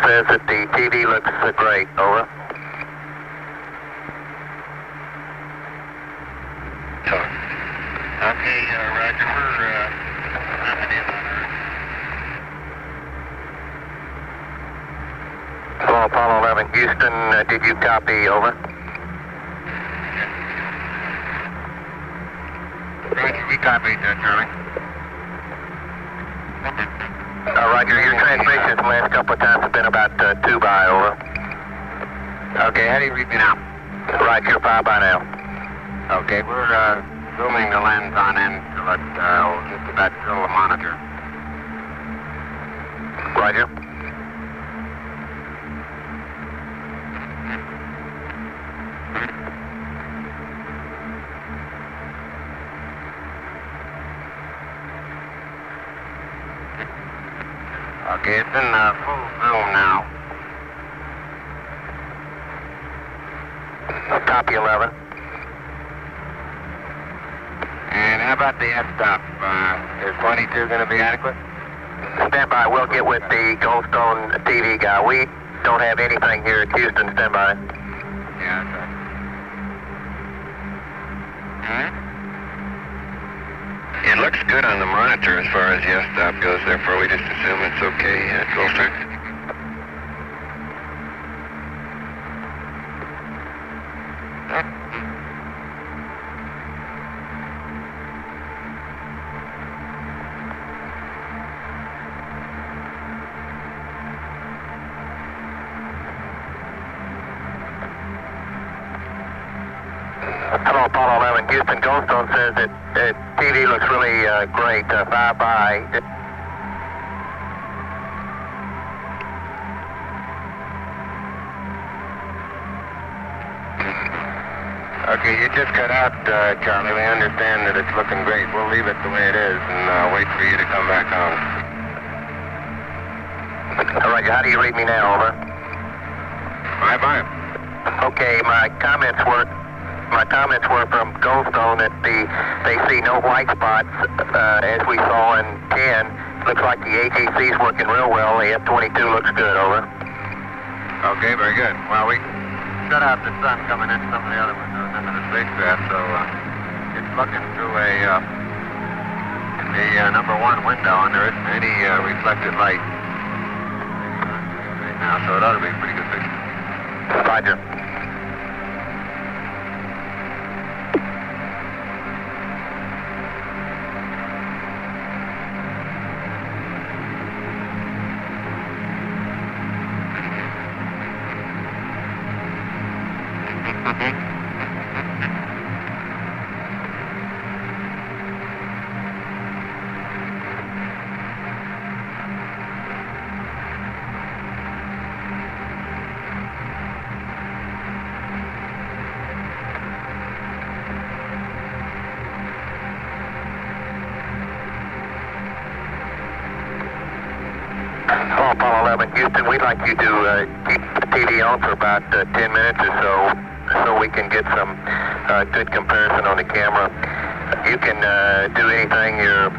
says that the TV looks great. Over. Okay, Roger, we're nothing in on Earth. Hello, Apollo 11. Houston, did you copy? Over. Roger, we copied, Charlie. Roger, your transmissions the last couple of times have been about 2 by. Over. Okay, how do you read me now? Right, you're 5 by now. Okay, we're zooming the lens on in till it just about fill the monitor. Roger. Okay, it's in full zoom now. Copy 11. And how about the f-stop? Is 22 going to be adequate? Stand by. We'll get with the Goldstone TV guy. We don't have anything here at Houston. Stand by. Yeah, that's right. It looks good on the monitor as far as the f-stop goes, therefore we just assume it's okay at Goldstone. Hello, Apollo 11. Houston, Goldstone says that TV looks really great. 5 by. Okay, you just cut out, Charlie. We understand that it's looking great. We'll leave it the way it is and wait for you to come back on. All right, how do you read me now? Over. Bye-bye. Okay, my comments were from Goldstone that they see no white spots as we saw in 10. Looks like the AGC is working real well. The F-22 looks good. Over. Okay, very good. Well, we shut out the sun coming in some of the other windows into the spacecraft, so it's looking through the number 1 window, and there isn't any reflected light right now, so it ought to be a pretty good picture. Roger. Hello, Apollo 11. Houston, we'd like you to keep the TV on for about 10 minutes or so we can get some good comparison on the camera. You can do anything you're...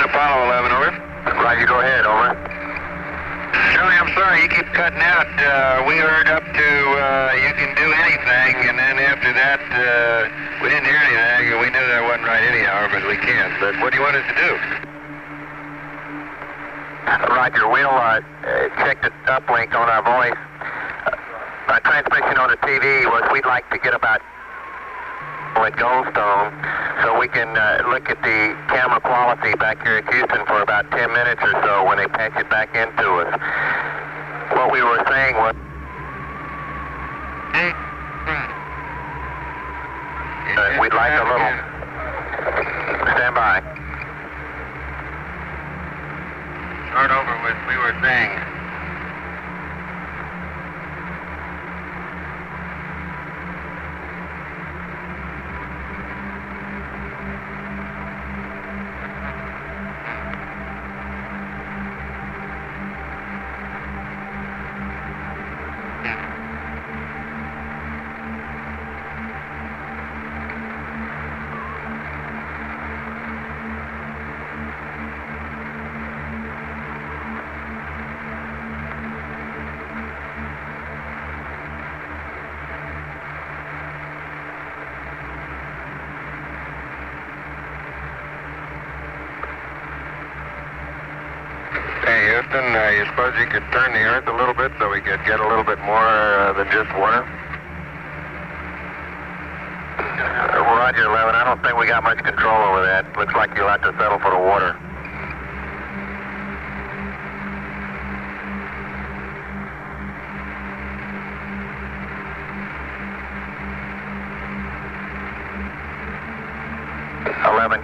Apollo 11, over. Roger, go ahead, over. Charlie, I'm sorry, you keep cutting out. We heard up to you can do anything, and then after that, we didn't hear anything, and we knew that wasn't right anyhow, but we can't. But what do you want us to do? Roger, we'll check the uplink on our voice. Our transmission on the TV was we'd like to get about at Goldstone, so we can look at the camera quality back here at Houston for about 10 minutes or so when they patch it back into us. What we were saying was... we'd like a little... Stand by. Start over with we were saying. Hey, Houston, you suppose you could turn the earth a little bit so we could get a little bit more than just water? Roger, 11. I don't think we got much control over that. Looks like you'll have to settle for the water.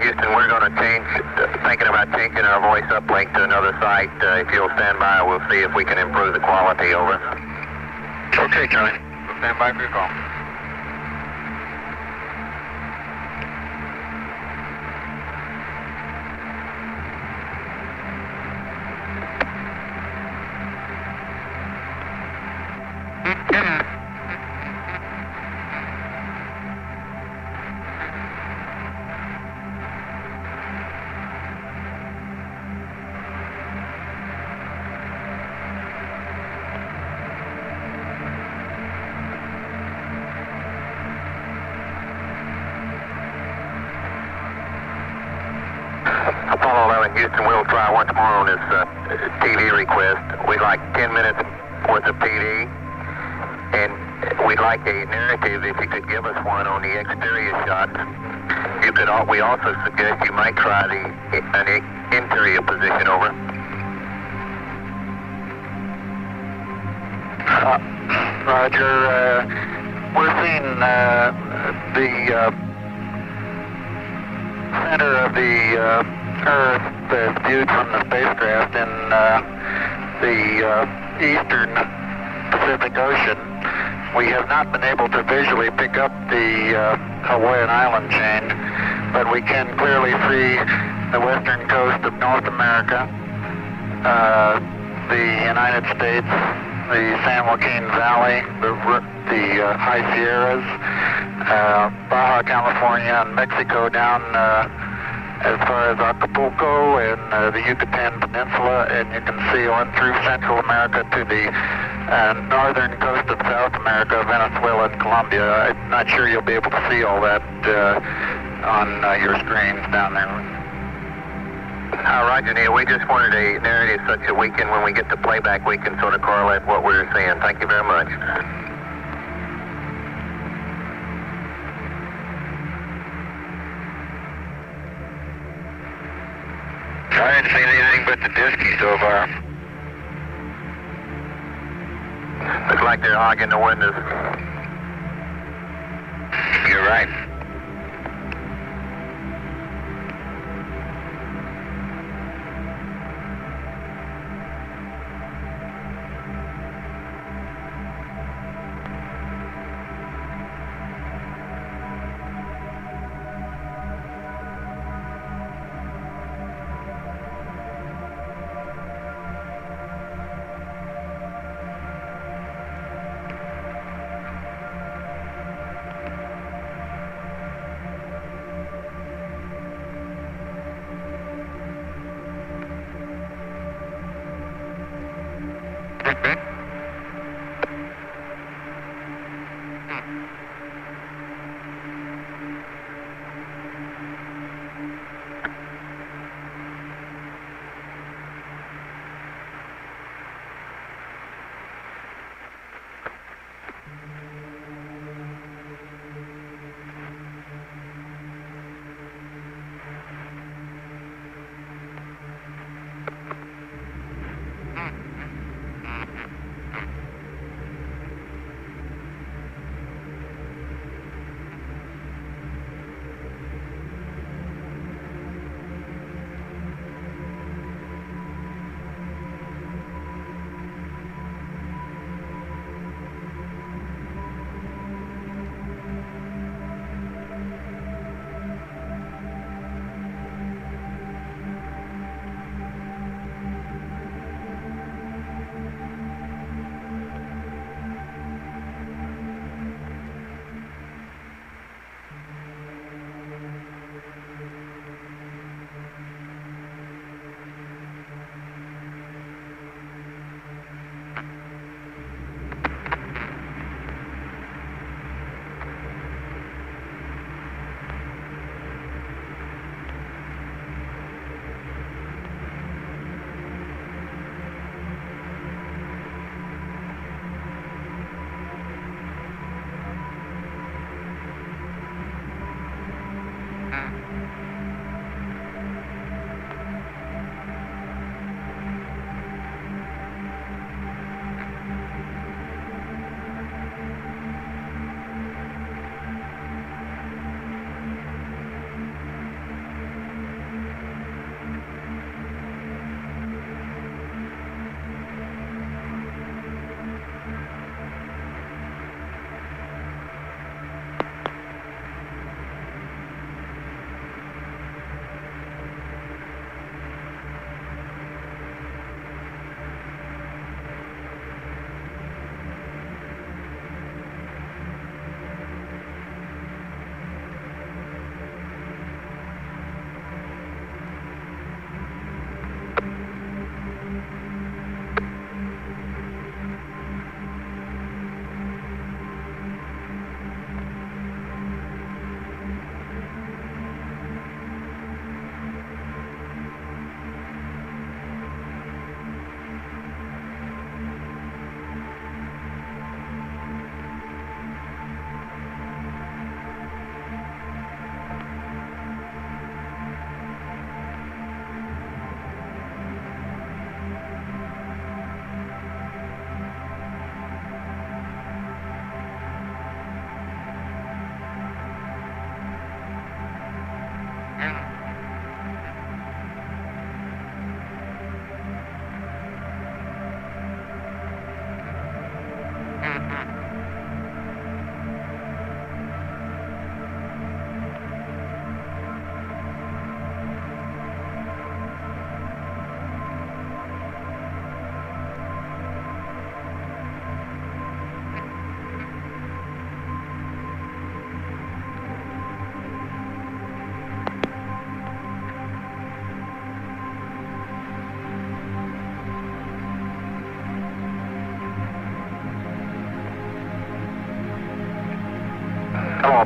Houston, we're going to thinking about changing our voice uplink to another site. If you'll stand by, we'll see if we can improve the quality. Over. Okay, Charlie. We'll stand by for your call. Apollo 11, Houston, we'll try once more on this TV request. We'd like 10 minutes worth of TV, and we'd like a narrative if you could give us one on the exterior shots. We also suggest you might try an interior position. Over. Roger, we're seeing the center of the Earth viewed from the spacecraft in the eastern Pacific Ocean. We have not been able to visually pick up the Hawaiian island chain, but we can clearly see the western coast of North America, the United States, the San Joaquin Valley, the High Sierras, Baja California, and Mexico down as far as Acapulco and the Yucatan Peninsula, and you can see on through Central America to the northern coast of South America, Venezuela and Colombia. I'm not sure you'll be able to see all that on your screens down there. Roger, Neil. We just wanted a narrative such that we can, when we get the playback, we can sort of correlate what we're seeing. Thank you very much. I didn't see anything but the disky so far. Looks like they're hogging the windows. You're right.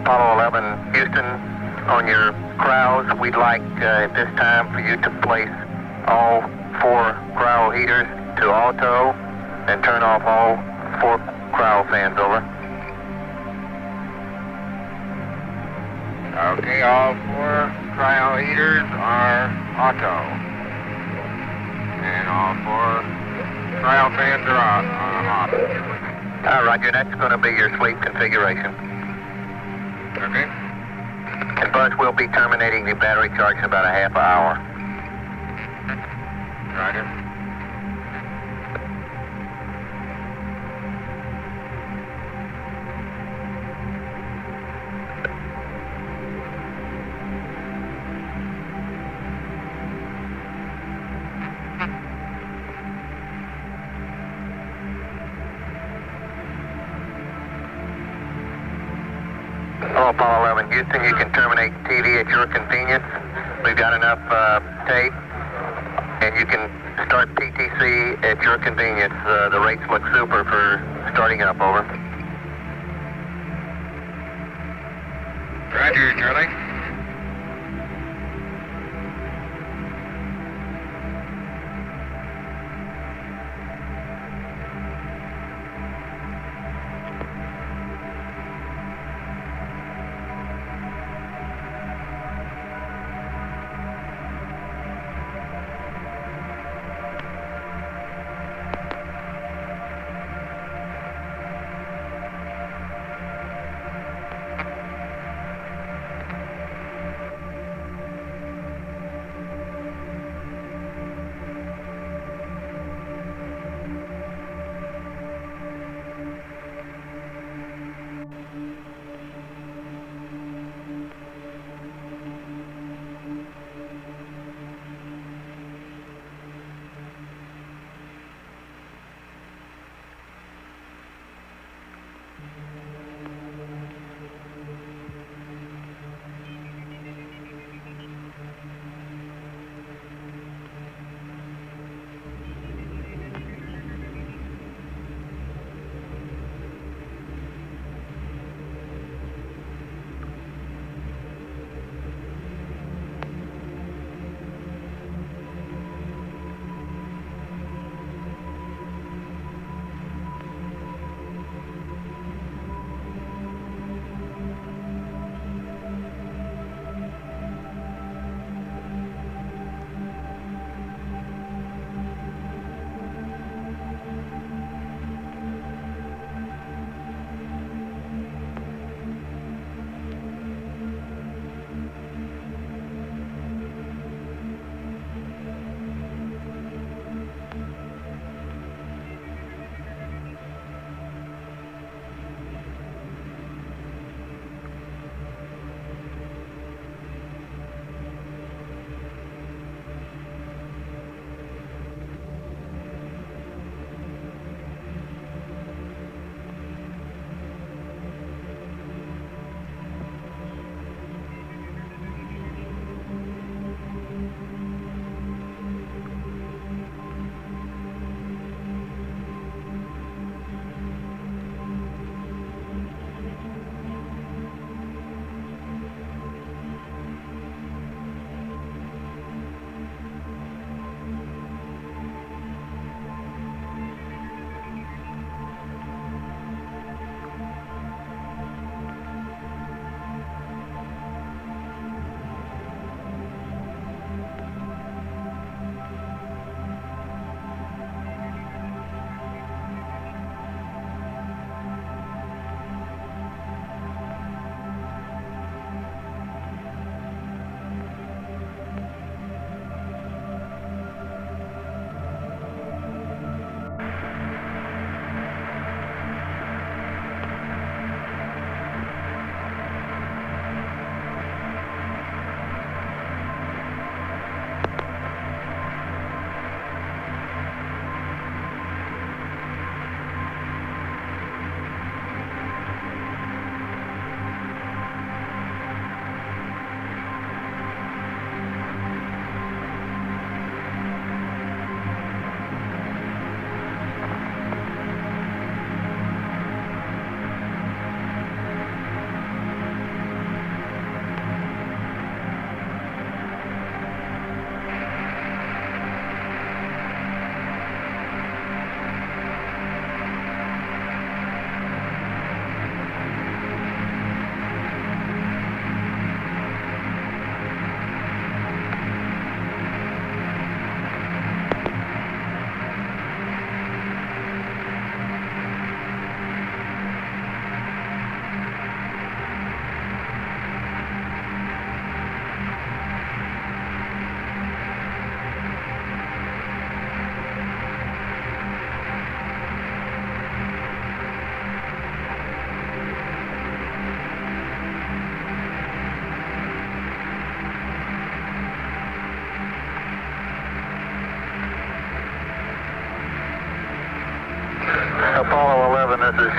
Apollo 11, Houston, on your crowds, we'd like at this time for you to place all 4 crowd heaters to auto and turn off all 4 crowd fans, over. Okay, all 4 cryo heaters are auto. And all 4 cryo fans are off. Roger, that's going to be your sleep configuration. Okay. And Buzz will be terminating the battery charge in about a half hour. Roger. Oh, Apollo 11, Houston, you can terminate TV at your convenience. We've got enough tape, and you can start PTC at your convenience. The rates look super for starting up, over. Roger, Charlie.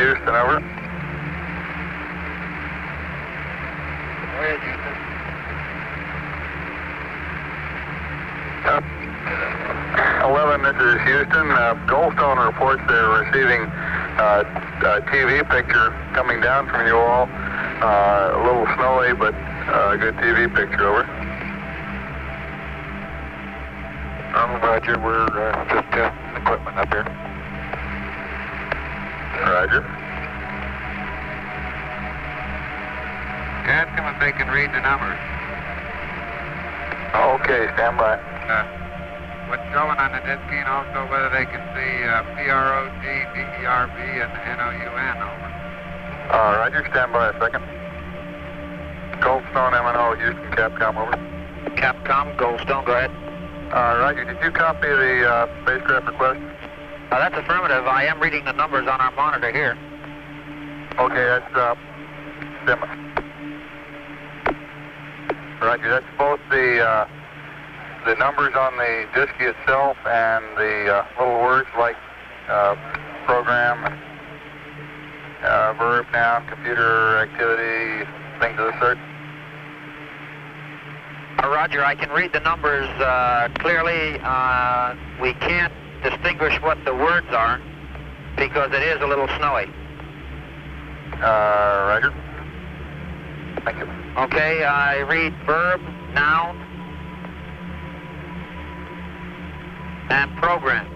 Houston, over. Go ahead, Houston. 11, this is Houston. Goldstone reports they're receiving a TV picture coming down from you all. A little snowy, but a good TV picture, over. Roger, we're just testing equipment up here. Roger. Ask them if they can read the numbers. Okay, stand by. What's showing on the disc key, and also whether they can see PROG, DERB, and NOUN, over. Roger, stand by a second. Goldstone, MNO, Houston, Capcom, over. Capcom, Goldstone, go ahead. Roger, did you copy the spacecraft request? That's affirmative. I am reading the numbers on our monitor here. Okay, that's Sima. Roger, that's both the numbers on the disk itself and the little words like program, verb, noun, computer activity, things of the sort. Roger, I can read the numbers clearly. We can't distinguish what the words are because it is a little snowy. Roger. Thank you. Okay, I read verb, noun, and program.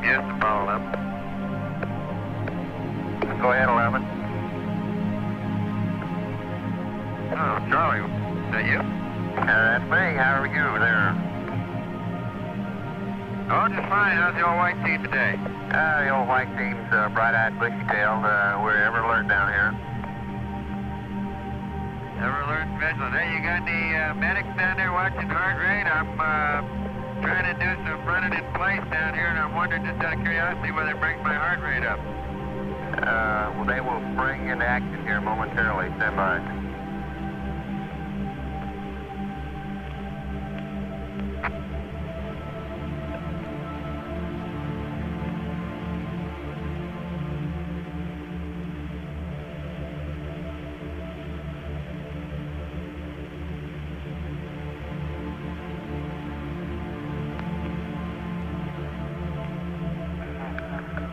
Yes, follow up. Go ahead, 11. Oh, Charlie, is that you? That's me. How are you there? Oh, just fine. How's the old white team today? The old white team's bright-eyed, bushy-tailed. We're ever alert down here. Ever alert and vigilant. Hey, you got any medics down there watching heart rate? I'm trying to do some running in place down here, and I'm wondering, just out of curiosity, whether it brings my heart rate up. Well, they will spring into action here momentarily. Stand by.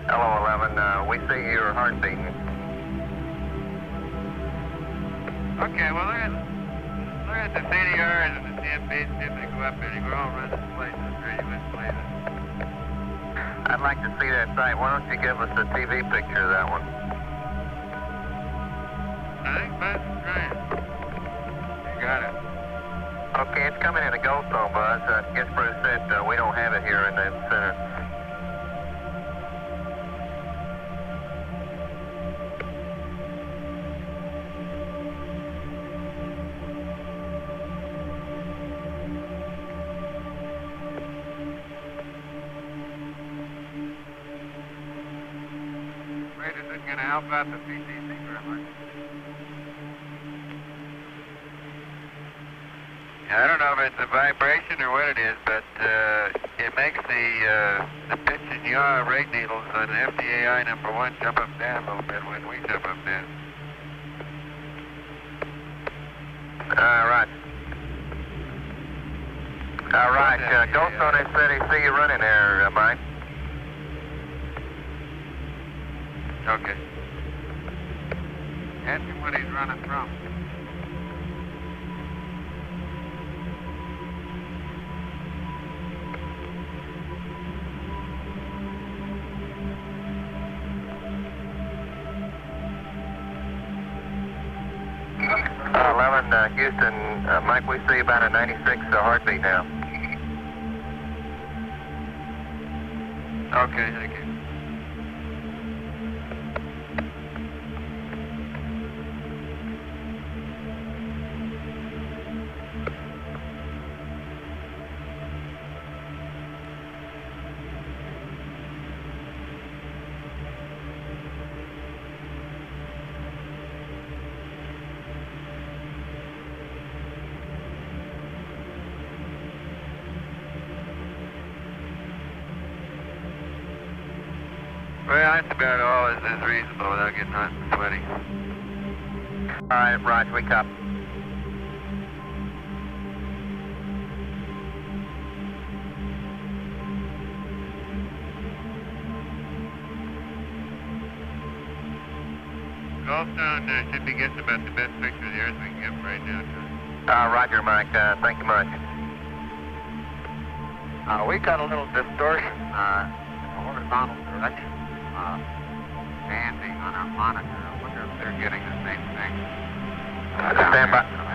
Hello, 11. We see your heart beating. Okay, well, look at the CDRs and the CMPs, see if they go up any. We're all running places, ready with places. I'd like to see that site. Why don't you give us a TV picture of that one? I think that's right. You got it. Okay, it's coming in a ghost zone, Buzz. I guess Bruce said we don't have it here in the center. Afraid this isn't going to help out the PCC very much. I don't know if it's a vibration or what it is, but it makes the pitch and yaw rate needles on FDAI number 1 jump up and down a little bit when we jump up and down. Right. All right. Ghost Zone, they said they see you running there, Mike. Okay. Ask him what he's running from. Houston, Mike, we see about a 96 heartbeat now. Okay, thank you. Well, that's about all is reasonable without getting hot and sweaty. All right, Roger, we copy. Goldstone should be getting about the best picture of the Earth we can get right now. Roger, Mike. Thank you much. We got a little distortion in the horizontal direction. Standing on our monitor. I wonder if they're getting the same thing.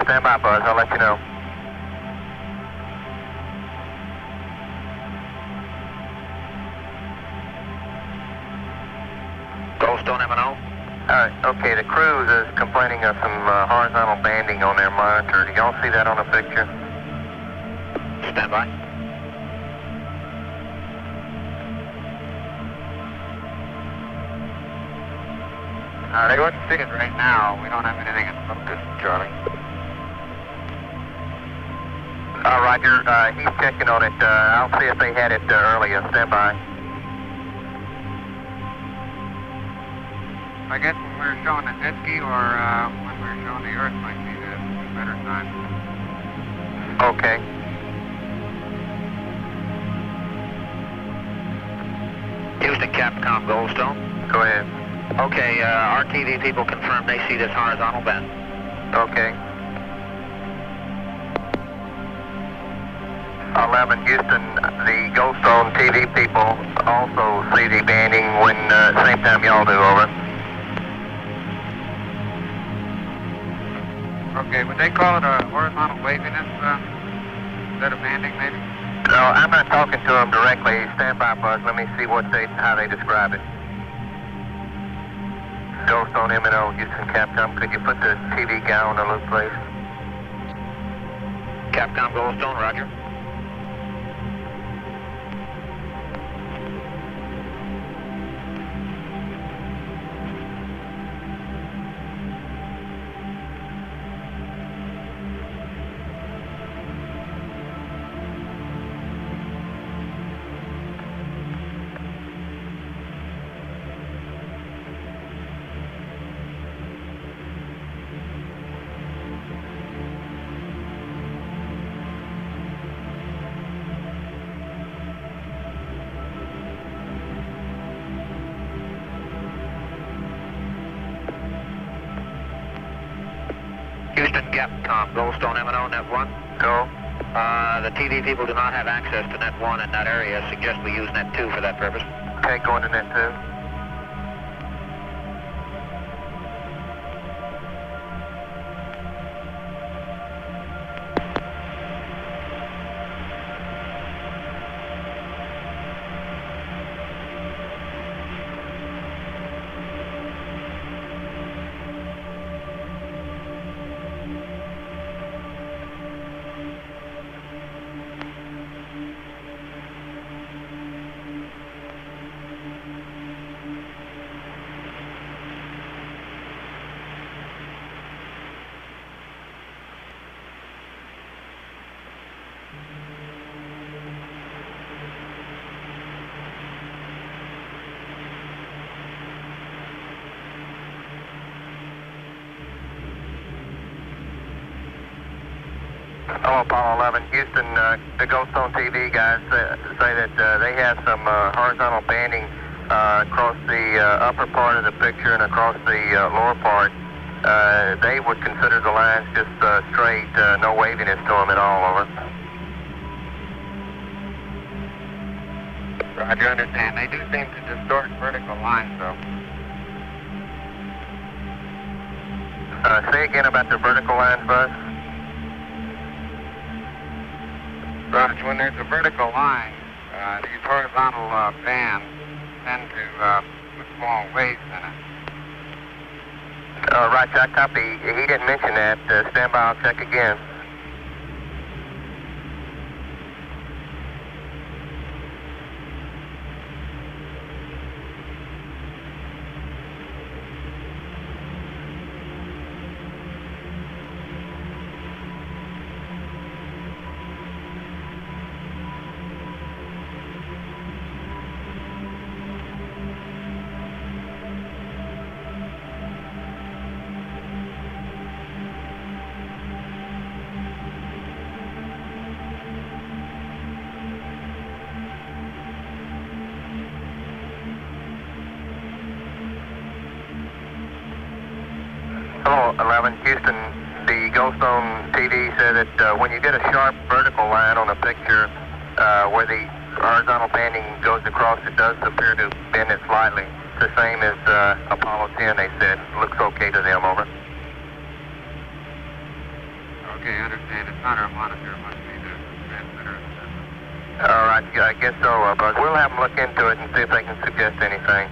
Stand by, Buzz. I'll let you know. Goldstone M&O? Okay, the cruise is complaining of some horizontal banding on their monitor. Do y'all see that on the picture? Stand by. They wouldn't see it right now. We don't have anything in focus, Charlie. Roger. He's checking on it. I'll see if they had it earlier. Stand by. I guess when we were showing the Nitsky or when we were showing the Earth might be the better time. Okay. Houston, Capcom, Goldstone. Go ahead. Okay, our TV people confirm they see this horizontal bend. Okay. 11, Houston, the Goldstone TV people also see the banding when same time y'all do, over. Okay, would they call it a horizontal waviness instead of banding, maybe? No, I'm not talking to them directly. Stand by, Buzz. Let me see how they describe it. Ghost on M&O, Houston Capcom. Could you put the TV guy on the loop, please? Capcom Goldstone, roger. Houston Capcom, Goldstone M&O, Net 1. Go. The TV people do not have access to Net 1 in that area. Suggest we use Net 2 for that purpose. Okay, going to Net 2. Hello, Apollo 11. Houston, the Goldstone TV guys say that they have some horizontal banding across the upper part of the picture and across the lower part. They would consider the lines just straight, no waviness to them at all, over. Roger, understand. They do seem to distort vertical lines, though. Say again about the vertical lines, Buzz. Roger, when there's a vertical line, these horizontal bands tend to put small waves in it. Roger, I copy. He didn't mention that. Stand by, I'll check again. Hello, 11, Houston. The Goldstone TV said that when you get a sharp vertical line on a picture where the horizontal banding goes across, it does appear to bend it slightly. It's the same as Apollo 10, they said. Looks okay to them, over. Okay, understand. It's not our monitor. It must be the transmitter. All right, I guess so, Buzz. We'll have them look into it and see if they can suggest anything.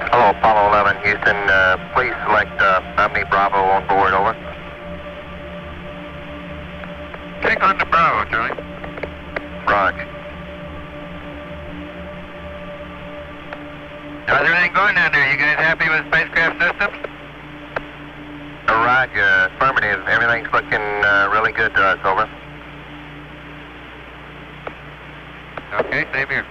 Hello, Apollo 11, Houston. Please select Omni Bravo on board, over. Take on to Bravo, Charlie. Roger. How's everything going down there? You guys happy with spacecraft systems? Roger, affirmative. Everything's looking really good to us, over. Okay, same here.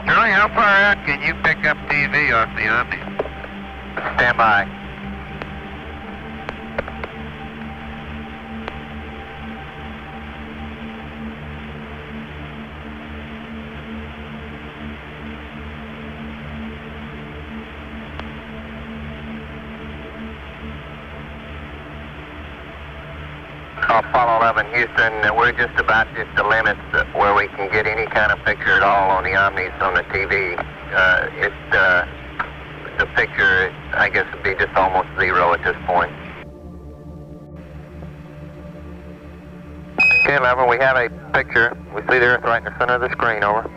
Charlie, how far out can you pick up TV off the Omni? Stand by. Apollo 11, Houston, we're just about at the limits where we can get any kind of picture at all on the Omnis on the TV. The picture, I guess, would be just almost zero at this point. Okay, 11, we have a picture. We see the Earth right in the center of the screen, over.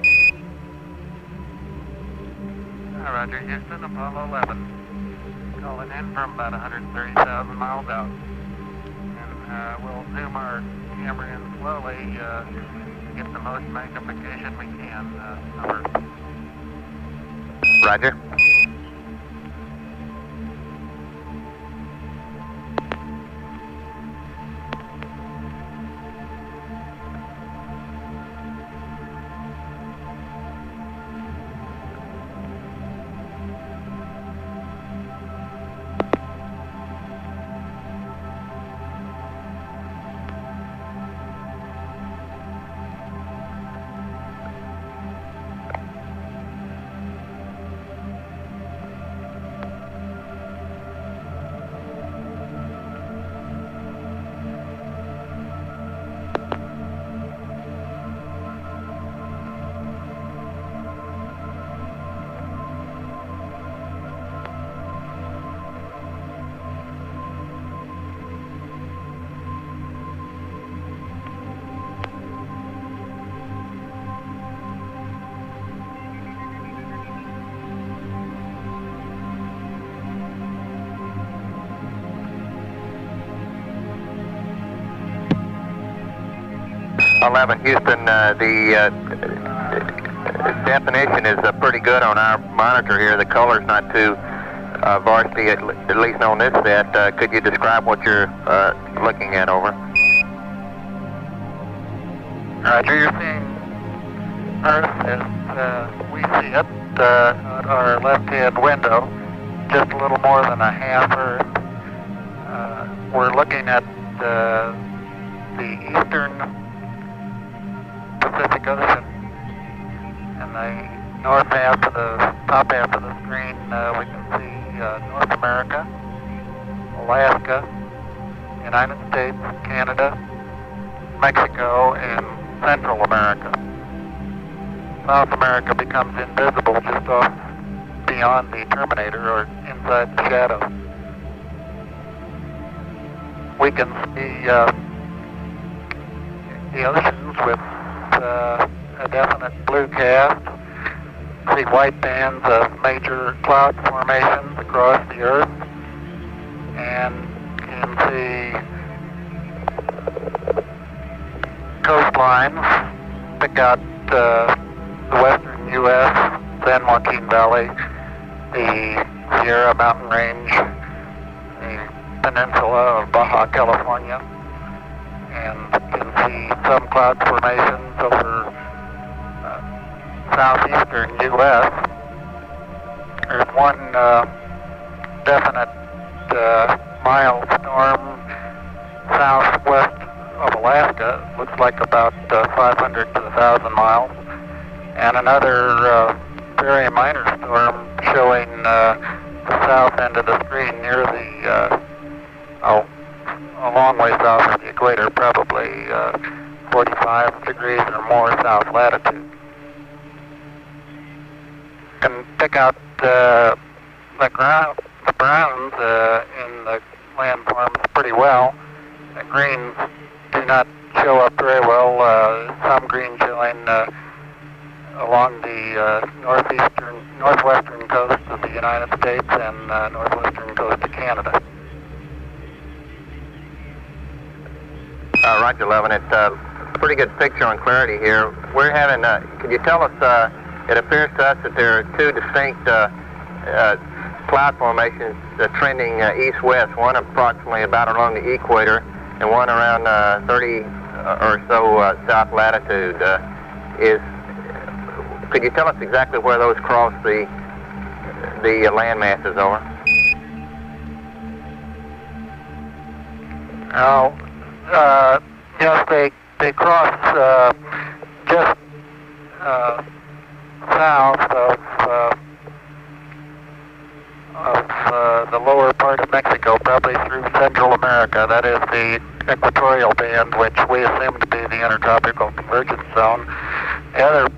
Roger, Houston, Apollo 11. Calling in from about 130,000 miles out. We'll zoom our camera in slowly, get the most magnification we can. Over. Roger. Houston, the definition is pretty good on our monitor here. The color's not too varsity, at least on this set. Could you describe what you're looking at, over? Roger, you're seeing Earth as we see it at our left-hand window, just a little more than a half Earth. We're looking at the eastern Pacific Ocean, and the north half of the top half of the screen we can see North America, Alaska, United States, Canada, Mexico, and Central America. South America becomes invisible just off beyond the terminator or inside the shadow. We can see the oceans with a definite blue cast, see white bands of major cloud formations across the Earth, and can see coastlines, pick out the western U.S., San Joaquin Valley, the Sierra Mountain Range, the peninsula of Baja California, and can see some cloud formations over southeastern U.S. There's one definite mild storm southwest of Alaska. looks like about 500 to 1,000 miles. And another very minor storm showing the south end of the screen near the, a long way south of the equator, probably 45 degrees or more south latitude. You can pick out the browns in the landforms pretty well. The greens do not show up very well. Some green showing along the northwestern coast of the United States and northwestern coast of Canada. Roger, 11. It's a pretty good picture on clarity here. We're having, can you tell us, it appears to us that there are two distinct cloud formations trending east-west, one approximately about along the equator and one around 30 or so south latitude. Could you tell us exactly where those cross the land masses over? Yes, they cross just south of the lower part of Mexico, probably through Central America. That is the equatorial band, which we assume to be the intertropical convergence zone. The other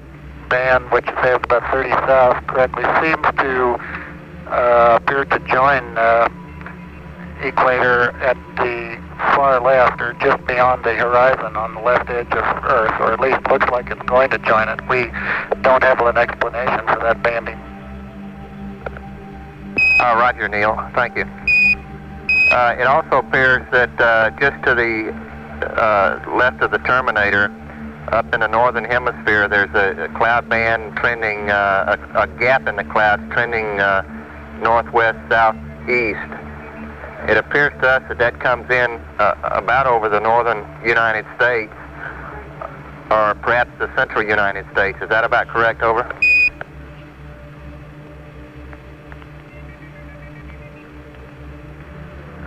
band, which is about 30 south, correctly seems to appear to join equator at the far left, or just beyond the horizon on the left edge of Earth, or at least looks like it's going to join it. We don't have an explanation for that banding. Roger, Neil. Thank you. It also appears that just to the left of the terminator, up in the northern hemisphere, there's a cloud band trending, a gap in the clouds trending northwest, southeast. It appears to us that comes in about over the northern United States, or perhaps the central United States. Is that about correct? Over.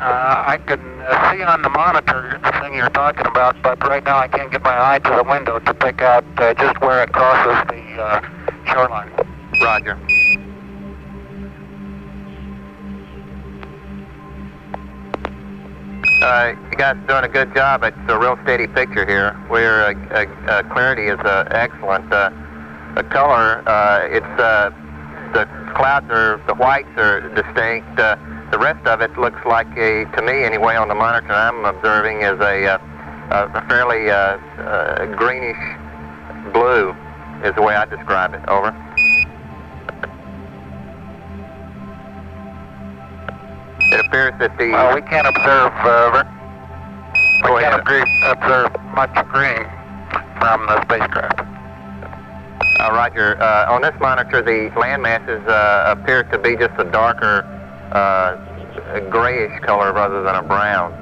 I can see on the monitor the thing you're talking about, but right now I can't get my eye to the window to pick out just where it crosses the shoreline. Roger. You guys are doing a good job. It's a real steady picture here. Where clarity is excellent. The color, the clouds are, the whites are distinct. The rest of it looks like to me anyway, on the monitor I'm observing, is a fairly greenish blue, is the way I describe it. Over. It appears that the... Well, we can't observe, observe much green from the spacecraft. Roger. On this monitor, the land masses appear to be just a darker grayish color rather than a brown.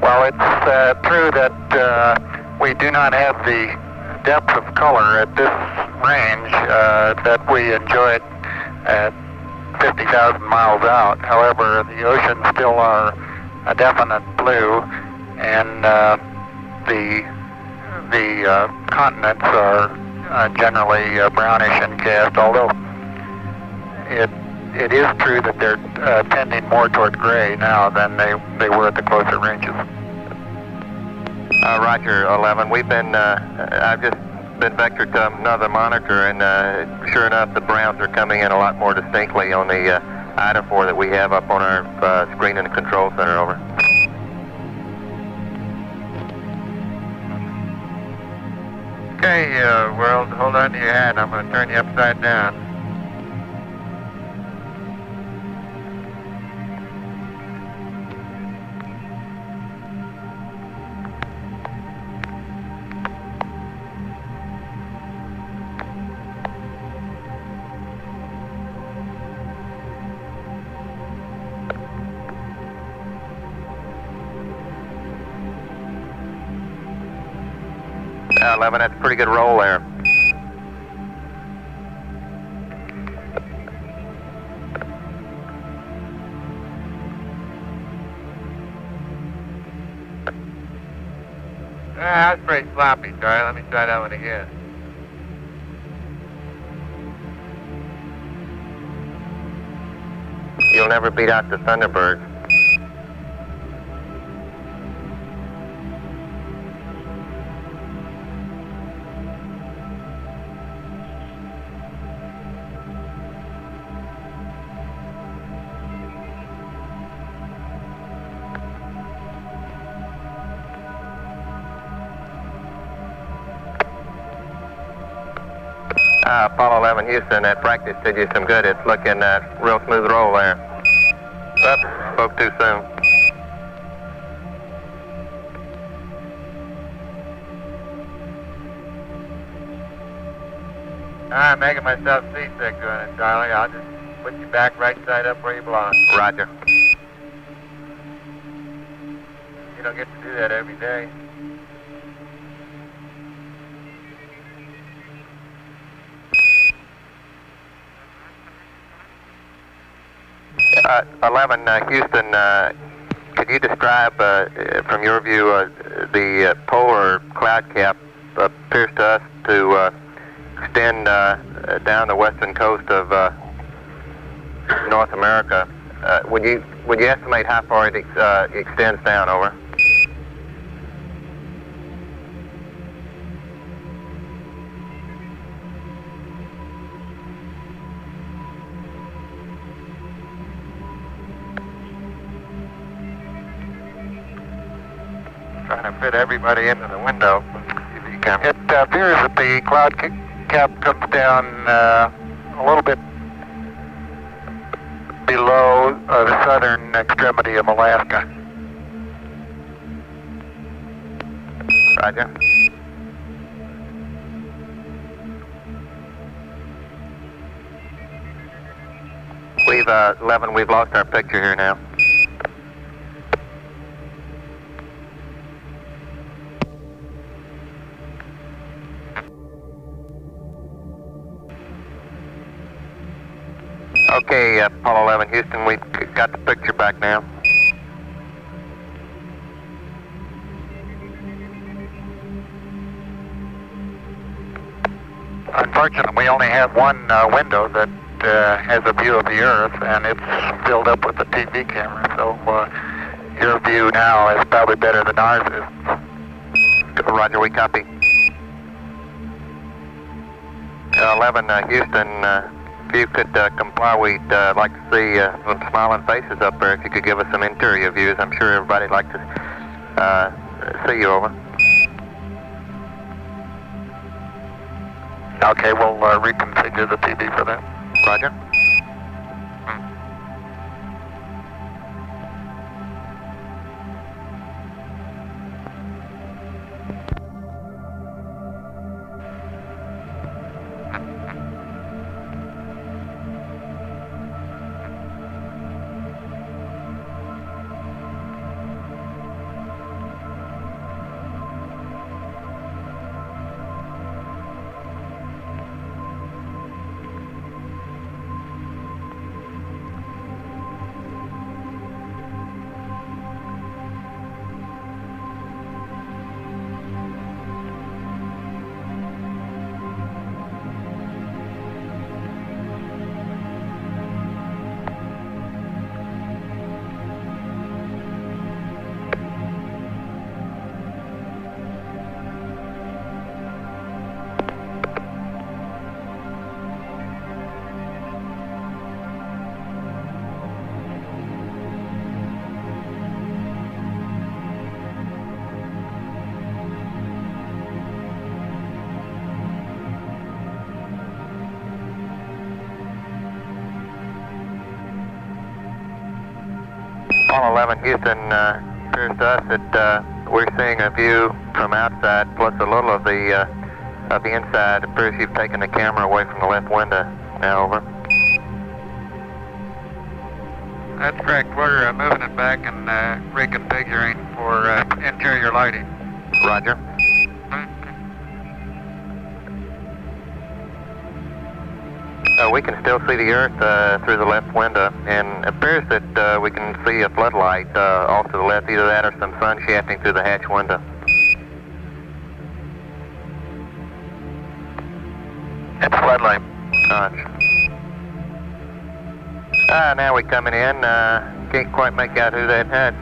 Well, it's true that we do not have the depth of color at this range that we enjoyed at 50,000 miles out. However, the oceans still are a definite blue, and the continents are generally brownish in cast, although it is true that they're tending more toward gray now than they were at the closer ranges. Roger, 11. We've been, I've just been vectored to another monitor, and sure enough, the browns are coming in a lot more distinctly on the IDA4 that we have up on our screen in the control center. Over. Okay, world, hold on to your hat. I'm going to turn you upside down. Yeah, 11, that's a pretty good roll there. That's pretty sloppy, Charlie. Let me try that one again. You'll never beat out the Thunderbird. Apollo 11 Houston, that practice did you some good. It's looking real smooth roll there. Oops, spoke too soon. I'm making myself seasick doing it, Charlie. I'll just put you back right side up where you belong. Roger. You don't get to do that every day. 11 Houston, could you describe, from your view, the polar cloud cap appears to us to extend down the western coast of North America. Would you estimate how far it extends down? Over. Trying to fit everybody into the window. It appears that the cloud cap comes down a little bit below the southern extremity of Alaska. Roger. We've 11. We've lost our picture here now. Okay, Apollo 11 Houston, we've got the picture back now. Unfortunately, we only have one window that has a view of the Earth, and it's filled up with the TV camera, so your view now is probably better than ours is. Roger, we copy. 11 Houston, if you could comply, we'd like to see some smiling faces up there. If you could give us some interior views, I'm sure everybody'd like to see you. Over. Okay, we'll reconfigure the TV for that. Roger. Apollo 11 Houston, appears to us that we're seeing a view from outside plus a little of the inside. It appears you've taken the camera away from the left window. Now over. That's correct. We're moving it back and reconfiguring for interior lighting. Roger. We can still see the Earth through the left window, and it appears that we can see a floodlight off to the left, either that or some sun shafting through the hatch window. It's floodlight. Now we're coming in. Can't quite make out who that had.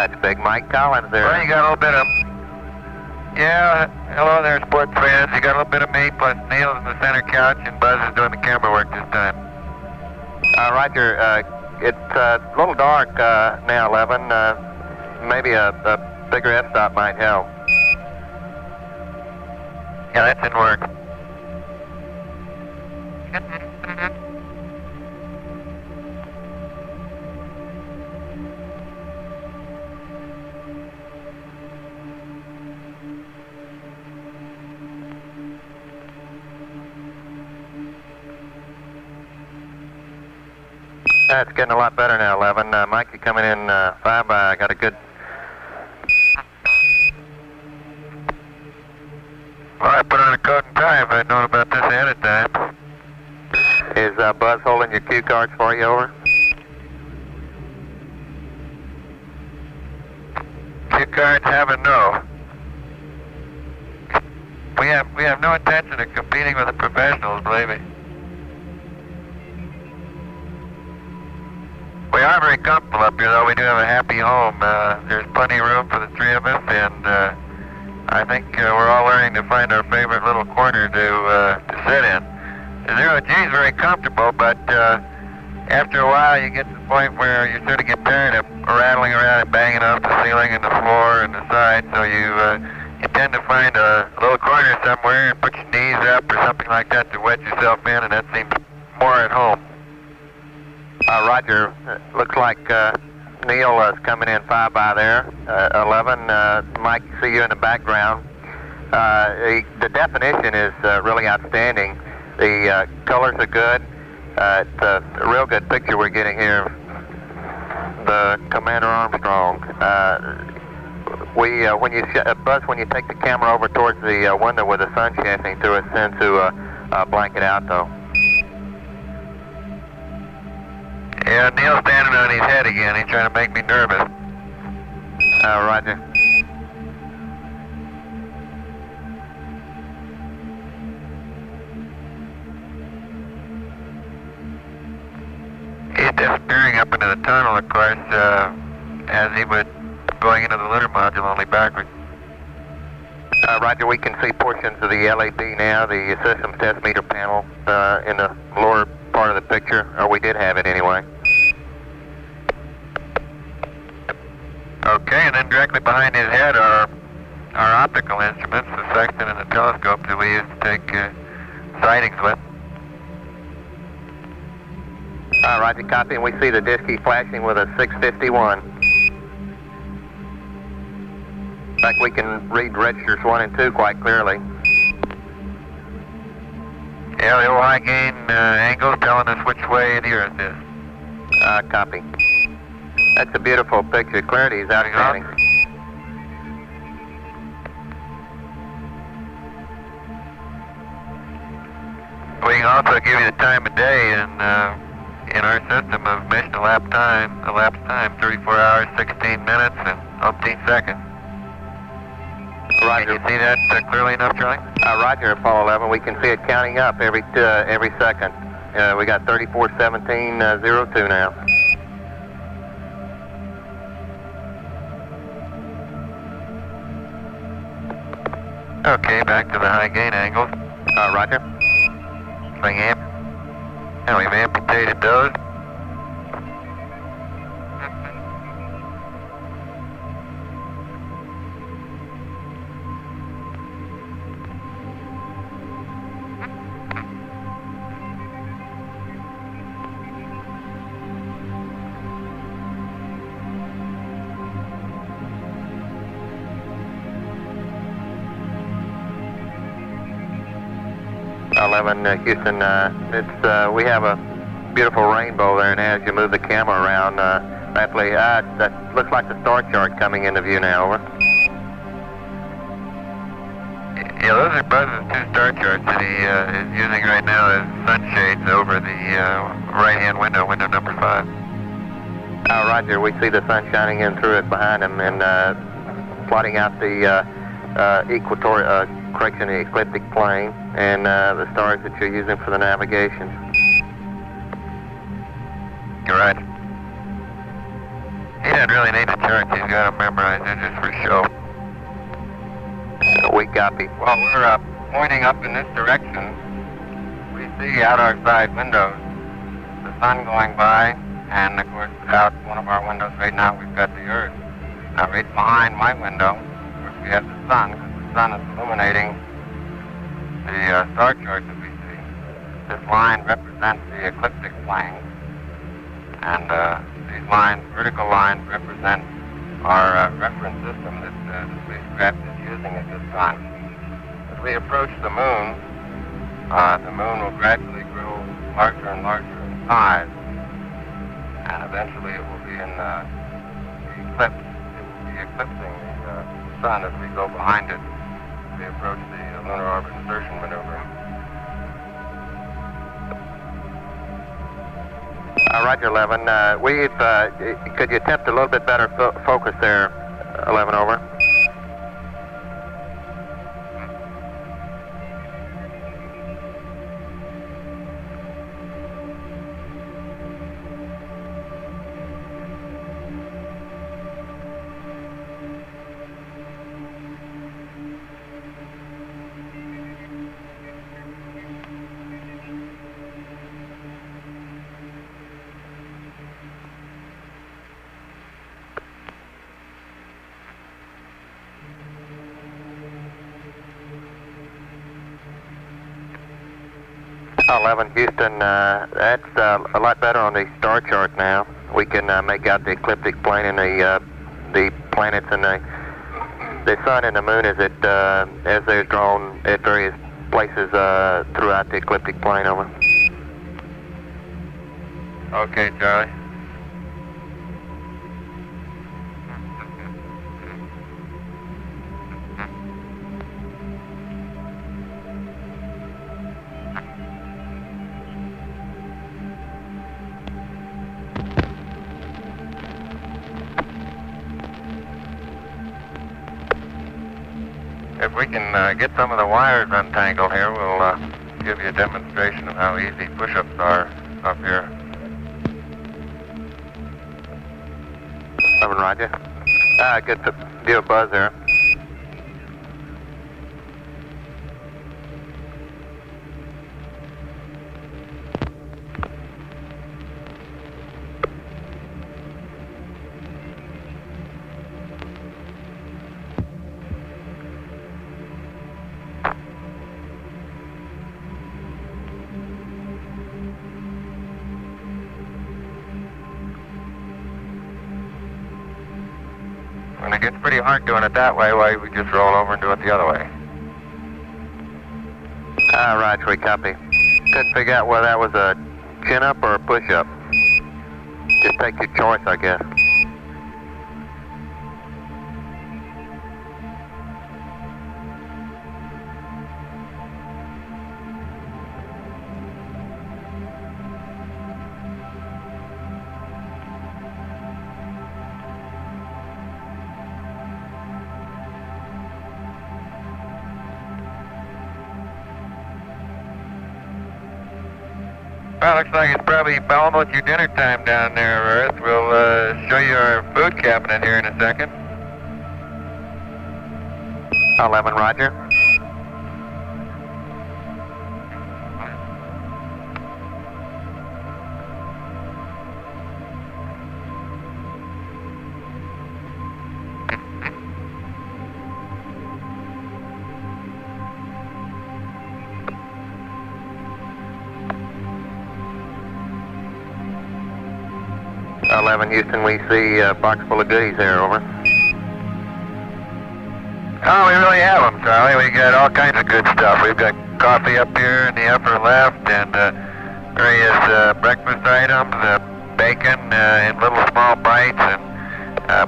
It's Big Mike Collins there. Well, you got a little bit of... Yeah, hello there, sports fans. You got a little bit of me, plus Neil's in the center couch, and Buzz is doing the camera work this time. Roger, it's a little dark now, 11. Maybe a bigger f-stop might help. Yeah, that's in work. It's getting a lot better now, 11. Mike, you're coming in 5 by. I got a good... Well, I put on a coat and tie if I'd known about this ahead of time. Is Buzz holding your cue cards for you, over? Cue cards have a no. We have no intention of competing with the professionals, believe me. We are very comfortable up here, though. We do have a happy home. There's plenty of room for the three of us, and I think we're all learning to find our favorite little corner to sit in. The Zero G is very comfortable, but after a while you get to the point where you sort of get tired of rattling around and banging off the ceiling and the floor and the side, so you tend to find a little corner somewhere and put your knees up or something like that to wedge yourself in, and that seems more at home. Roger, looks like Neil is coming in 5 by there. 11, Mike, see you in the background. The definition is really outstanding. The colors are good. It's a real good picture we're getting here of the Commander Armstrong. Buzz, when you take the camera over towards the window with the sun shining through it, tend to blank it out, though. Yeah, Neil's standing on his head again. He's trying to make me nervous. Roger. He's disappearing up into the tunnel, of course, as he would going into the lunar module, only backwards. Roger, we can see portions of the LAB now, the systems test meter panel in the lower part of the picture, or we did have it anyway. Okay, and then directly behind his head are our optical instruments, the sextant and the telescope that we use to take sightings with. Roger, copy, and we see the disky flashing with a 651. In fact, we can read registers 1 and 2 quite clearly. Yeah, the old high gain angle telling us which way the Earth is. Copy. That's a beautiful picture. Clarity is outstanding. We can also give you the time of day in our system of mission elapsed time, 34 hours, 16 minutes, and 18 seconds. Roger. Can you see that clearly enough, Charlie? Roger, Apollo 11. We can see it counting up every second. We got 34:17:02 now. Okay, back to the high gain angles. Roger. Swing amp. And we've amputated those. Houston, we have a beautiful rainbow there, and as you move the camera around rapidly, that looks like the star chart coming into view now, over. Yeah, those are Buzz's 2 star charts that he is using right now as sunshades over the right-hand window, window number 5. Roger, we see the sun shining in through it behind him and plotting out the correction, the ecliptic plane, and the stars that you're using for the navigation. You're right. He doesn't really need the charts, he's got them memorized, they're just for show. We copy. Well, we're pointing up in this direction. We see out our side windows the sun going by, and of course out one of our windows right now we've got the Earth. Now right behind my window, of course we have the sun, because the sun is illuminating the star chart that we see. This line represents the ecliptic plane, and these lines, vertical lines, represent our reference system that the spacecraft is using at this time. As we approach the moon will gradually grow larger and larger in size, and eventually it will be in the eclipse. It will be eclipsing the sun as we go behind it as we approach the lunar orbit insertion maneuver. Roger, 11. Could you attempt a little bit better focus there, 11, over? Houston, that's a lot better on the star chart now. We can make out the ecliptic plane and the planets and the sun and the moon as they're drawn at various places throughout the ecliptic plane. Over. Okay, Charlie. If we can get some of the wires untangled here, we'll give you a demonstration of how easy push-ups are up here. 11, Roger. Good view of buzz there. When it gets pretty hard doing it that way, why we just roll over and do it the other way. Roger, we copy. Couldn't figure out whether that was a chin-up or a push-up. Just take your choice, I guess. Well, looks like it's probably almost your dinner time down there, Earth. We'll show you our food cabinet here in a second. 11, Roger. Houston, we see a box full of goodies there, over. Oh, we really have them, Charlie. We got all kinds of good stuff. We've got coffee up here in the upper left and various breakfast items, bacon in little small bites, and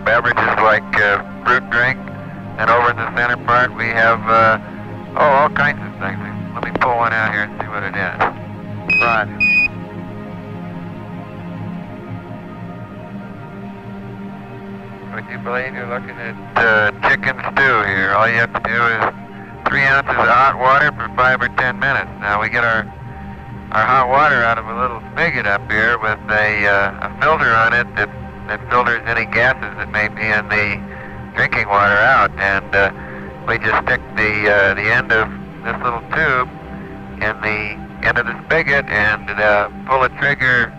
beverages like fruit drink. And over in the center part, we have all kinds of things. Let me pull one out here and see what it is. Right. Would you believe you're looking at chicken stew here? All you have to do is 3 ounces of hot water for 5 or 10 minutes. Now we get our hot water out of a little spigot up here with a filter on it that filters any gases that may be in the drinking water out, and we just stick the end of this little tube in the end of the spigot and pull the trigger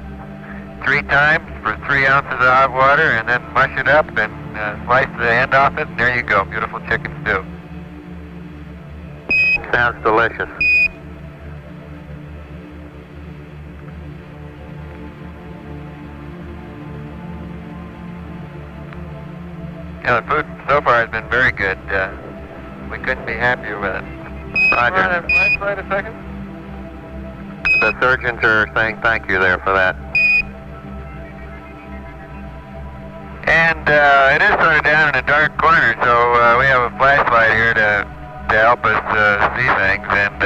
3 times for 3 ounces of hot water, and then mush it up and slice the end off it, and there you go, beautiful chicken stew. Sounds delicious. Yeah, the food so far has been very good. We couldn't be happier with it. Roger. Hold on, wait a second. The surgeons are saying thank you there for that. And it is sort of down in a dark corner, so we have a flashlight here to help us see things. And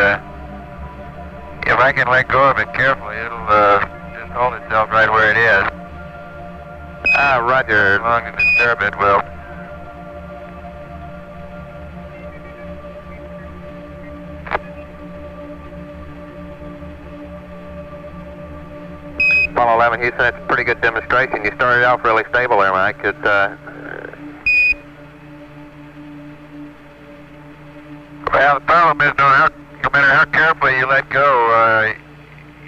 if I can let go of it carefully, it'll just hold itself right where it is. Roger. As long as disturb it will. Apollo 11, Houston, that's a pretty good demonstration. You started off really stable there, Mike. Well, the problem is, no matter how carefully you let go,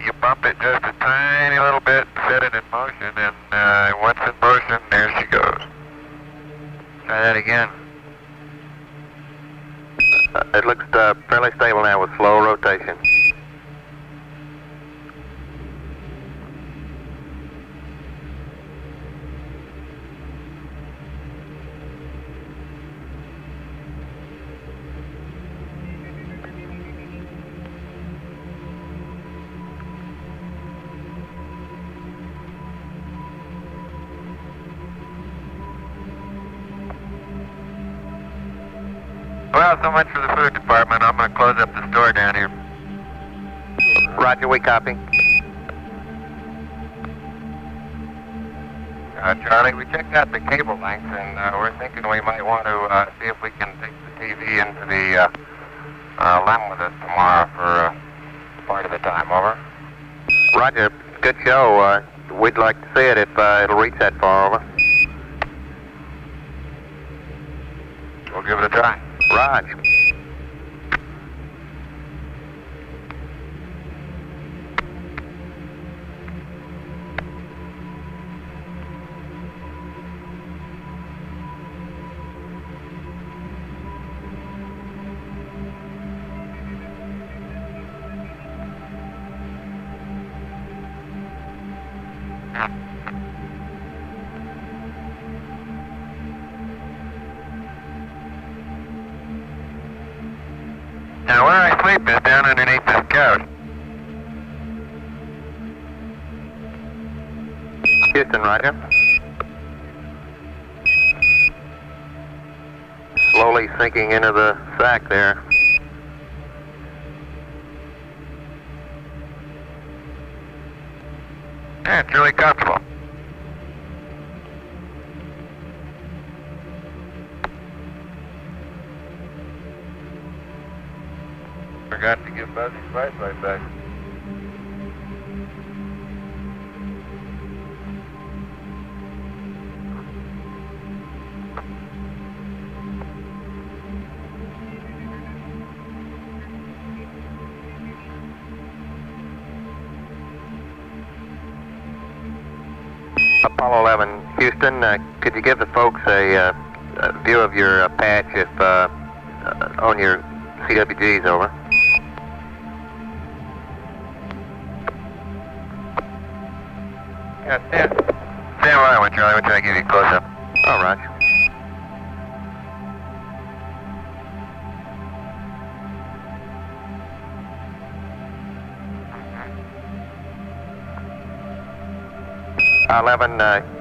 you bump it just a tiny little bit, set it in motion, and once in motion, there she goes. Try that again. It looks fairly stable now with slow rotation. Well, so much for the food department. I'm going to close up the store down here. Roger, we copy. Charlie, we checked out the cable length, and we're thinking we might want to see if we can take the TV into the LEM with us tomorrow for part of the time. Over. Roger, good show. We'd like to see it if it'll reach that far. Over. We'll give it a try. Roger. Now, where I sleep is down underneath this couch. Houston, Roger. Slowly sinking into the sack there. Yeah, it's really comfortable. Forgot to give Buzzy's flashlight back. Apollo 11, Houston, could you give the folks a view of your patch if on your CWGs, over? Yeah, stand by, Charlie. We'll try to give you a close-up. All right.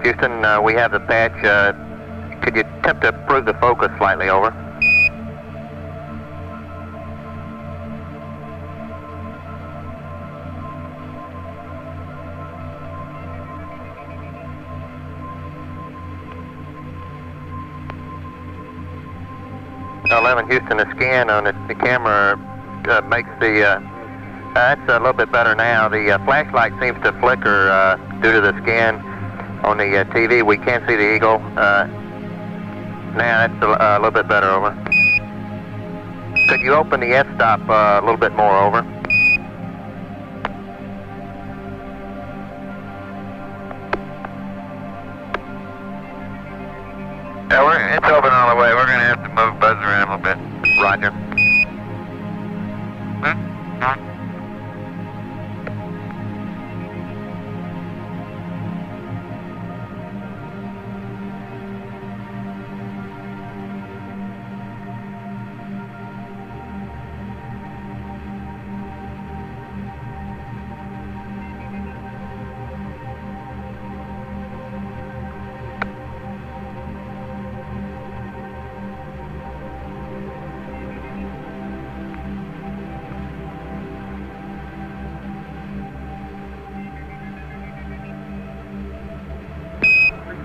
Houston, we have the patch. Could you attempt to improve the focus slightly, over? 11 Houston, the scan on the camera makes the, that's a little bit better now. The flashlight seems to flicker due to the scan on the TV. We can't see the eagle. Now that's a little bit better, over. Could you open the S-stop a little bit more, over? Yeah, it's open all the way. We're going to have to move Buzz around a little bit. Roger.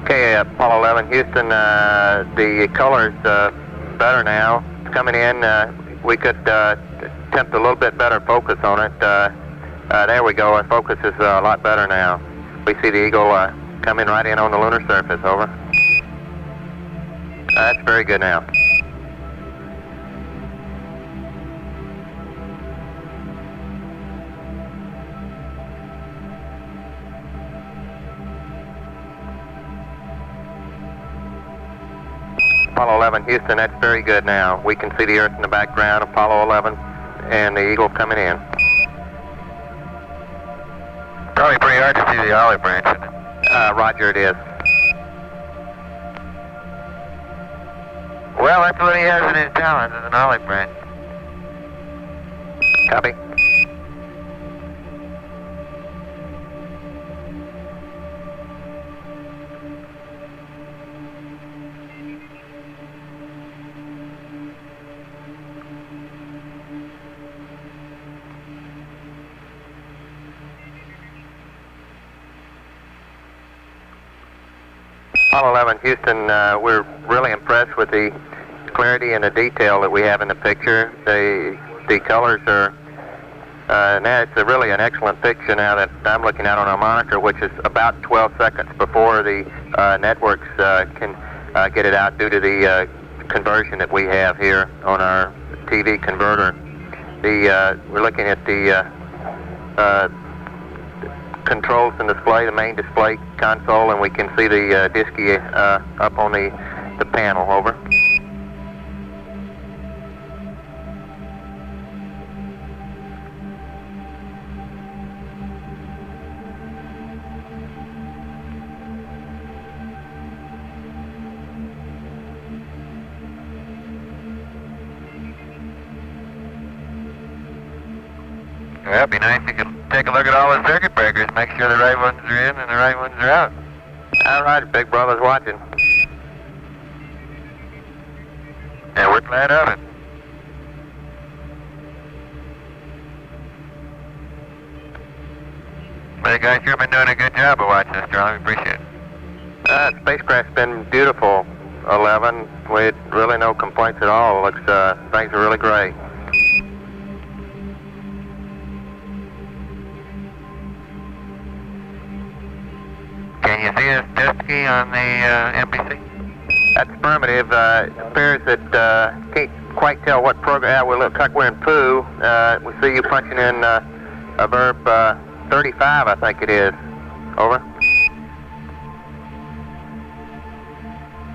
Okay, Apollo 11, Houston, the color's better now. It's coming in. We could attempt a little bit better focus on it. There we go. Our focus is a lot better now. We see the eagle coming right in on the lunar surface, over. That's very good now. Apollo 11, Houston, that's very good now. We can see the Earth in the background, Apollo 11, and the eagle coming in. Probably pretty hard to see the olive branch, isn't it? Roger, it is. Well, that's what he has in his talent, is an olive branch. Copy. Apollo 11, Houston, we're really impressed with the clarity and the detail that we have in the picture. The colors are, now it's really an excellent picture now that I'm looking at on our monitor, which is about 12 seconds before the networks can get it out due to the conversion that we have here on our TV converter. We're looking at the controls and display, the main display console, and we can see the disky up on the panel, over. Well, it'd be nice if you could take a look at all the circuit breakers, make sure the right ones are in and the right ones are out. All right, Big Brother's watching. Yeah, we're glad of it. Well, you guys sure been doing a good job of watching us, Charlie. We appreciate it. The spacecraft's been beautiful, 11. We had really no complaints at all. Looks, things are really great. Can you see us disky on the NBC? That's affirmative. It appears that can't quite tell what program. We look like we're in Pooh. We see you punching in a verb 35, I think it is. Over.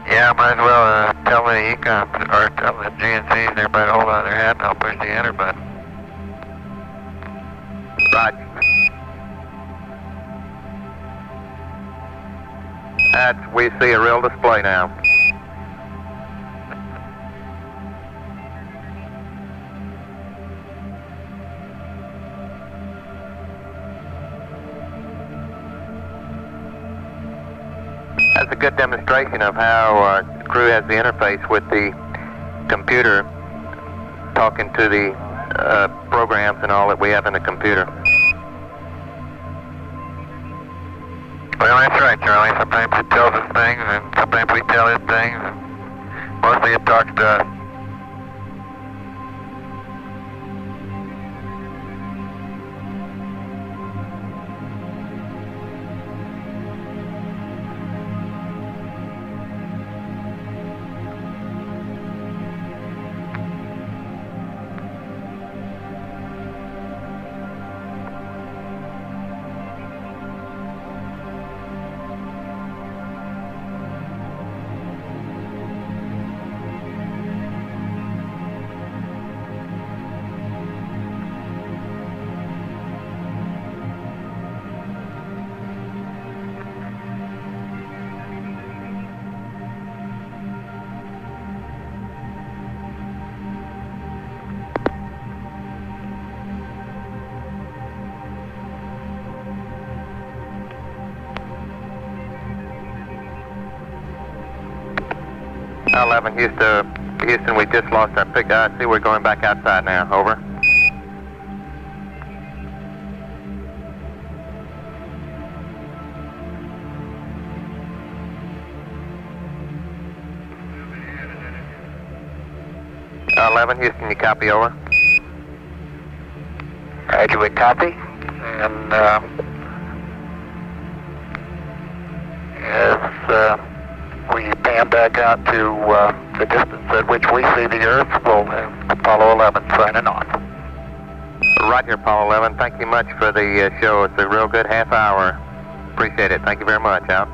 Yeah, might as well tell the econ or tell the GNCs and everybody to hold on their hat, and I'll push the enter button. Roger. We see a real display now. That's a good demonstration of how our crew has the interface with the computer, talking to the programs and all that we have in the computer. Well, that's right, Charlie. Sometimes it tells us things, and sometimes we tell it things, and mostly it talks to us. 11 Houston, we just lost our pick. I see we're going back outside now. Over. Uh, 11 Houston, you copy? Over. Roger, we copy. And as we pan back out to the distance at which we see the Earth, we'll have Apollo 11 signing off. Roger, Apollo 11. Thank you much for the show. It's a real good half hour. Appreciate it. Thank you very much. Out.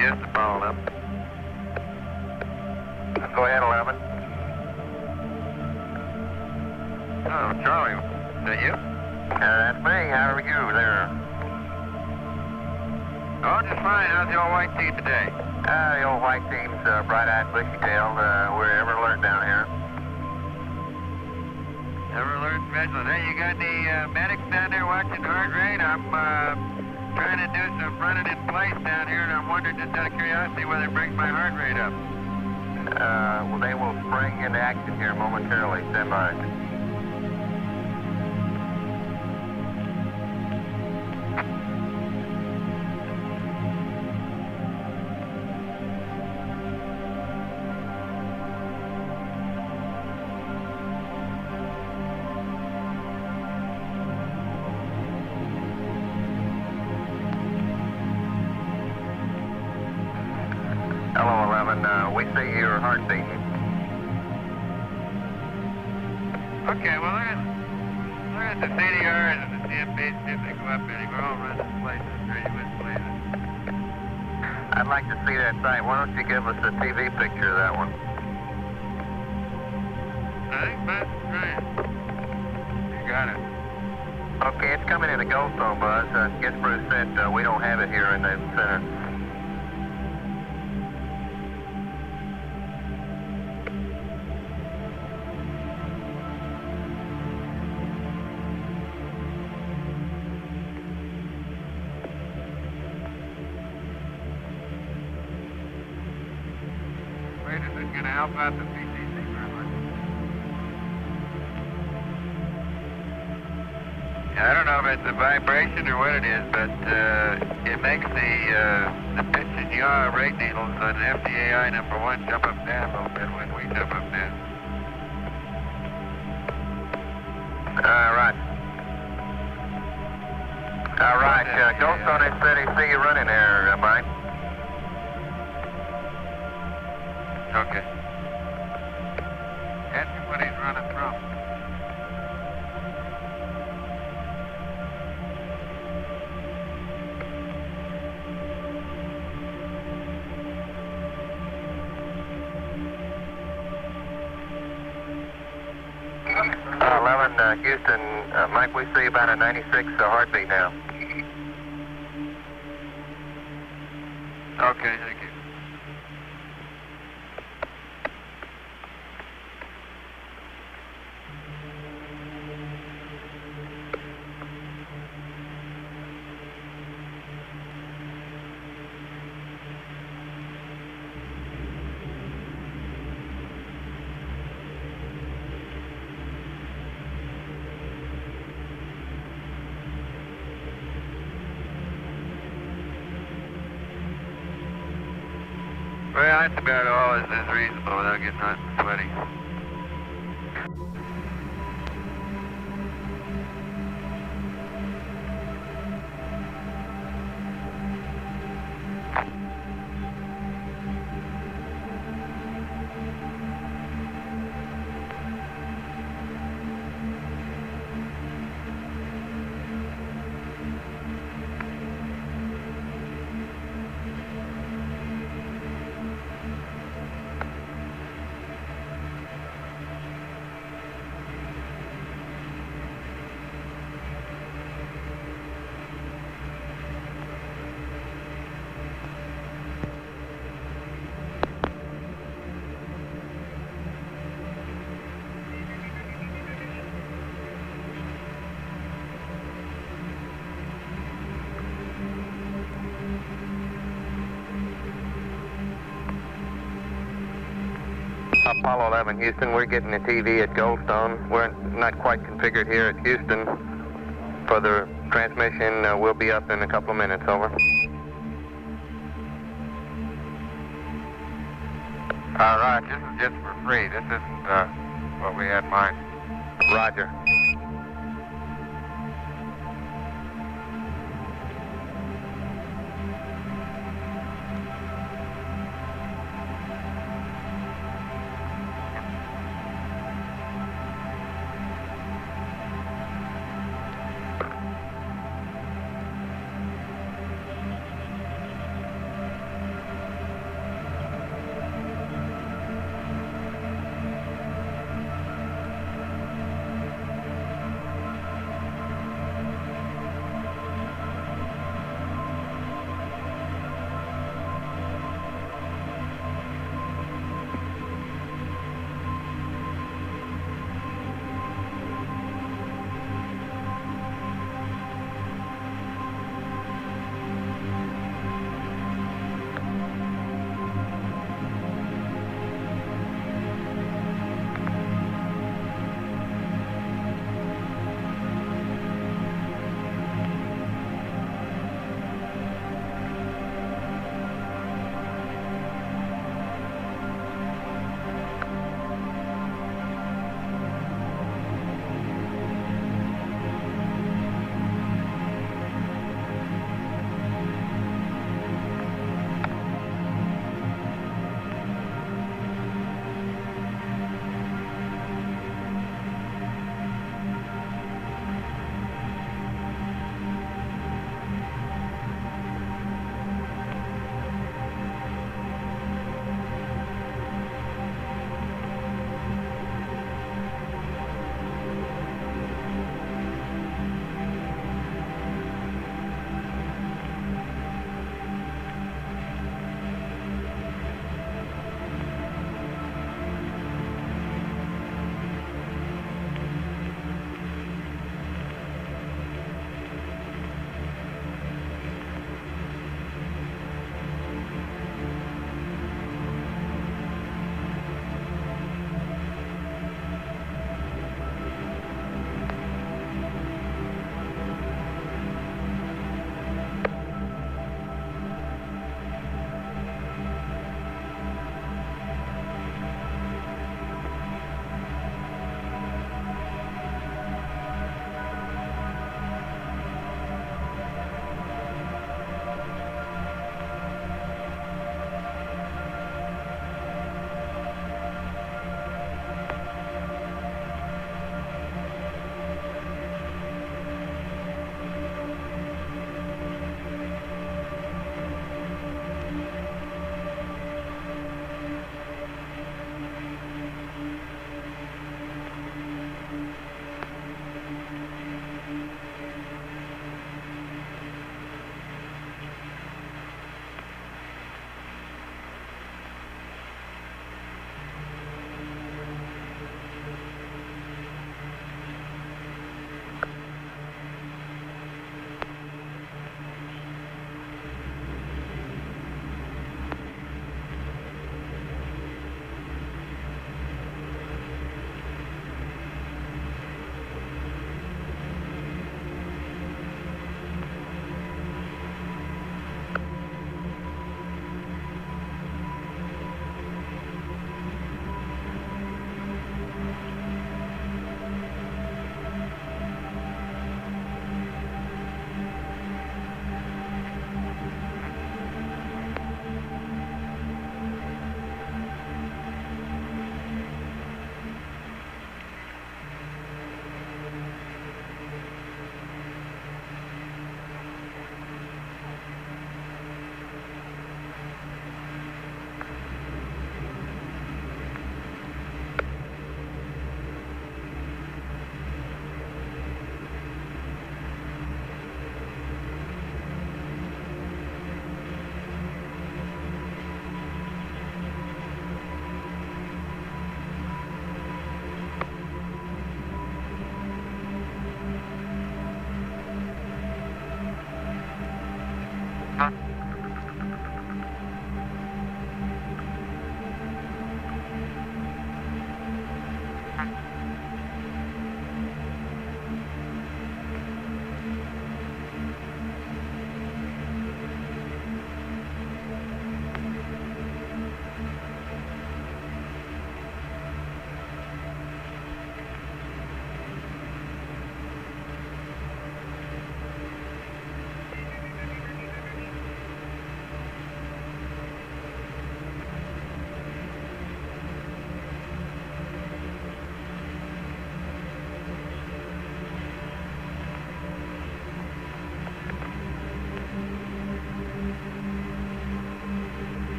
Yes, Apollo 11. Go ahead, 11. Oh, Charlie, is that you? That's me. How are you there? Oh, just fine. How's the old white team today? The old white team's bright-eyed, bushy-tailed. We're ever alert down here. Ever alert and vigilant. Hey, you got any medics down there watching heart rate? I'm trying to do some running in place down here, and I'm wondering, just out of curiosity, whether it brings my heart rate up. Well, they will spring into action here momentarily. Stand by. her heart beating. Okay, well, look at the CDRs and the CMPs, see if they go up any. We're all running places, or you wouldn't believe it. I'd like to see that site. Why don't you give us a TV picture of that one? I think that's right. You got it. Okay, it's coming in the Goldstone, Buzz. Guess Bruce said we don't have it here in the center. Wait, is it going to help out the PTC very much? I don't know if it's a vibration or what it is, but it makes the pitch and yaw rate needles on FDAI number 1 jump up and down a little bit when we jump up and down. All right. All right. Goldstone and City, see you running there, Mike. Okay. Ask him what he's running from. Houston, Mike, we see about a 96 heartbeat now. Okay, thank you. Well, that's about all is reasonable without getting hot and sweaty. Apollo 11, Houston, we're getting the TV at Goldstone. We're not quite configured here at Houston. For the transmission, we'll be up in a couple of minutes, over. All right, this is just for free. This isn't what we had in mind. Roger.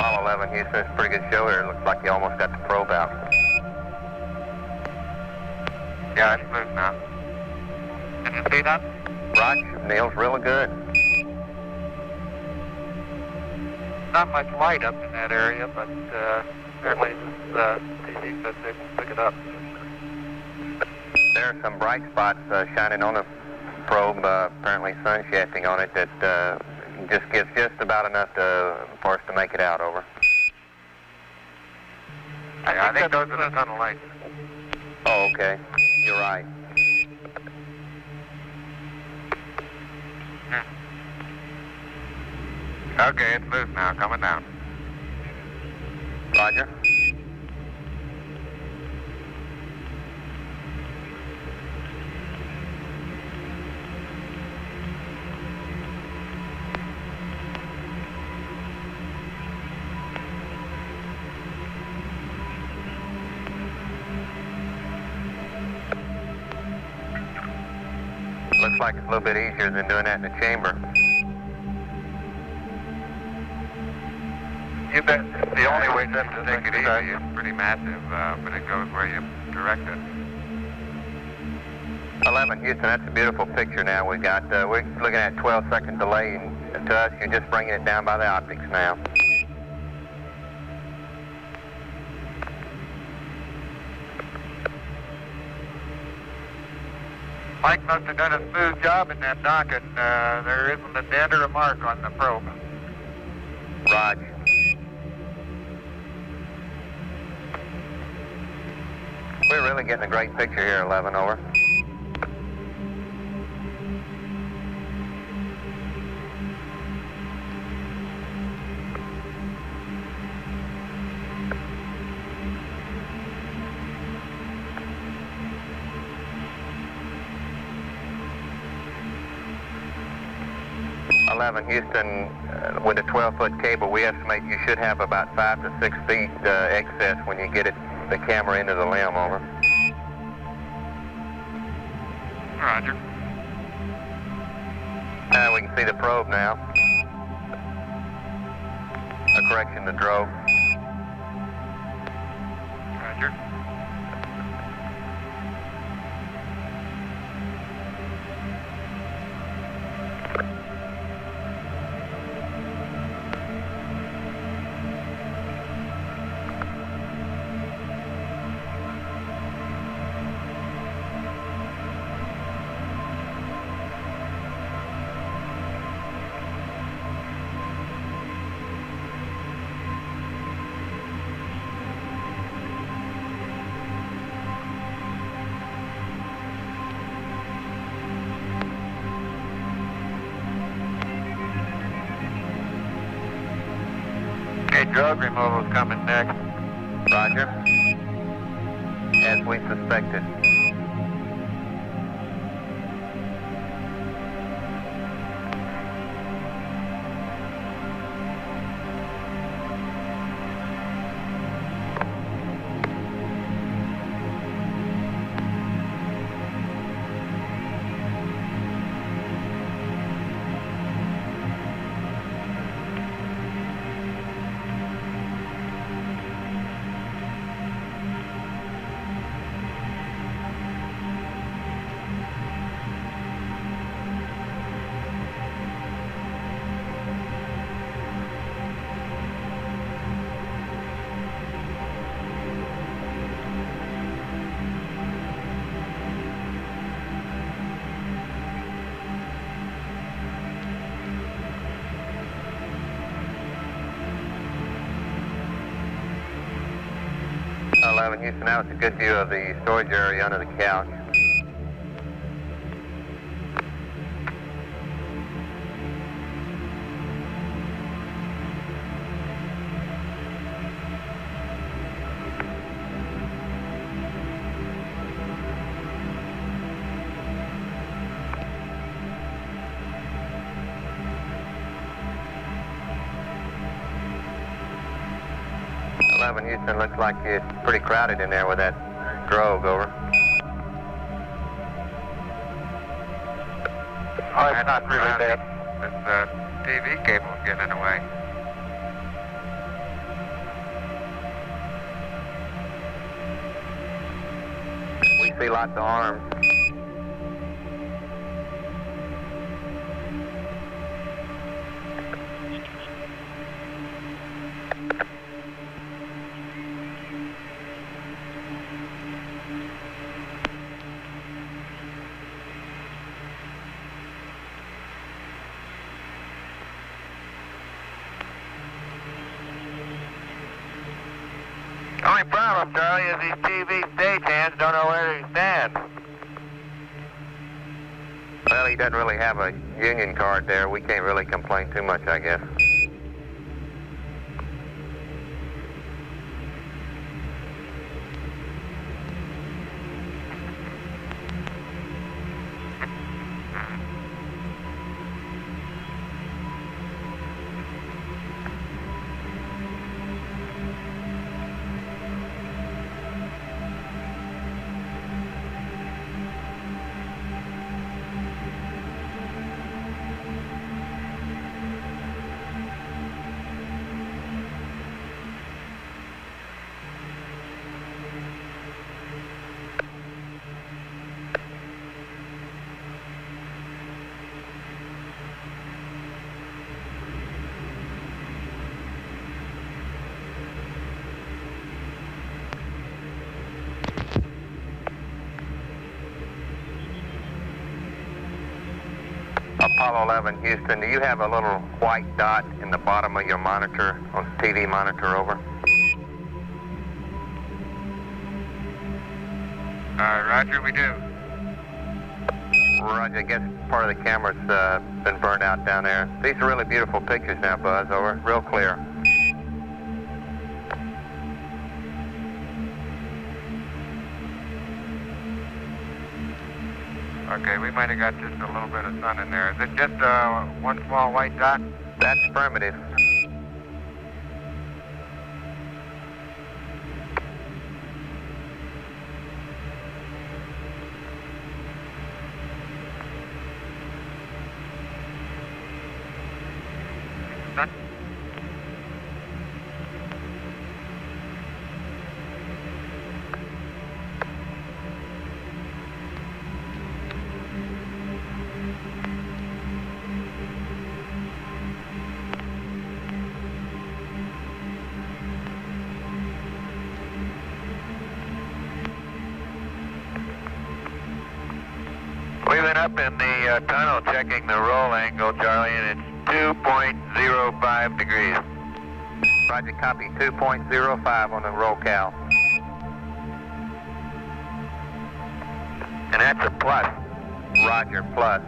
Apollo 11, Houston, it's a pretty good show here. It looks like you almost got the probe out. Yeah, it's moved now. Can you see that? Roger, Neil's really good. Not much light up in that area, but apparently this TV says they will pick it up. There are some bright spots shining on the probe, apparently sun shafting on it, that just gives just about enough for us to make it out, over. I think those are the tunnel lights. Oh, okay. You're right. Okay, it's moved now, coming down. Roger. Looks like it's a little bit easier than doing that in the chamber. You bet. It's the only way to take it easy. It's pretty massive, but it goes where you direct it. 11, Houston, that's a beautiful picture now we got. We're looking at 12-second delay, and to us, you're just bringing it down by the optics now. Mike must have done a smooth job in that dock, and there isn't a dent or a mark on the probe. Roger. We're really getting a great picture here, 11, over. Houston, with a 12-foot cable, we estimate you should have about 5 to 6 feet excess when you get the camera into the limb, over. Roger. We can see the probe now. A correction, the drogue. Roger. Drug removal is coming next. Roger. As we suspected. Houston, now it's a good view of the storage area under the couch. Houston, looks like it's pretty crowded in there with that drogue, over. Oh, not really bad. This TV cable is getting in the way. We see lots of arms. Only problem, Charlie, is these TV stagehands don't know where they stand. Well, he doesn't really have a union card there. We can't really complain too much, I guess. Apollo 11, Houston, do you have a little white dot in the bottom of your monitor, on TV monitor, over? Roger, we do. Roger, I guess part of the camera's been burned out down there. These are really beautiful pictures now, Buzz, over. Real clear. Okay, we might have got just a little bit of sun in there. Is it just one small white dot? That's affirmative. Sun? 7 up in the tunnel checking the roll angle, Charlie, and it's 2.05 degrees. Roger, copy 2.05 on the roll cal. And that's a plus. Roger, plus.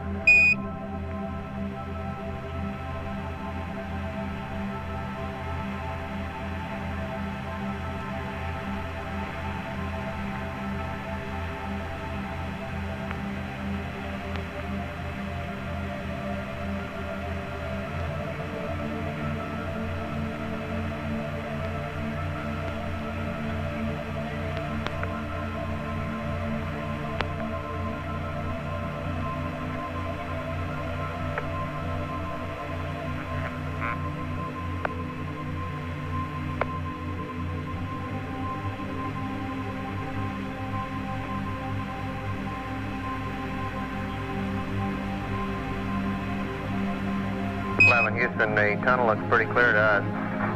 Houston, the tunnel looks pretty clear to us.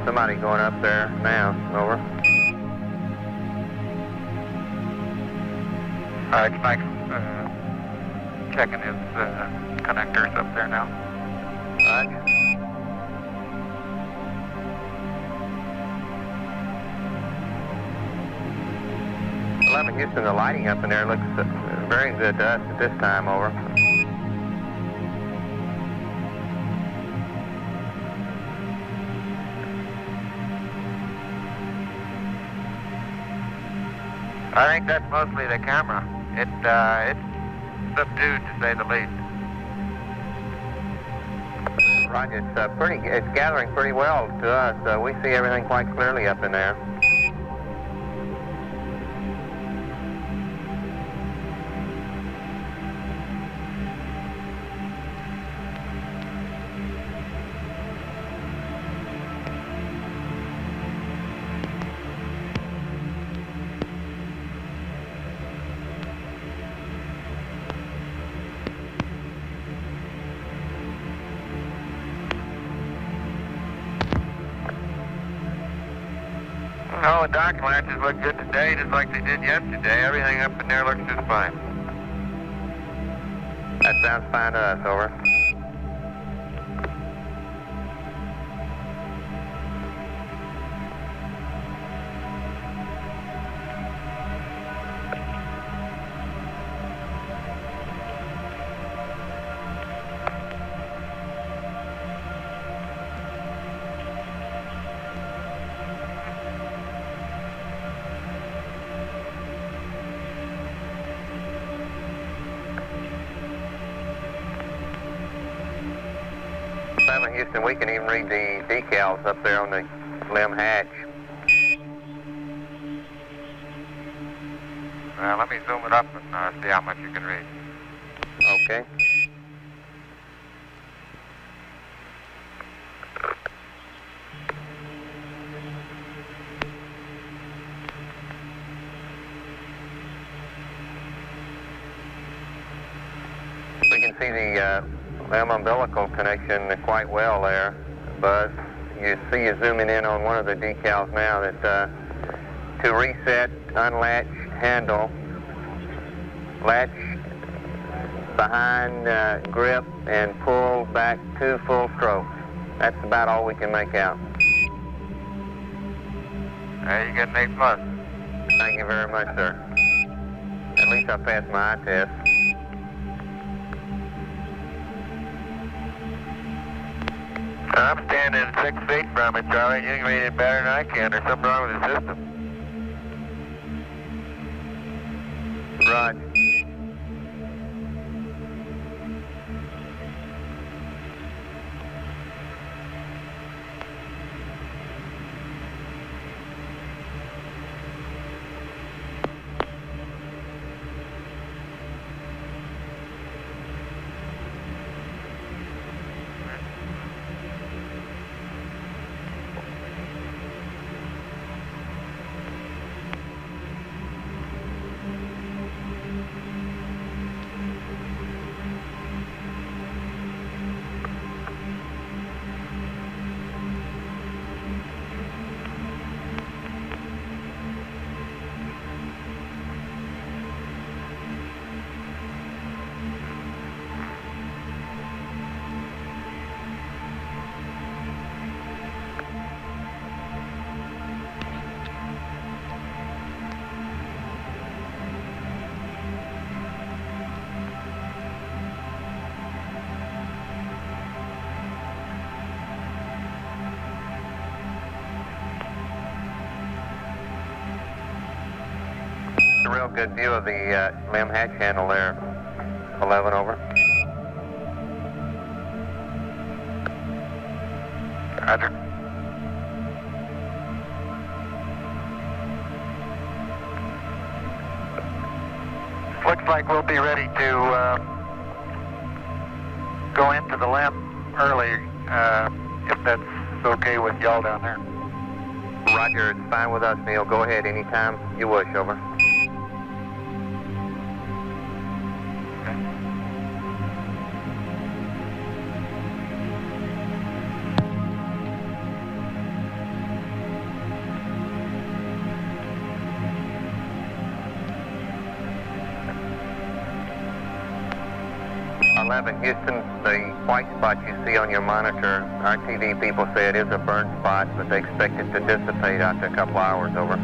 Somebody going up there now. Over. It's Mike checking his connectors up there now. Roger. Houston, the lighting up in there looks very good to us at this time. Over. I think that's mostly the camera. It's subdued, to say the least. Roger, it's gathering pretty well to us. We see everything quite clearly up in there. Oh, the dock latches look good today, just like they did yesterday. Everything up in there looks just fine. That sounds fine to us, over. Houston, we can even read the decals up there on the limb hatch. Let me zoom it up and see how much you can read. Okay. We can see the limb umbilical connection quite well there, Buzz. You see you zooming in on one of the decals now that to reset, unlatch handle, latch behind grip and pull back 2 full strokes. That's about all we can make out. You get an A+. Thank you very much, sir. At least I passed my eye test. I'm standing 6 feet from it, Charlie. You can read it better than I can. There's something wrong with the system. Roger. A real good view of the limb hatch handle there. 11 over. Roger. Looks like we'll be ready to go into the limb early, if that's okay with y'all down there. Roger, it's fine with us, Neil. Go ahead anytime you wish, over. Houston, the white spot you see on your monitor, our TV people say it is a burn spot, but they expect it to dissipate after a couple hours, over.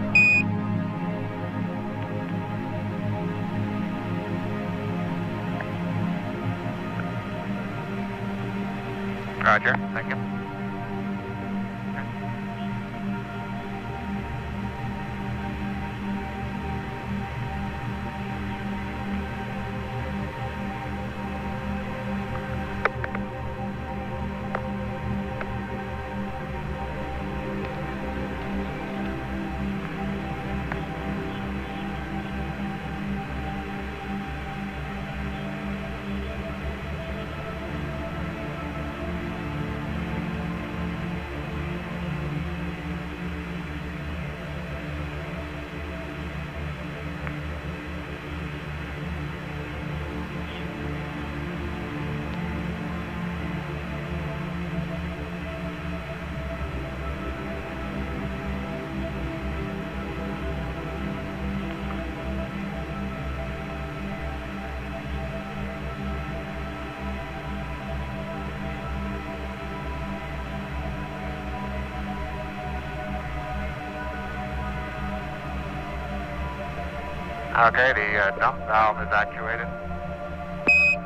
Roger, thank you. Okay, the dump valve is actuated.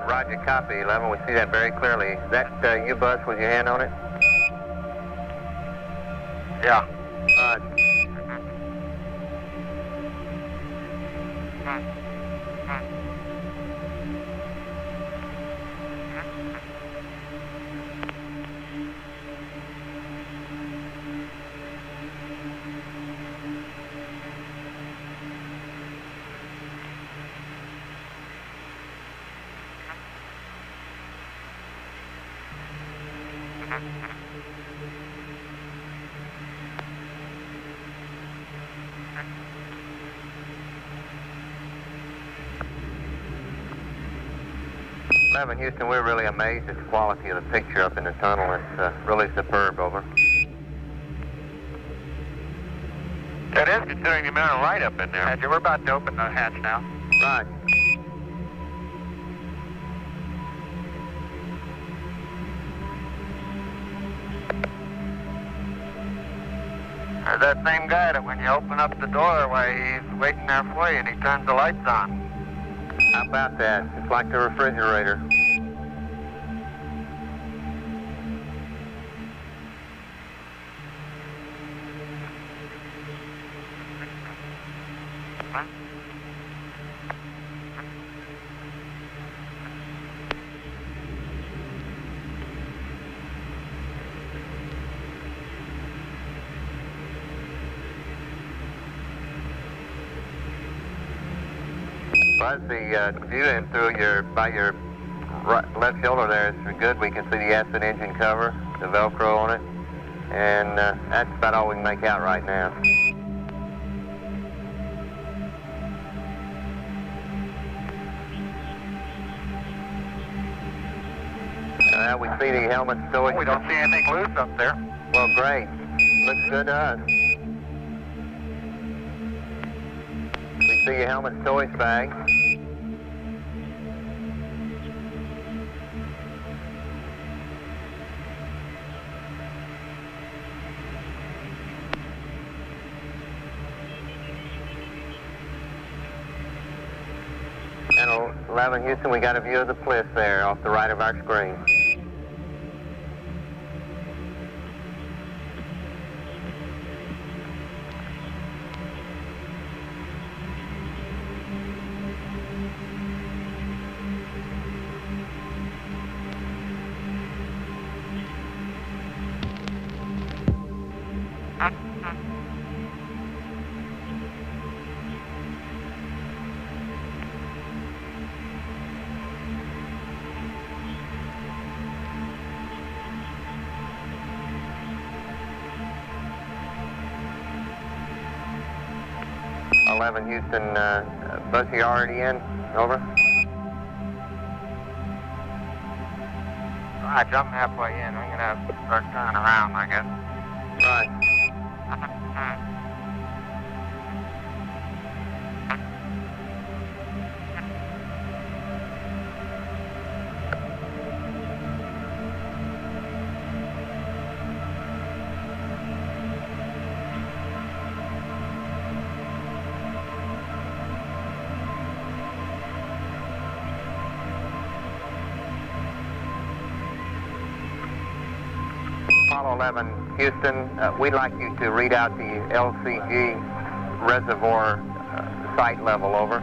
Roger, copy, 11. We see that very clearly. Is that U-bus with your hand on it? Yeah. Houston, we're really amazed at the quality of the picture up in the tunnel. It's really superb, over. That is, considering the amount of light up in there. Roger, we're about to open the hatch now. Roger. There's that same guy that when you open up the door, why he's waiting there for you and he turns the lights on. How about that? It's like the refrigerator. Buzz, the view in through by your left shoulder there is good. We can see the Aspen engine cover, the Velcro on it, and that's about all we can make out right now. We see the helmet stowage. We don't see anything loose up there. Well, great. Looks good to us. We see your helmet stowage bag. Channel 11 Houston, we got a view of the Plis there off the right of our screen. Houston, Buzz, you already in? Over. I jumped halfway in. We're going to have to start turning around, I guess. Right. Apollo 11 Houston, we'd like you to read out the LCG reservoir site level, over.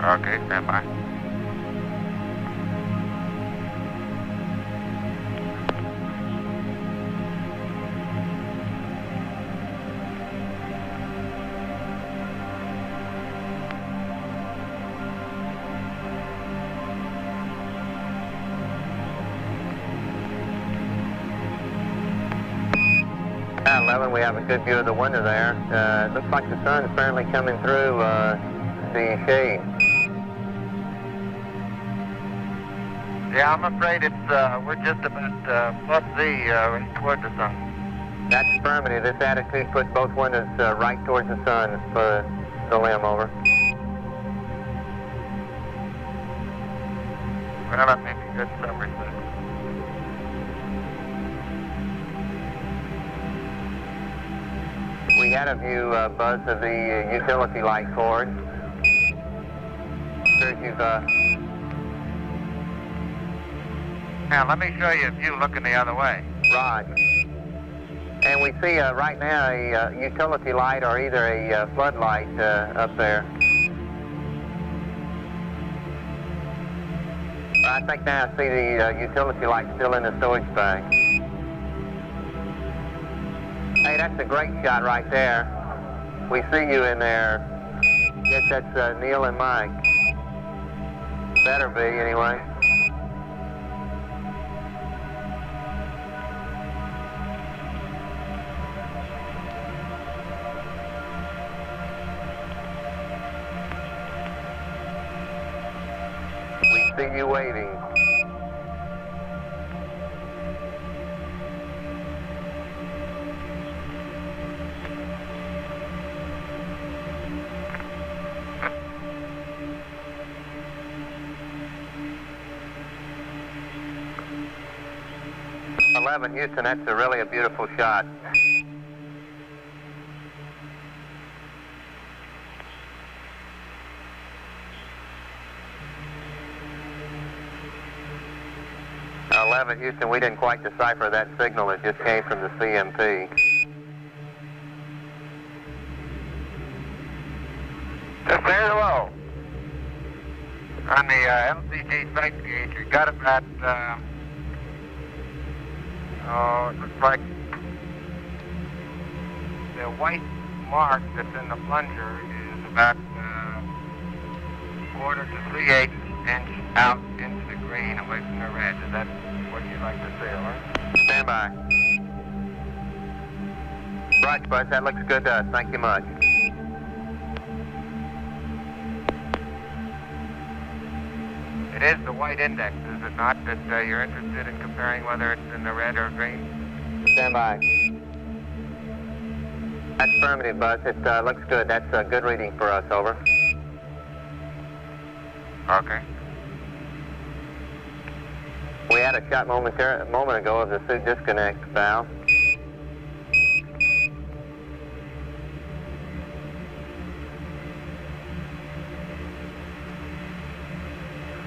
Okay, stand by. At 11, we have a good view of the window there. It looks like the sun is apparently coming through the shade. Yeah, I'm afraid it's we're just about plus Z toward the sun. That's affirmative. This attitude puts both windows right towards the sun for the limb, over. Well, that may be good in some respects. We had a view, Buzz, of the utility light cord. Sure you've, Now, let me show you a view looking the other way. right. And we see right now a utility light or either a floodlight up there. I think now I see the utility light still in the storage bag. Hey, that's a great shot right there. We see you in there. Guess that's Neil and Mike. Better be, anyway. We see you waving. 11 Houston, that's really a beautiful shot. Houston, we didn't quite decipher that signal. It just came from the CMP. Just say hello. On the LCG sight gauge, you got about, it looks like the white mark that's in the plunger is about quarter to 3/8 inch out into the green away from the red. Is that what you'd like to say, or? Stand by. Right, Buzz, that looks good to us. Thank you much. It is the white index, is it not, that you're interested in comparing whether it's in the red or green? Stand by. That's affirmative, Buzz. It looks good. That's a good reading for us, over. Okay. We had a shot a moment ago of the suit disconnect valve.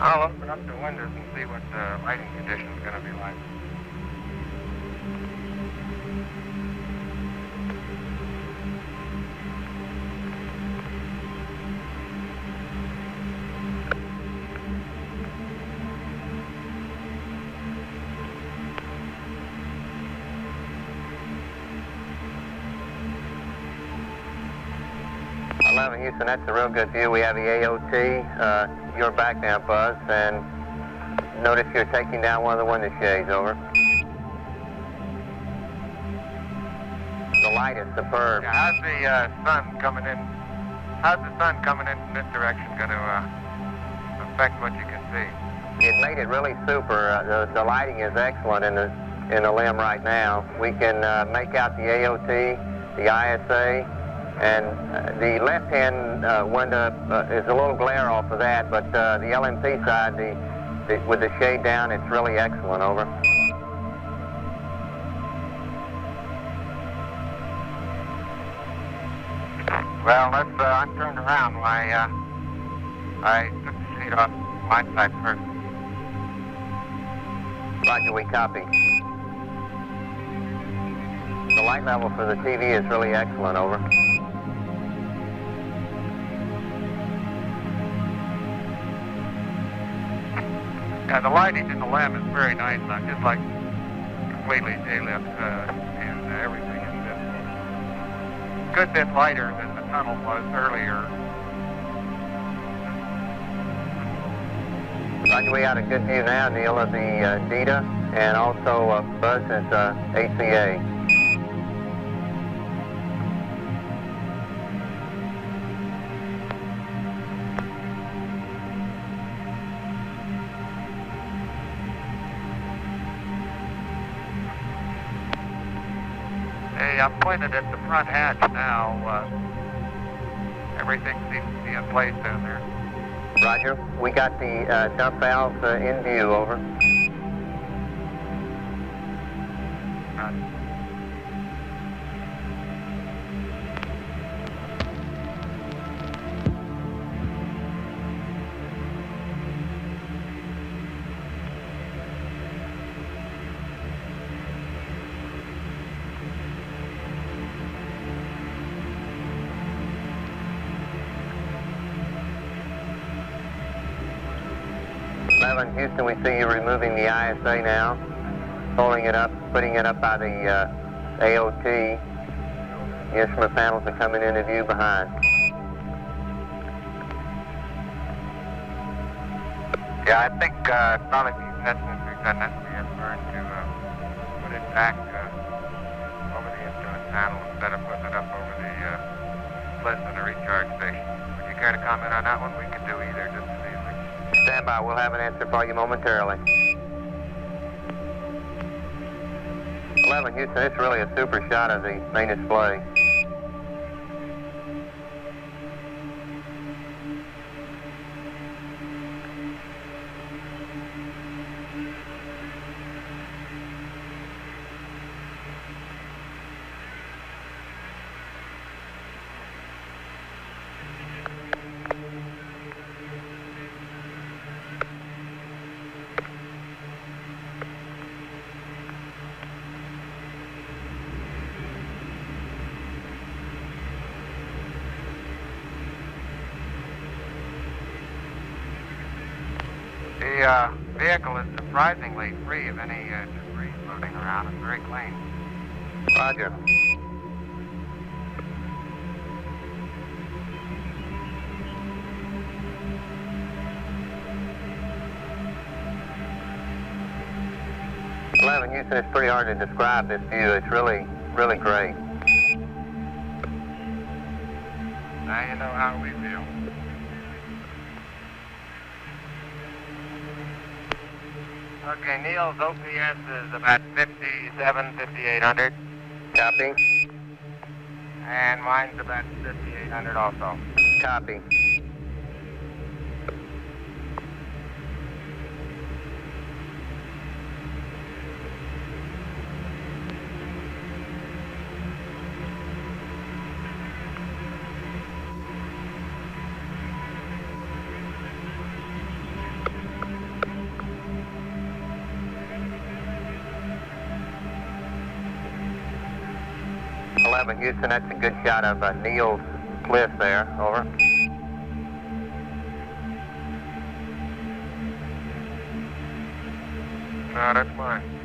I'll open up the windows and see what the lighting conditions are going to be like. Houston, that's a real good view. We have the AOT. You're back now, Buzz, and notice you're taking down one of the window shades, over. The light is superb. Yeah, how's the sun coming in? How's the sun coming in from this direction going to affect what you can see? It made it really super. The lighting is excellent in the limb right now. We can make out the AOT, the ISA, and the left-hand window is a little glare off of that, but the LMP side, with the shade down, it's really excellent, over. Well, I'm turned around. I took the shade off my side first. Roger, we copy. The light level for the TV is really excellent, over. Yeah, the lighting in the lab is very nice. I'm just like completely day-lit and everything is just a good bit lighter than the tunnel was earlier. Roger, we got a good view now, Neil, of the DETA and also Buzz's ACA. Hey, I'm pointed at the front hatch now. Everything seems to be in place down there. Roger. We got the dump valve in view, over. Houston, we see you removing the ISA now, pulling it up, putting it up by the AOT. The instrument panels are coming into view behind. Yeah, I think probably the best we've done that we have learned to put it back over the instrument panel instead of putting it up over the splits in the recharge station. Would you care to comment on that one? We could do either just as easily. Stand by. We'll have an answer for you momentarily. 11 Houston, it's really a super shot of the main display. The vehicle is surprisingly free of any debris floating around. It's very clean. Roger. Houston, it's pretty hard to describe this view. It's really, really great. Now you know how we feel. Okay, Neil's OPS is about 5800. Copy. And mine's about 5800 also. Copy. Houston, that's a good shot of Neil's cliff there. Over. No, that's mine.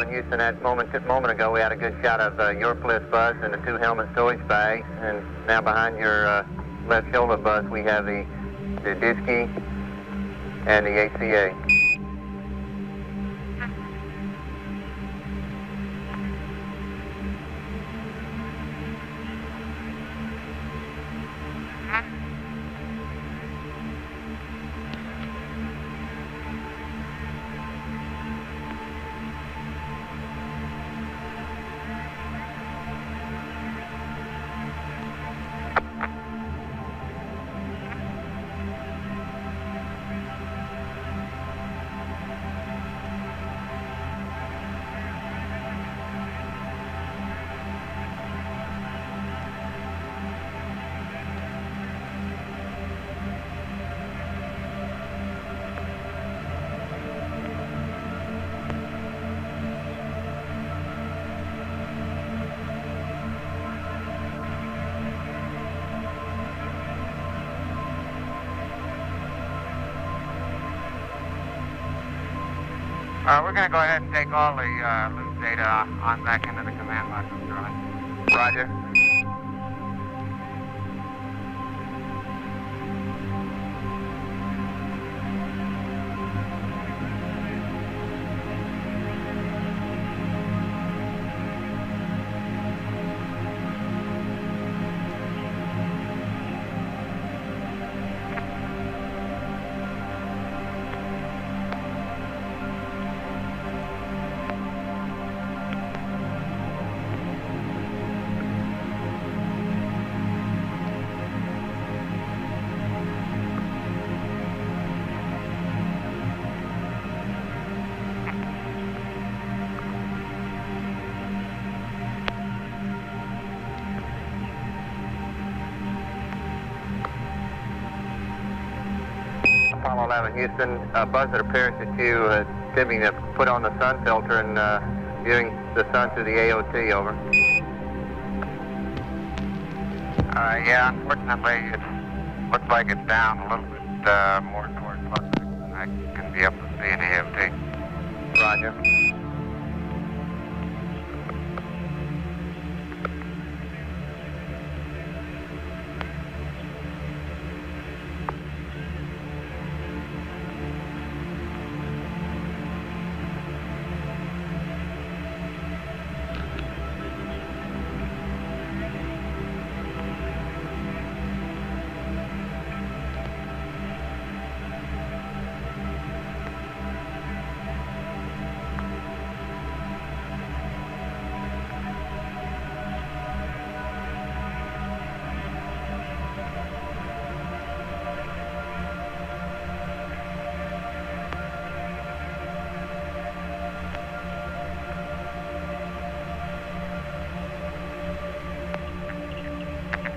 Houston, that moment ago we had a good shot of your cliff bus and the two helmet storage bags, and now behind your left shoulder bus we have the Disky and the ACA. We're going to go ahead and take all the loop data on back into the command module, Charlie. Roger. Apollo 11, Houston, buzz it appears that you attempting to put on the sun filter and viewing the sun through the AOT, over. Yeah, unfortunately, it looks like it's down a little bit more towards plus than I can be able to see in the AOT. Roger.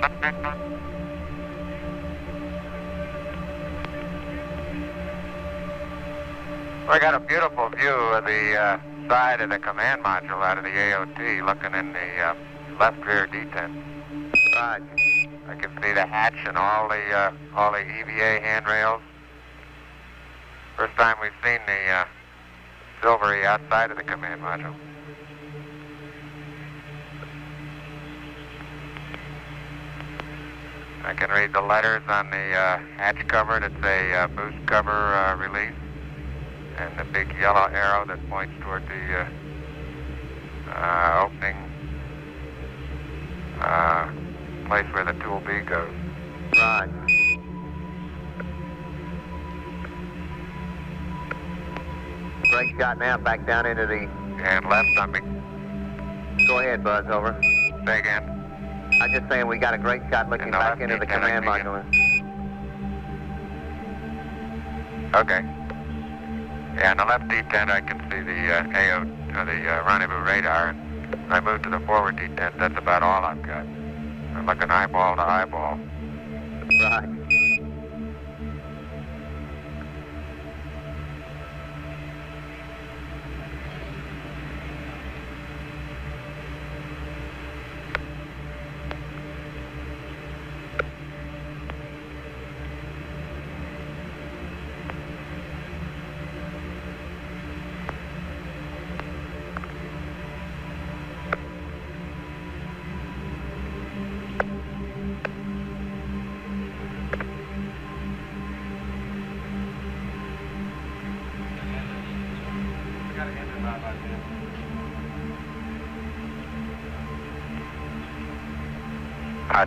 We got a beautiful view of the side of the command module out of the AOT, looking in the left rear detent. Right. I can see the hatch and all the EVA handrails. First time we've seen the silvery outside of the command module. I can read the letters on the hatch cover that say boost cover release, and the big yellow arrow that points toward the opening place where the tool B goes. Right. Great shot now, back down into the... And left on me. Go ahead, Buzz, over. Say again. I'm just saying we got a great shot looking And the back left into the detent, command I see module. Okay. Yeah, in the left detent I can see the rendezvous radar. When I move to the forward detent, that's about all I've got. I'm looking eyeball to eyeball. Right.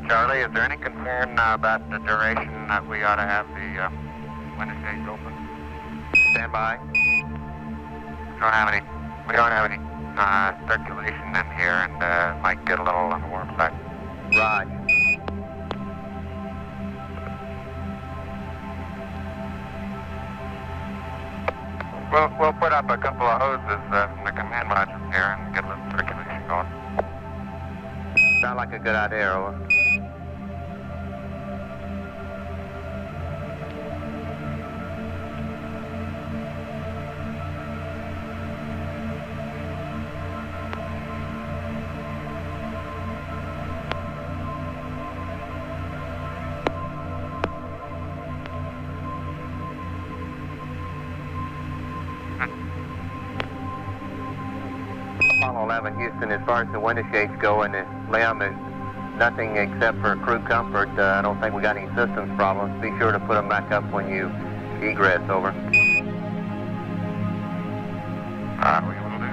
Charlie, is there any concern about the duration that we ought to have the window shades open? Stand by. We don't have any circulation in here, and might get a little on the warm side. Right. We'll put up a couple of hoses from the command module here and get a little circulation going. Sound like a good idea, over. Apollo 11, Houston, as far as the window shades go and the limb is nothing except for crew comfort. I don't think we got any systems problems. Be sure to put them back up when you egress, over. We will do.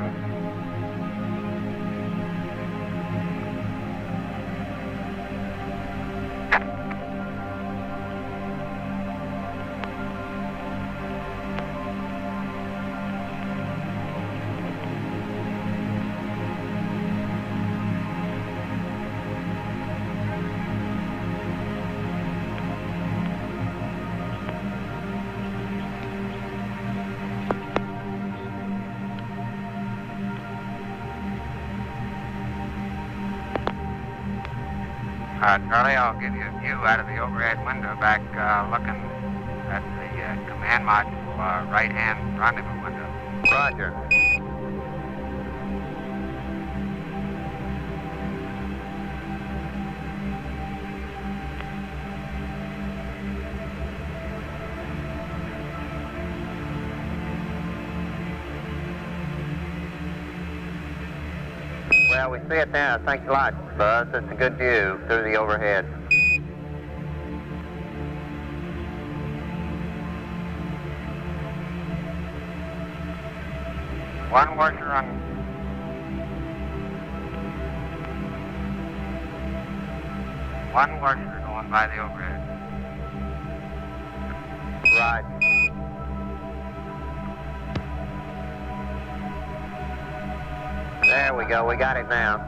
Charlie, I'll give you a view out of the overhead window back looking at the command module right-hand rendezvous window. Roger. Well, we see it now. Thanks a lot, Buzz. It's a good view through the overhead. One washer on. One washer going by the overhead. Right. There we go. We got it now.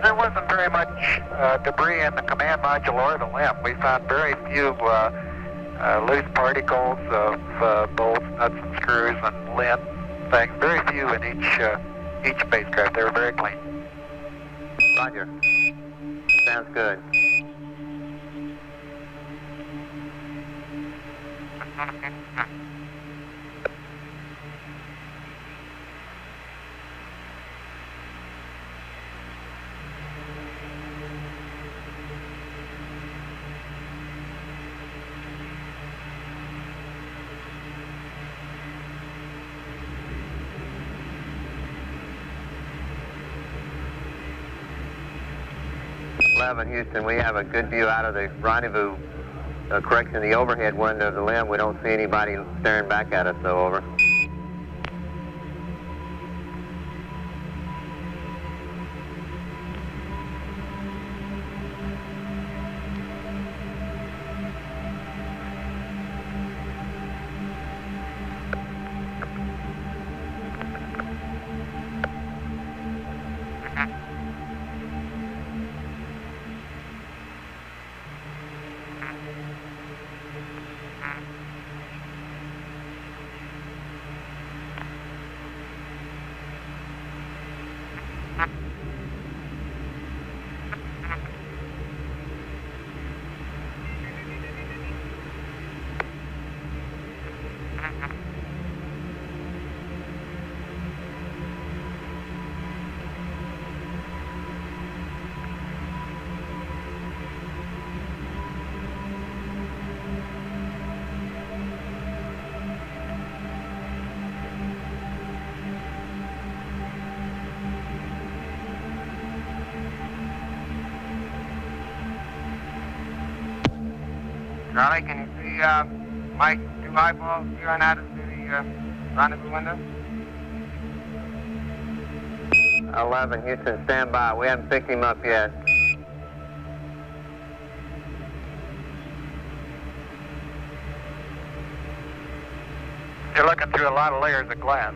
There wasn't very much debris in the command module or the limb. We found very few loose particles of bolts, nuts, and screws, and lint, things. Very few in each spacecraft. They were very clean. Roger. Sounds good. Houston, we have a good view out of the rendezvous, correction, the overhead window of the limb. We don't see anybody staring back at us, though, over. Charlie, can you see Mike's two eyeballs peering out of the rendezvous window? 11, Houston, stand by. We haven't picked him up yet. You're looking through a lot of layers of glass.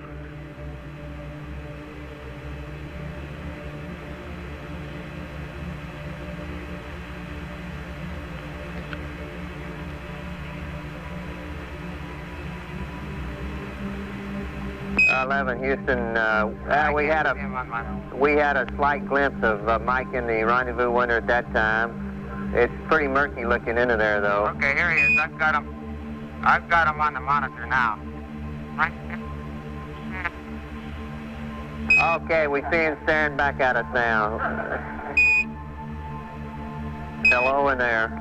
Houston, we had a slight glimpse of Mike in the rendezvous window at that time. It's pretty murky looking into there, though. Okay, here he is. I've got him on the monitor now. Okay, we see him staring back at us now. Hello in there.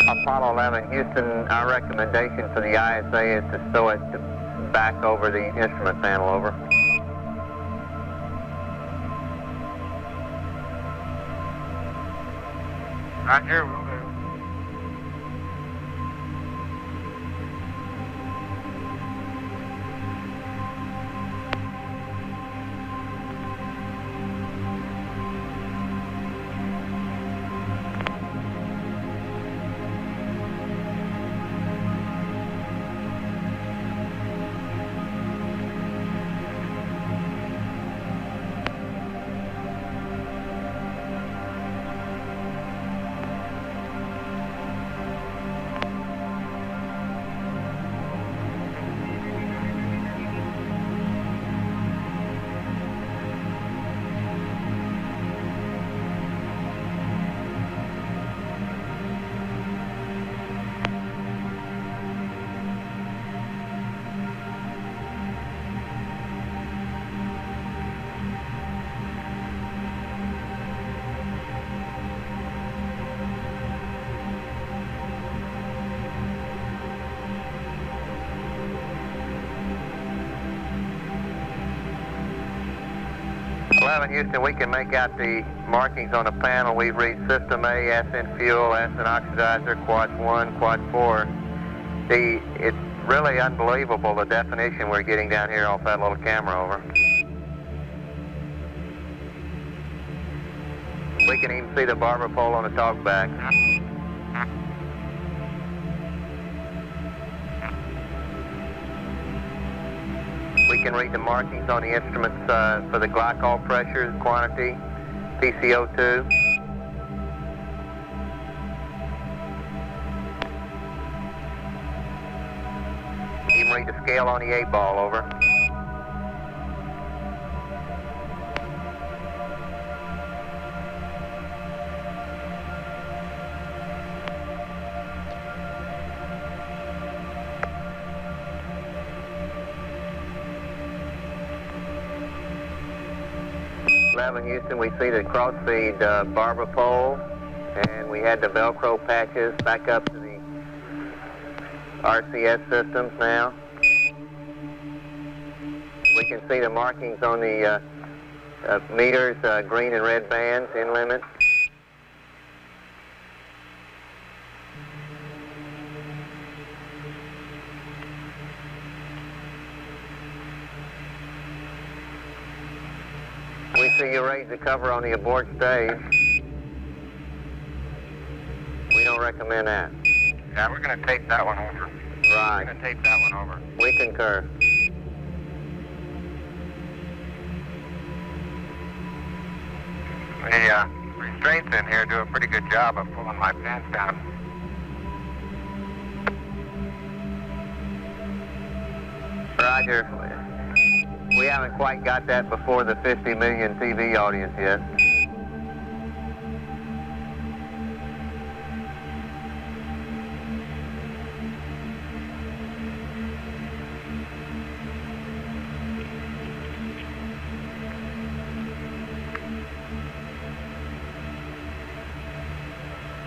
Apollo 11, Houston, our recommendation for the ISA is to stow it back over the instrument panel, over. Roger, will do. Houston, we can make out the markings on the panel. We read System A, SN fuel, SN oxidizer, Quad 1, Quad 4. It's really unbelievable, the definition we're getting down here off that little camera, over. We can even see the barber pole on the talkback. We can read the markings on the instruments for the glycol pressure, quantity, PCO2. You can read the scale on the 8-ball, over. Houston, we see the crossfeed barber pole, and we had the Velcro patches back up to the RCS systems now. We can see the markings on the meters, green and red bands, in limit. We see you raise the cover on the abort stage. We don't recommend that. Yeah, we're going to tape that one over. Right. We're going to tape that one over. We concur. The restraints in here do a pretty good job of pulling my pants down. Roger. We haven't quite got that before the 50 million TV audience yet.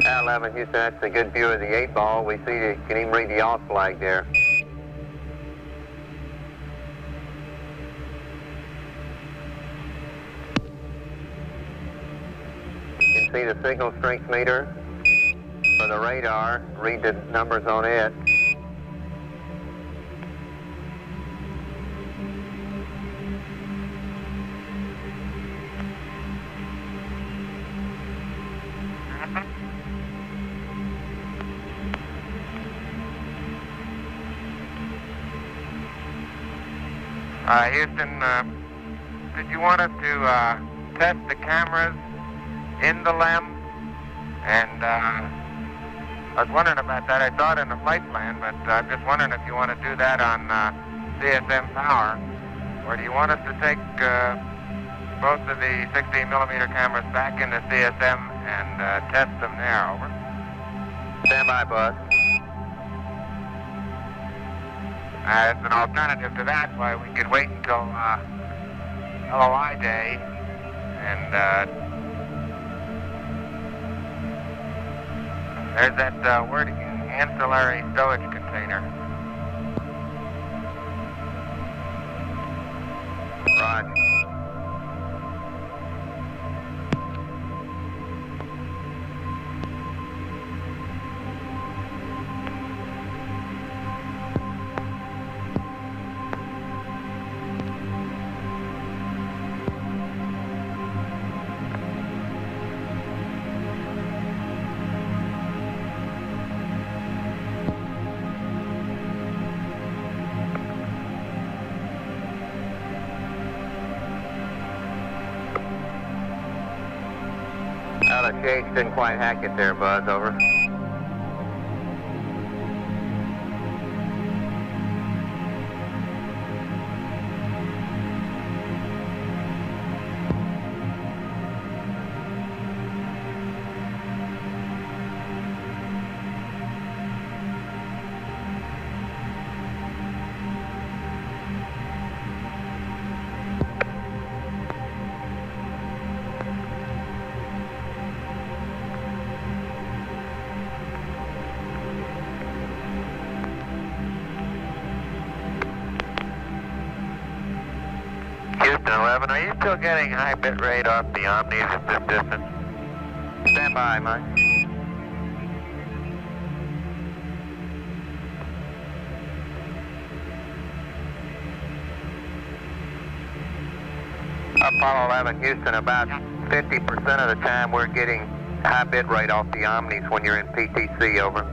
At 11, Houston, that's a good view of the 8-ball. We see you can even read the off flag there. See the signal strength meter for the radar, read the numbers on it. Houston, did you want us to test the cameras in the LEM? And I was wondering about that. I saw it in the flight plan, but I'm just wondering if you want to do that on CSM power, or do you want us to take both of the 16mm cameras back into CSM and test them there, over? Stand by, Buzz. As an alternative to that, why we could wait until LOI day and there's that word again, ancillary stowage container. Roger. The shades didn't quite hack it there, Buzz, over. Houston 11, are you still getting high bit rate off the Omnis at this distance? Stand by, Mike. Apollo 11, Houston, about 50% of the time we're getting high bit rate off the Omnis when you're in PTC, over.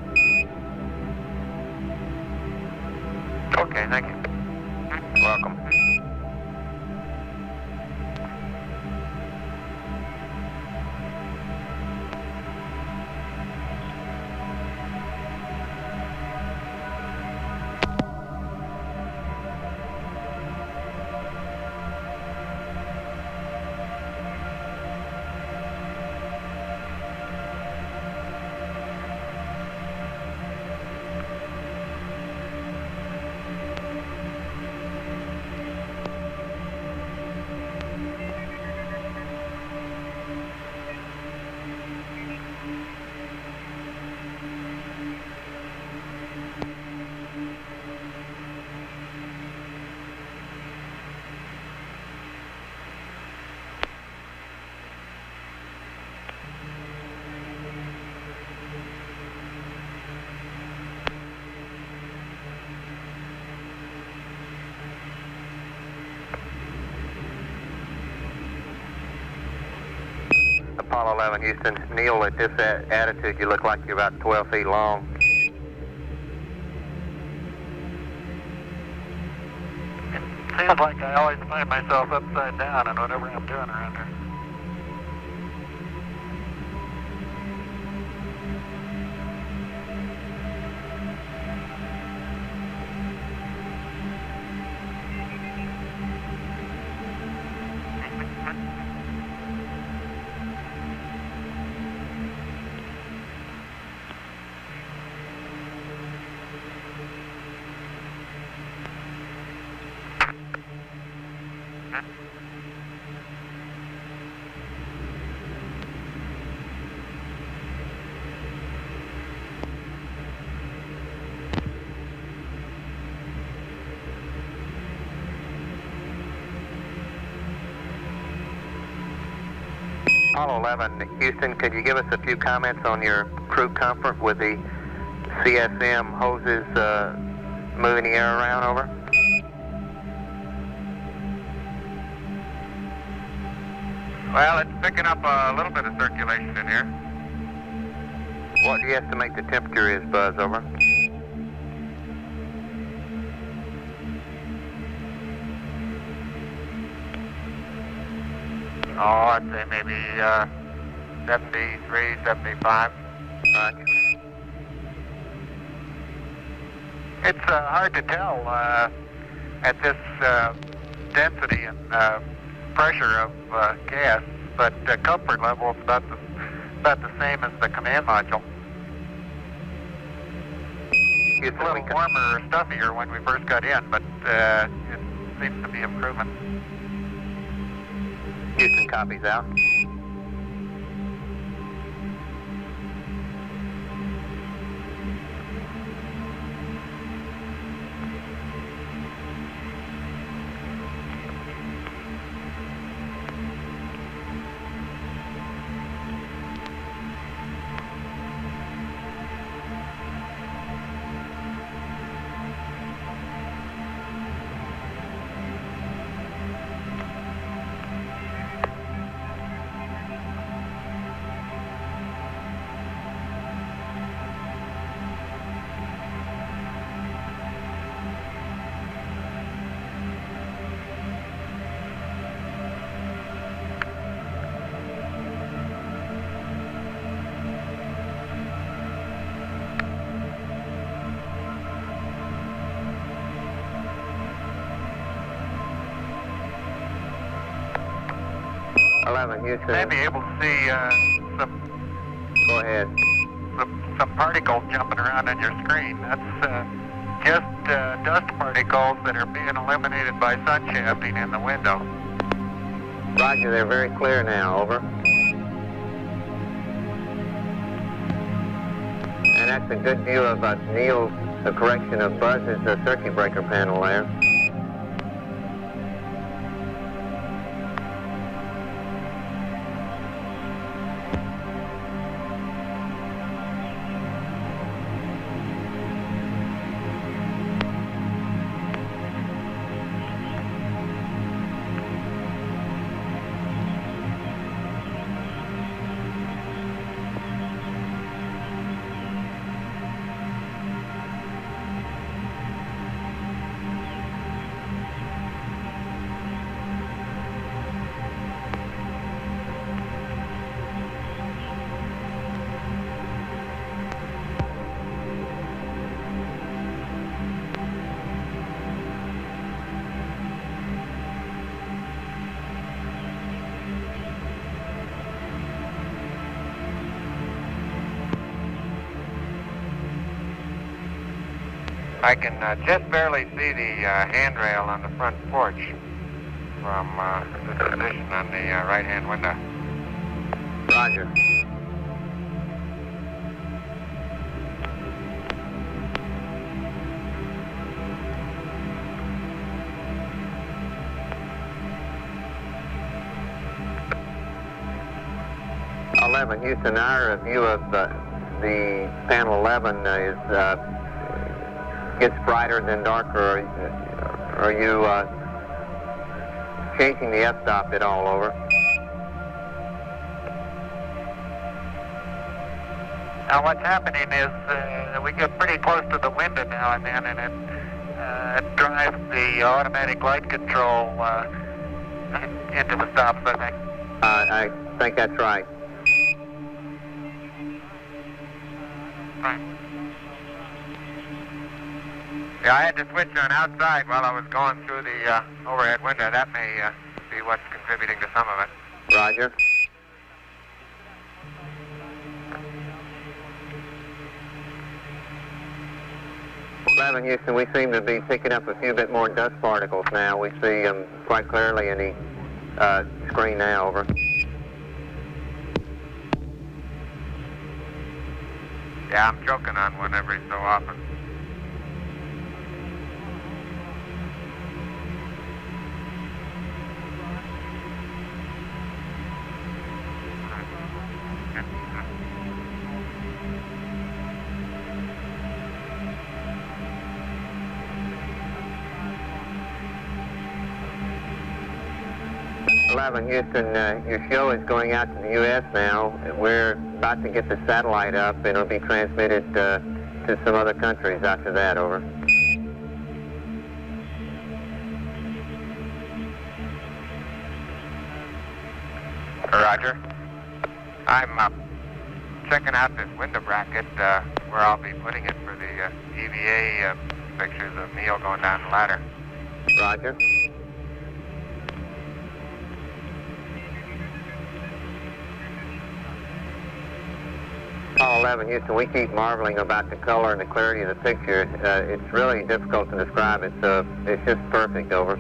Okay, thank you. Welcome. Apollo 11, Houston. Neil, at this attitude, you look like you're about 12 feet long. It seems like I always find myself upside down in whatever I'm doing around here. Apollo 11, Houston, could you give us a few comments on your crew comfort with the CSM hoses moving the air around, over? Well, it's picking up a little bit of circulation in here. What do you estimate the temperature is, Buzz, over? Oh, I'd say maybe 73, 75. Roger. It's hard to tell at this density and pressure of gas, but comfort level is about the same as the command module. It's a little warmer or stuffier when we first got in, but it seems to be improving. Houston, copies out. You may be able to see some. Go ahead. Some particles jumping around on your screen. That's just dust particles that are being eliminated by sun shafting in the window. Roger, they're very clear now, over. And that's a good view of Neil's correction of Buzz's circuit breaker panel there. I can just barely see the handrail on the front porch from this position on the right-hand window. Roger. Houston, our view of the panel 11 is gets brighter than darker. Are you changing the f-stop at all? Over. Now what's happening is we get pretty close to the window now and then, and it drives the automatic light control into the stops, I think. I think that's right. Yeah, I had to switch on outside while I was going through the overhead window. That may be what's contributing to some of it. Roger. Houston, we seem to be picking up a few bit more dust particles now. We see them quite clearly in the screen now. Over. Yeah, I'm choking on one every so often. Houston, your show is going out to the U.S. now. We're about to get the satellite up, and it'll be transmitted to some other countries after that. Over. Roger. I'm checking out this window bracket where I'll be putting it for the EVA pictures of Neil going down the ladder. Roger. Paul 11, Houston, we keep marveling about the color and the clarity of the picture. It's really difficult to describe it, so it's just perfect. Over.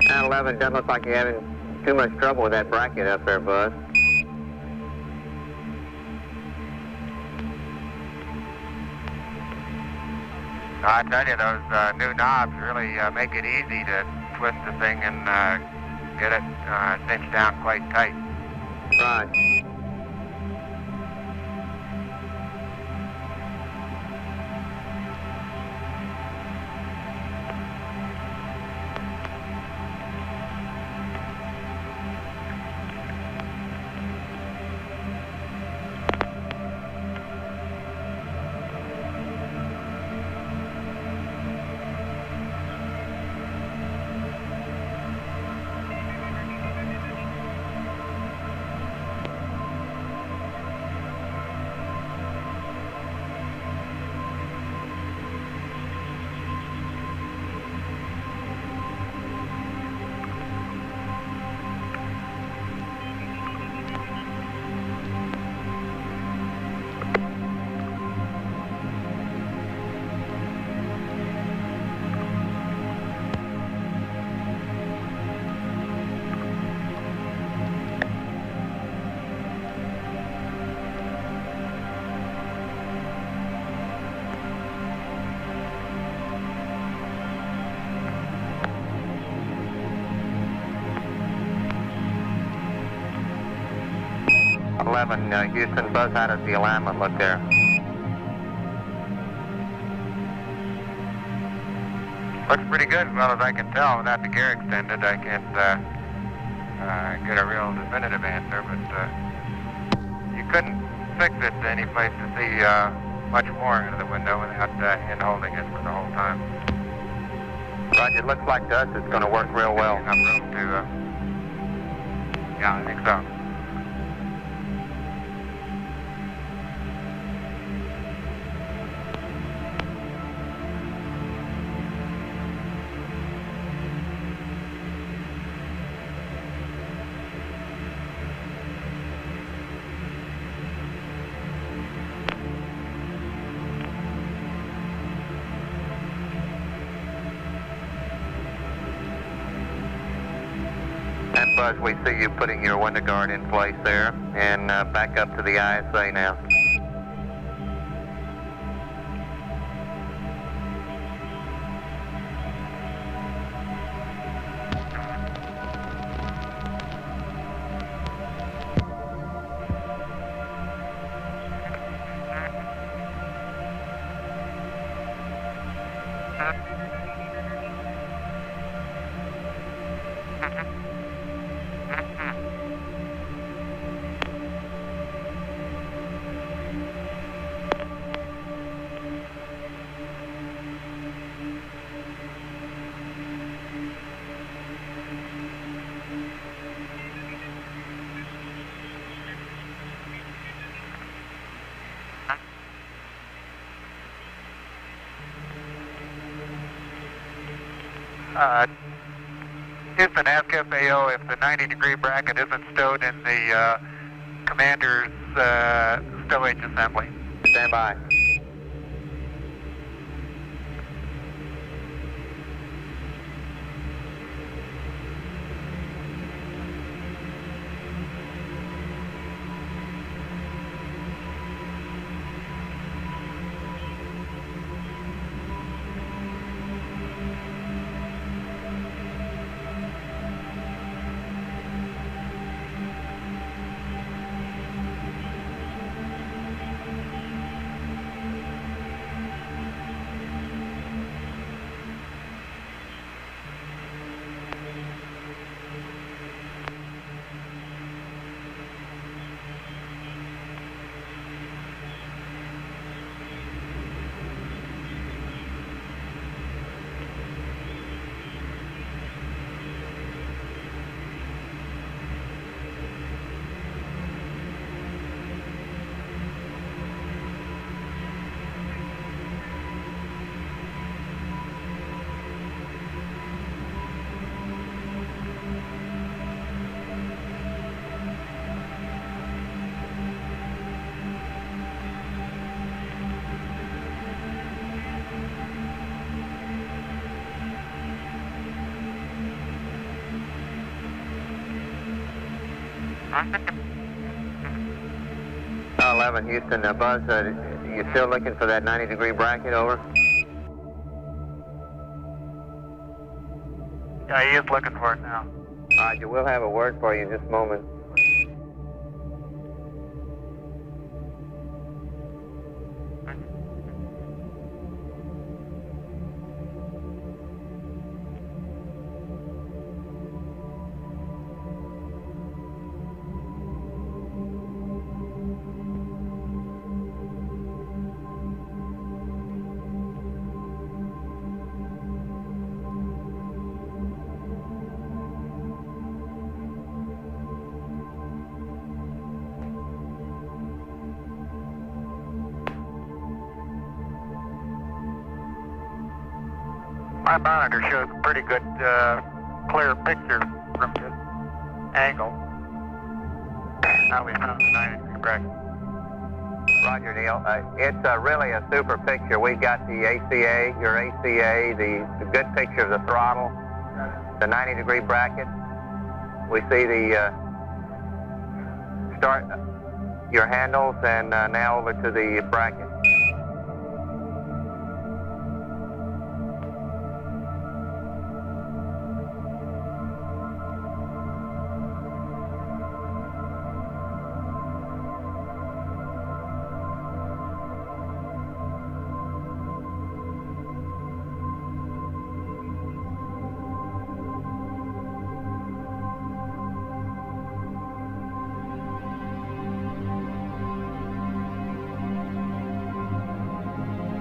Now 11, doesn't look like you're having too much trouble with that bracket up there, Buzz. I tell you, those new knobs really make it easy to twist the thing and get it cinched down quite tight. Right. Houston, Buzz, how does the alignment look there? Looks pretty good, as well as I can tell. Without the gear extended, I can't get a real definitive answer, but you couldn't fix it any place to see much more into the window without hand-holding it for the whole time. Roger, it looks like to us it's going to work real well. Enough room to, yeah, I think so. Buzz, we see you putting your window guard in place there, and back up to the ISA now. Houston, ask FAO if the 90-degree bracket isn't stowed in the commander's stowage assembly. Stand by. Houston, Buzz, you still looking for that 90-degree bracket, over? Yeah, he is looking for it now. Roger, we'll have a word for you in just a moment. My monitor shows a pretty good, clear picture from this angle. Now we found the 90-degree bracket. Roger, Neil. It's really a super picture. We got the ACA, your ACA, the good picture of the throttle, the 90-degree bracket. We see the start, your handles, and now over to the bracket.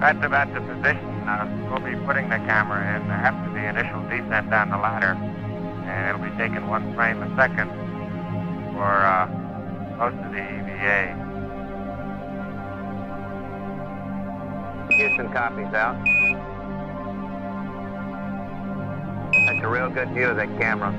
That's about the position. We'll be putting the camera in after the initial descent down the ladder, and it'll be taking 1 frame a second for most of the EVA. Houston, copies out. That's a real good view of that camera.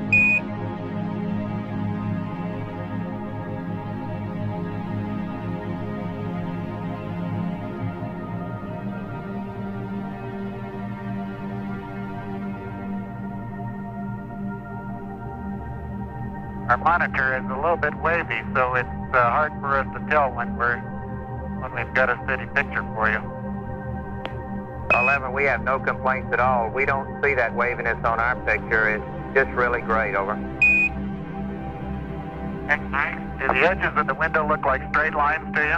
our monitor is a little bit wavy, so it's hard for us to tell when we've got a steady picture for you. 11, we have no complaints at all. We don't see that waviness on our picture. It's just really great, over. Do the edges of the window look like straight lines to you?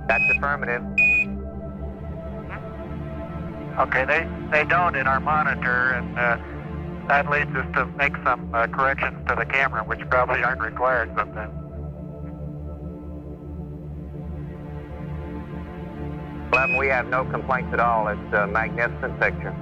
That's affirmative. Okay, they don't in our monitor, and that leads us to make some corrections to the camera, which probably aren't required sometimes. 11, we have no complaints at all. It's a magnificent picture.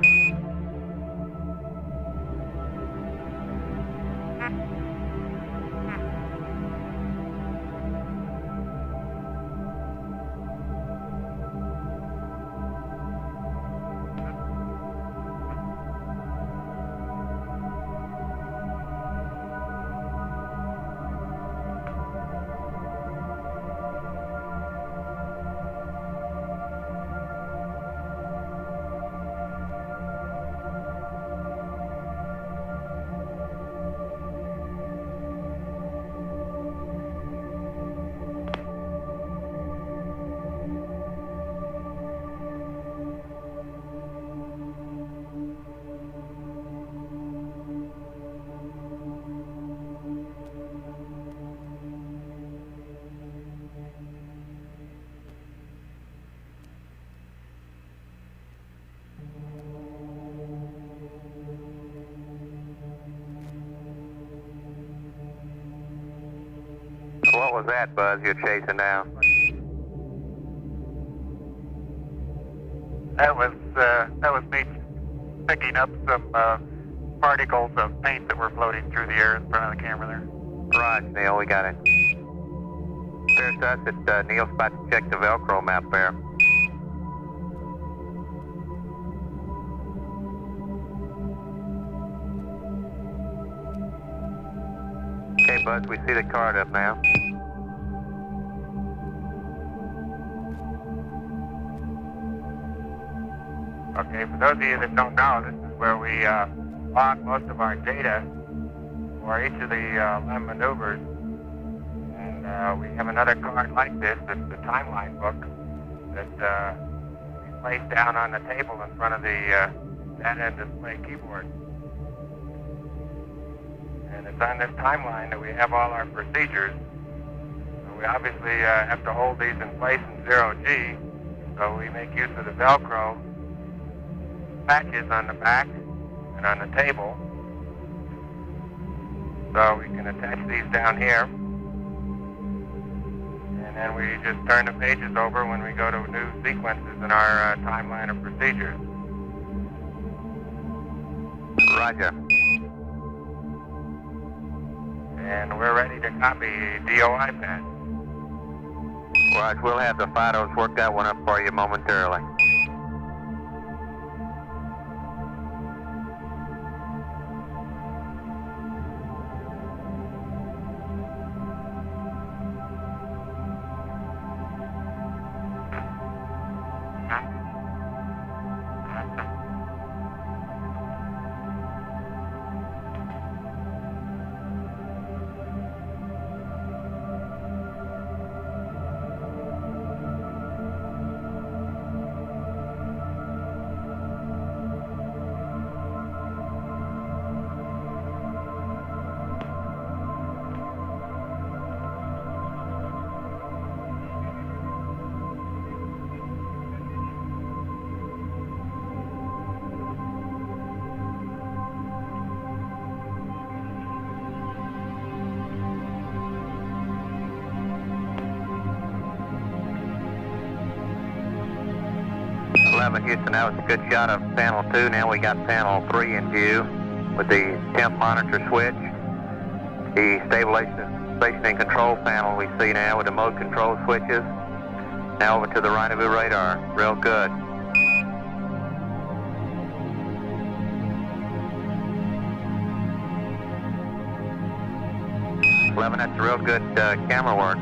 What was that, Buzz, you're chasing down? That was me picking up some particles of paint that were floating through the air in front of the camera there. Right, Neil, we got it. Appears to us that Neil's about to check the Velcro map there. Okay, Buzz, we see the card up now. Okay, for those of you that don't know, this is where we log most of our data for each of the LEM maneuvers. And we have another card like this, it's the timeline book, that we place down on the table in front of the data and display keyboard. And it's on this timeline that we have all our procedures. So we obviously have to hold these in place in 0G, so we make use of the Velcro patches on the back and on the table. So we can attach these down here. And then we just turn the pages over when we go to new sequences in our timeline of procedures. Roger. And we're ready to copy DOI pad. Roger, we'll have the Fidos work that one up for you momentarily. Houston, that was a good shot of panel 2. Now we got panel 3 in view with the temp monitor switch. The stabilization and control panel we see now with the mode control switches. Now over to the rendezvous radar. Real good. That's real good camera work.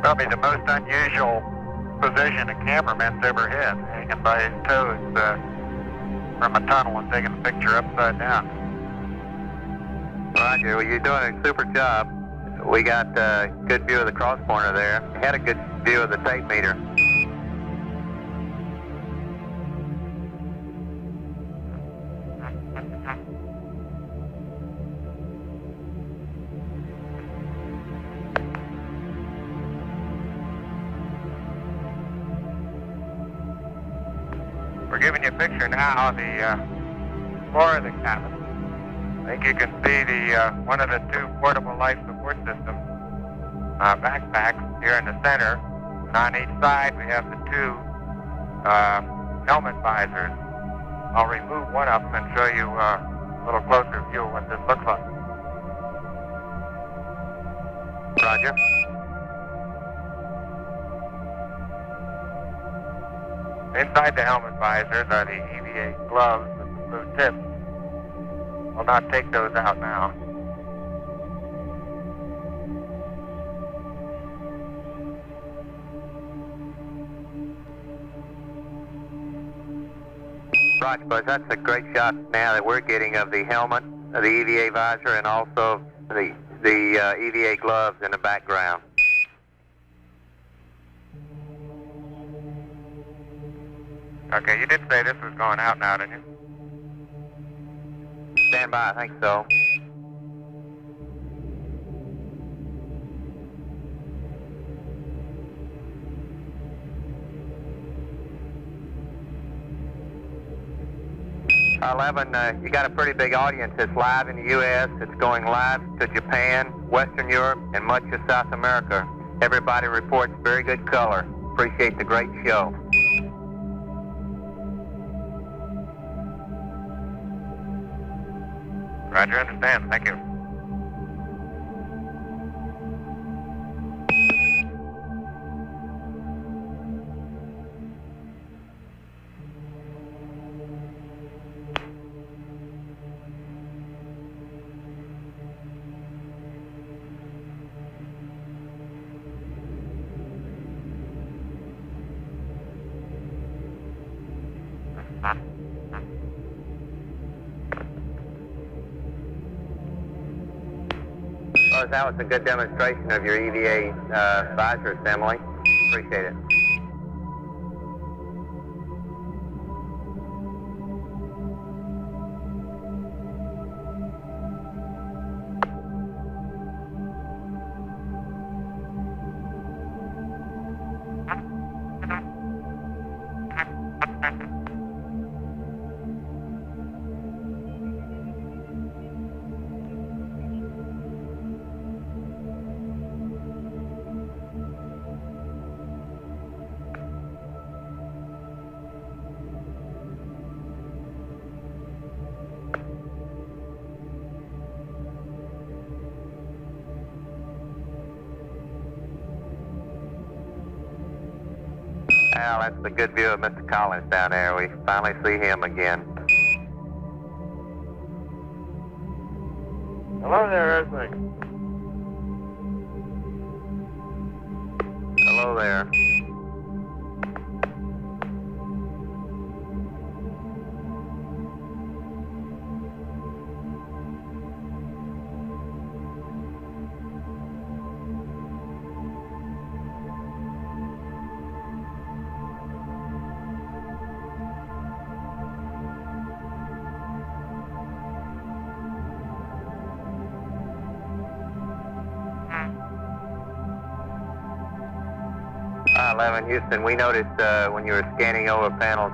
Probably the most unusual position a cameraman's ever had, hanging by his toes from a tunnel and taking a picture upside down. Roger, well, you're doing a super job. We got a good view of the cross corner there. Had a good view of the tape meter. We're giving you a picture now of the floor of the cabin. I think you can see the one of the two portable life support systems backpacks here in the center. And on each side we have the two helmet visors. I'll remove one of them and show you a little closer view of what this looks like. Roger. Inside the helmet visors are the EVA gloves with the blue tips. I'll not take those out now. Roger, Buzz, that's a great shot now that we're getting of the helmet, of the EVA visor, and also the EVA gloves in the background. Okay, you did say this was going out now, didn't you? Stand by, I think so. You got a pretty big audience. It's live in the U.S., it's going live to Japan, Western Europe, and much of South America. Everybody reports very good color. Appreciate the great show. Roger, understand. Thank you. Well, that was a good demonstration of your EVA visor assembly. Appreciate it. Al, that's a good view of Mr. Collins down there. We finally see him again. Hello there, Earthling. Hello there. I-11 Houston, we noticed when you were scanning over panels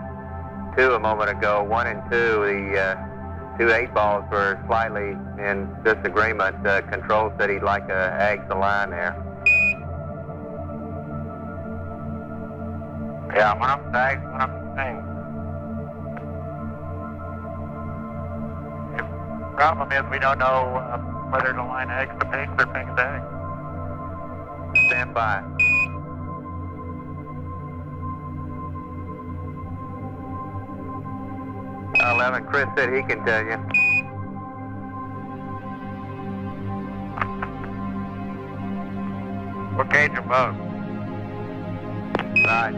2 a moment ago, 1 and 2, the 2 8-balls were slightly in disagreement. Control said he'd like to ag the line there. Yeah, one of them tags, one of them things. The problem is we don't know whether the line ags the pings or pings ags. Stand by. I-11, Chris said he can tell you. What gauge are both? Right.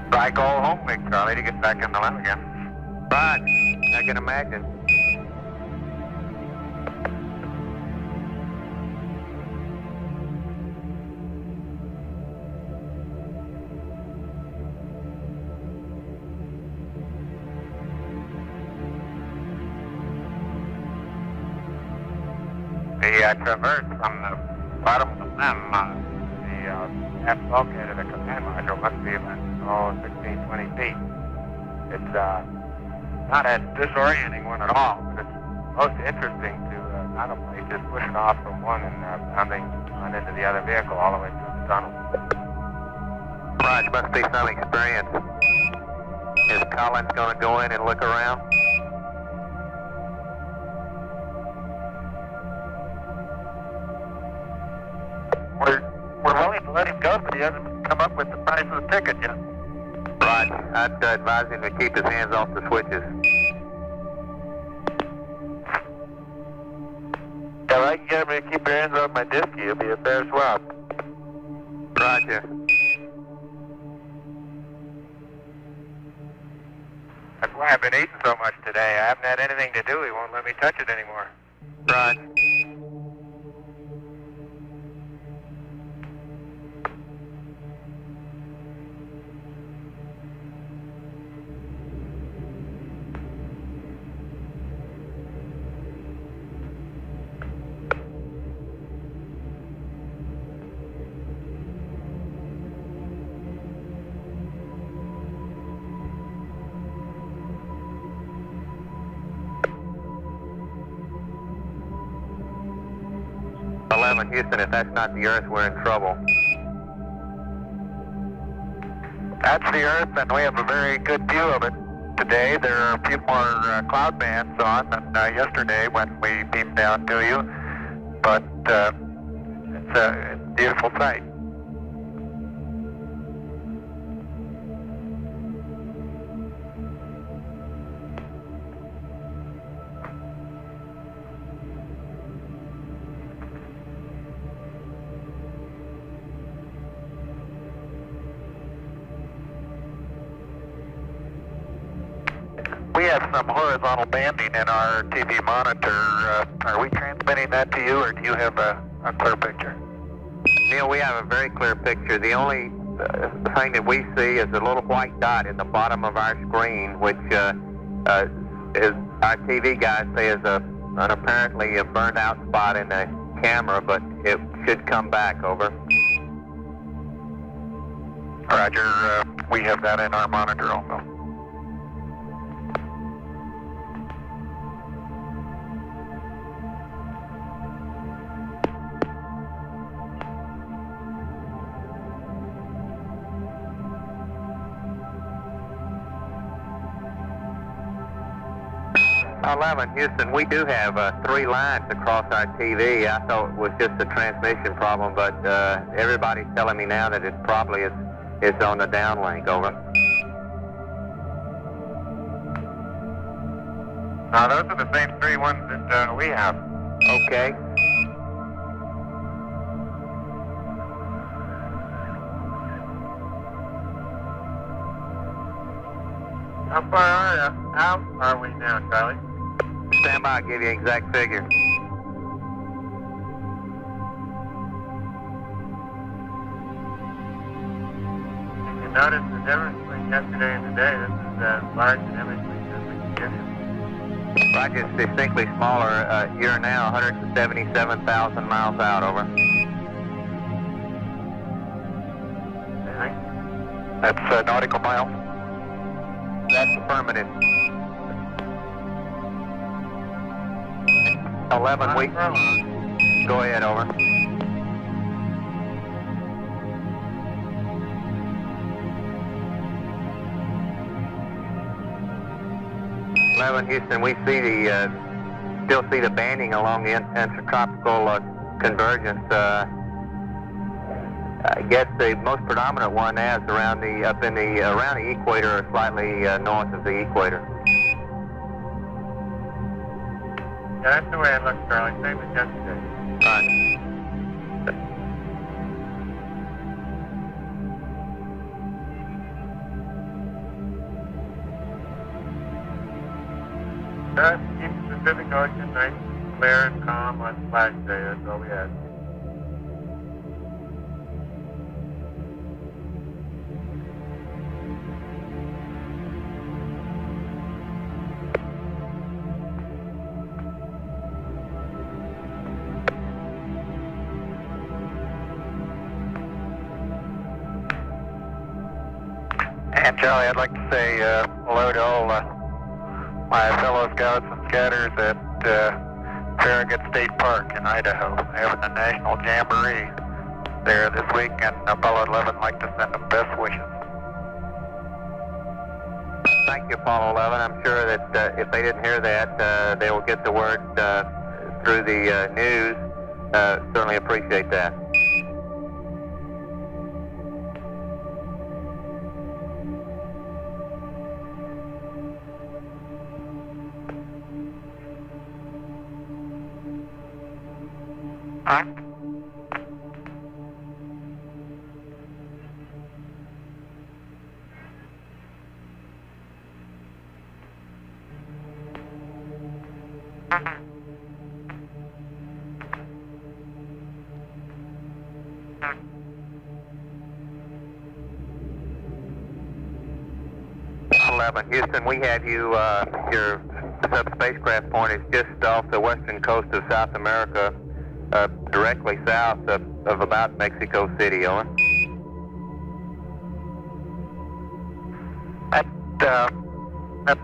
I go home, Big Charlie, to get back in the lab again. Right. I can imagine. The traverse from the bottom of the LEM, the aft bulkhead of the command module must be about 16, 20 feet. It's not a disorienting one at all, but it's most interesting to contemplate just pushing off from one and bounding on into the other vehicle all the way through the tunnel. Right, must be some experience. Is Collins going to go in and look around? We're willing to let him go, but he hasn't come up with the price of the ticket yet. Right. I'd advise him to keep his hands off the switches. If I can get him to keep your hands off my disc, it'll be a fair swap. Roger. That's why I've been eating so much today. I haven't had anything to do. He won't let me touch it anymore. Right. Houston, if that's not the Earth, we're in trouble. That's the Earth, and we have a very good view of it today. There are a few more cloud bands on than yesterday when we beamed down to you, but it's a beautiful sight. We have some horizontal banding in our TV monitor. Are we transmitting that to you, or do you have a clear picture? Neil, we have a very clear picture. The only thing that we see is a little white dot in the bottom of our screen, which is our TV guys say is an apparently a burned out spot in the camera, but it should come back. Over. Roger. We have that in our monitor also. Houston, we do have 3 lines across our TV. I thought it was just a transmission problem, but everybody's telling me now that it probably is on the downlink. Over. Now, those are the same 3 ones that we have. Okay. How far out are we now, Charlie? Stand by, I'll give you an exact figure. Did you notice the difference between yesterday and today? This is as large an image as we can give you. Roger, it's distinctly smaller. You're now 177,000 miles out, over. That's nautical miles. That's affirmative. 11 weeks. Go ahead, over. Houston, we see still see the banding along the intertropical convergence. I guess the most predominant one now is around the equator, or slightly north of the equator. Yeah, that's the way it looks, Charlie. Same as yesterday. Right. Keep the Pacific Ocean nice, clear and calm on Flag Day. That's all we had. And Charlie, I'd like to say hello to all my fellow scouts and scatters at Farragut State Park in Idaho. They're having a national jamboree there this week, and Apollo 11 would like to send them best wishes. Thank you, Apollo 11. I'm sure that if they didn't hear that, they will get the word through the news. Certainly appreciate that. Huh? Houston, we have you, your sub-spacecraft point is just off the western coast of South America, directly south of about Mexico City, over. That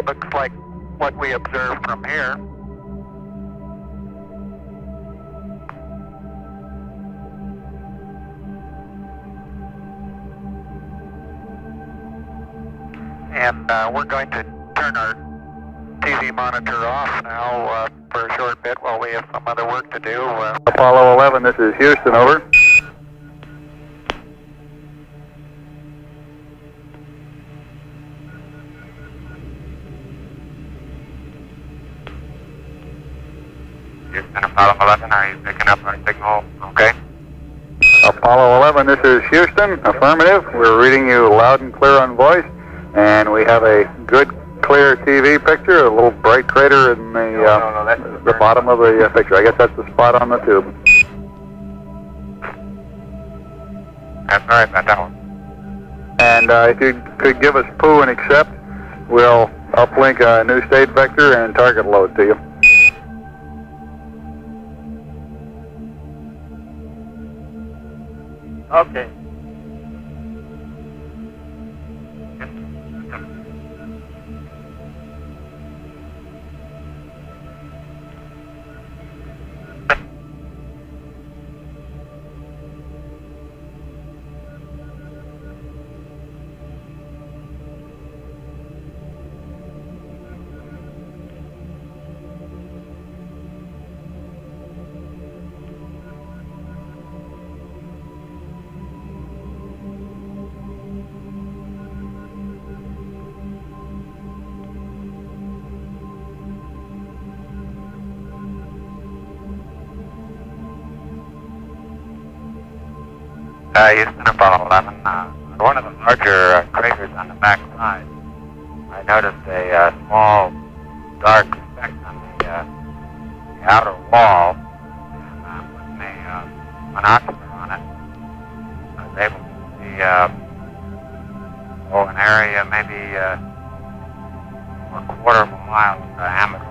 looks like what we observed from here. And we're going to turn our TV monitor off now for a short bit while we have some other work to do. Apollo 11, this is Houston, over. Houston, Apollo 11, are you picking up our signal? Okay. Apollo 11, this is Houston, affirmative. We're reading you loud and clear on voice, and we have a good, clear TV picture, a little bright crater in the bottom of the picture. I guess that's the spot on the tube. That's all right, about that one. And if you could give us poo and accept, we'll uplink a new state vector and target load to you. Okay. Houston, Apollo 11. One of the larger craters on the back side, I noticed a small dark speck on the outer wall, and with a binocular on it, I was able to see an area maybe a quarter of a mile in diameter,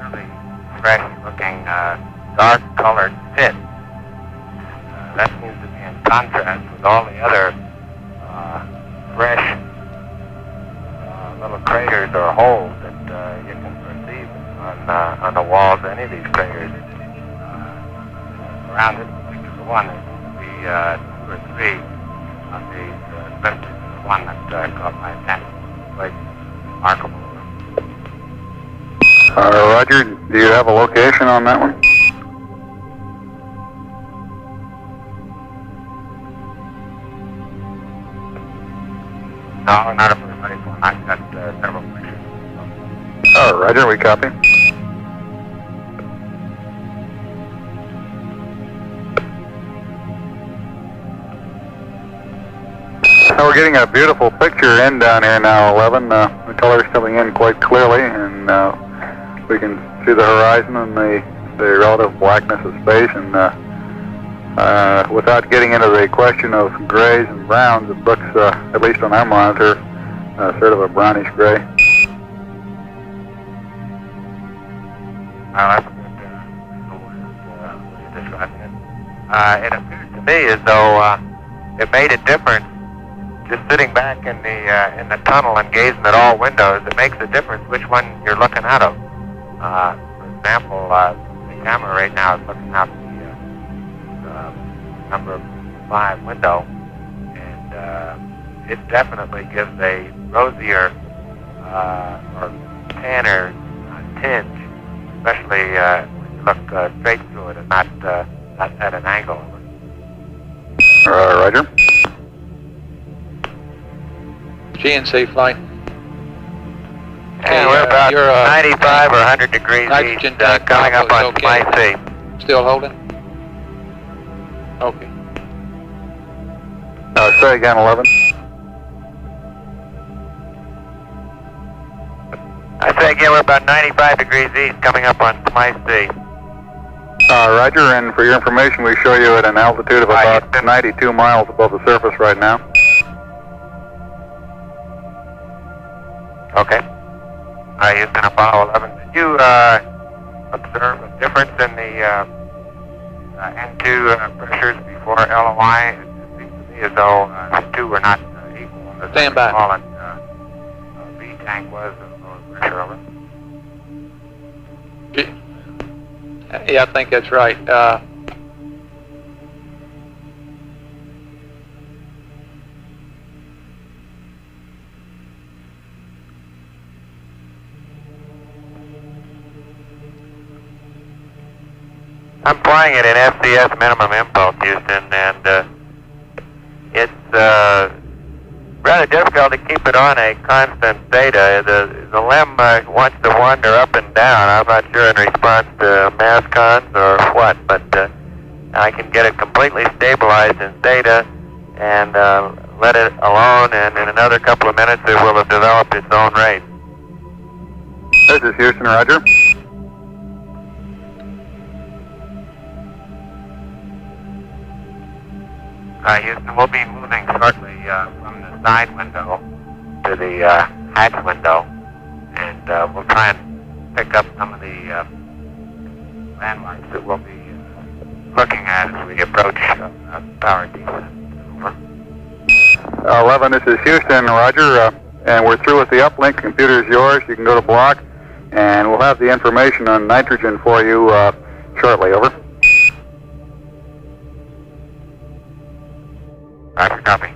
really fresh-looking, dark-colored pit. That seems to be in contrast with all the other fresh little craters or holes that you can perceive on the walls of any of these craters. Around this particular one, there seems to be 2 or 3 of these, especially the one that caught my attention. Quite remarkable. Roger, do you have a location on that one? No, not a precise one. I've got several pictures. Roger, we copy. We're getting a beautiful picture in down here now, 11. The color's coming in quite clearly, and we can see the horizon and the relative blackness of space. And without getting into the question of grays and browns, it looks, at least on our monitor, sort of a brownish gray. Well, that's a good way of describing it. It appears to me as though it made a difference just sitting back in the tunnel and gazing at all windows. It makes a difference which one you're looking out of. For example, the camera right now is looking out the number 5 window, and it definitely gives a rosier or tanner tinge, especially when you look straight through it and not at an angle. Roger. GNC flight. And we're about 95 or 100 degrees nitrogen east, tank coming up on okay. my sea. Still holding? Okay. Say again, 11. I say again, we're about 95 degrees east, coming up on my sea. Roger, and for your information, we show you at an altitude of about 92 miles above the surface right now. Okay. Houston, Apollo 11. Did you observe a difference in the N2 pressures before LOI? It seems to me as though the two were not equal. The Stand by. Fallen B tank was a lower pressure over. Yeah, I think that's right. I'm flying it in FCS minimum impulse, Houston, and it's rather difficult to keep it on a constant theta. The LEM wants to wander up and down. I'm not sure in response to mass cons or what, but I can get it completely stabilized in theta and let it alone, and in another couple of minutes it will have developed its own rate. This is Houston, Roger. Houston, we'll be moving shortly from the side window to the hatch window, and we'll try and pick up some of the landmarks that we'll be looking at as we approach power descent. Over. 11, this is Houston, Roger, and we're through with the uplink. Computer's yours. You can go to block, and we'll have the information on nitrogen for you shortly. Over. Roger, copy.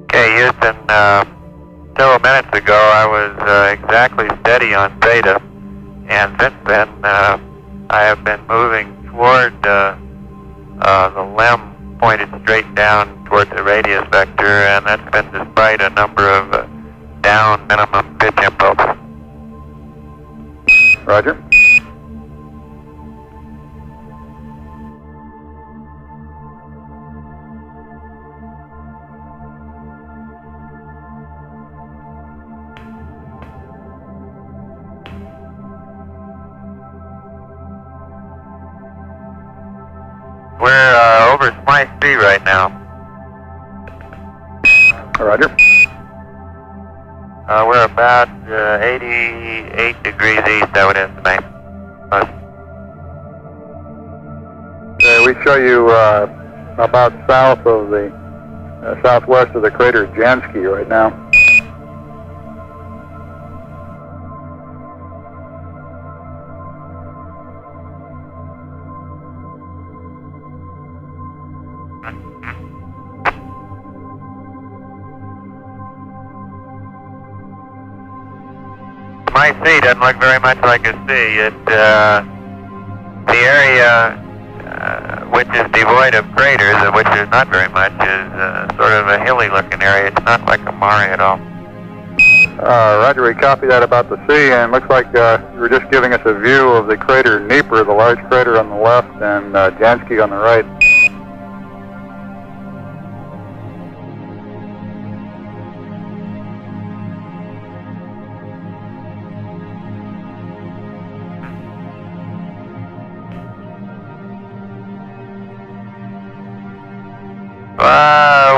Okay, Houston, several minutes ago I was exactly steady on theta, and since then I have been moving toward the LEM pointed straight down toward the radius vector, and that's been despite a number of down minimum pitch impulses. Roger. We're over Smythe C right now. Roger. We're about 88 degrees east, I would estimate. We show you about south of the southwest of the crater Jansky right now. My C doesn't look very much like a C. The area which is devoid of craters, of which there's not very much, is sort of a hilly-looking area. It's not like a mare at all. Roger, we copy that about the C, and looks like you were just giving us a view of the crater Nieper, the large crater on the left, and Jansky on the right.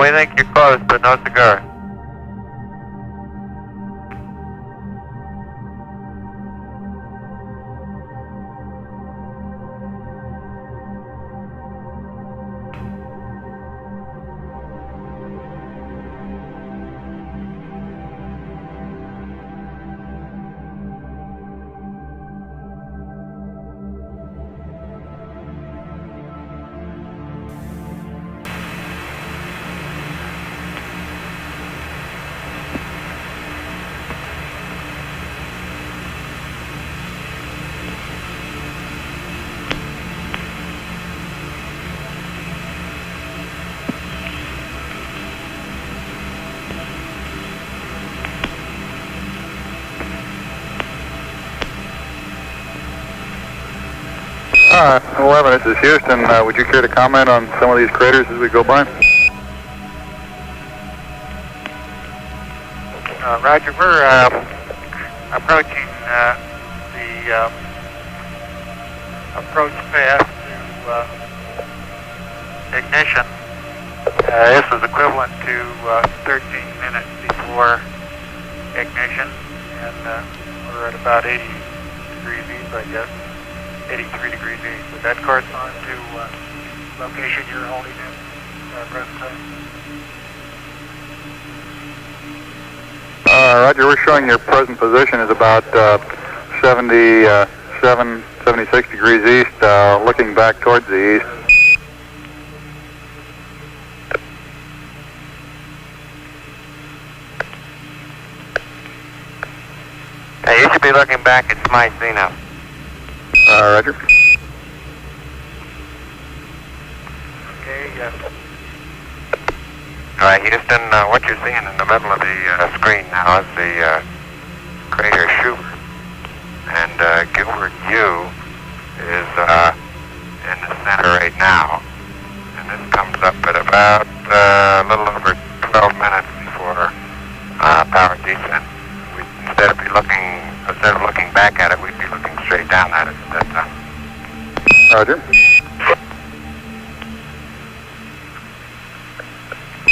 We think you're close, but no cigar. Uh, 11, this is Houston. Would you care to comment on some of these craters as we go by? Roger, we're approaching the approach path to ignition. This is equivalent to 13 minutes before ignition, and we're at about 80 degrees east, I guess. 83 degrees east. Would that correspond to location you're holding in present time? Roger, we're showing your present position is about 77, 76 degrees east, looking back towards the east. Hey, you should be looking back at my C now. Roger. Okay, yes. All right, Houston, what you're seeing in the middle of the screen now is the crater Schubert. And Gilbert U is in the center right now. And this comes up at about a little over 12 minutes before power descent. Instead of looking back at it, we'd be looking straight down at it at that time. Roger.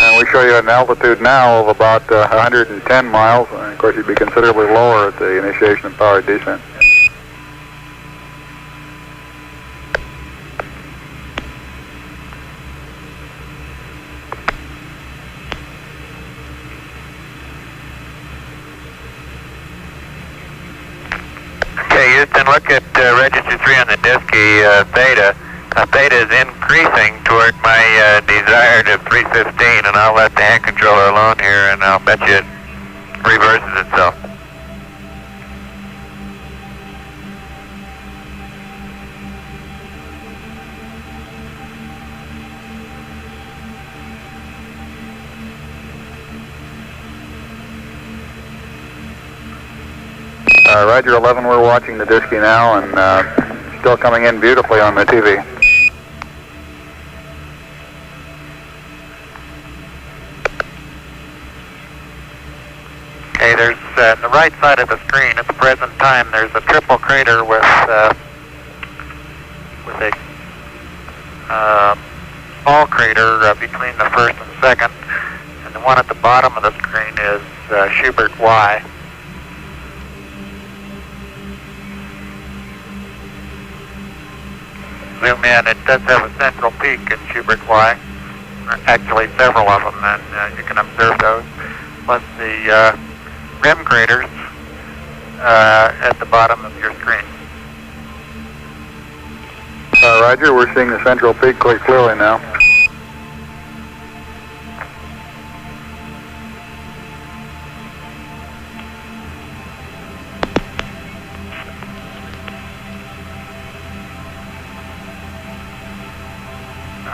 And we show you an altitude now of about 110 miles. And of course, you'd be considerably lower at the initiation of power descent. Okay, Houston, look at register 3 on the Disky theta. Theta is increasing toward my desired 315, and I'll let the hand controller alone here, and I'll bet you it reverses itself. Roger 11, we're watching the Disky now, and still coming in beautifully on the TV. Okay, there's on the right side of the screen at the present time, there's a triple crater with a small crater between the first and second, And the one at the bottom of the screen is Schubert Y. Zoom in, it does have a central peak in Schubert Y. Actually, several of them, and you can observe those. Plus the rim craters at the bottom of your screen. Roger, we're seeing the central peak quite clearly now.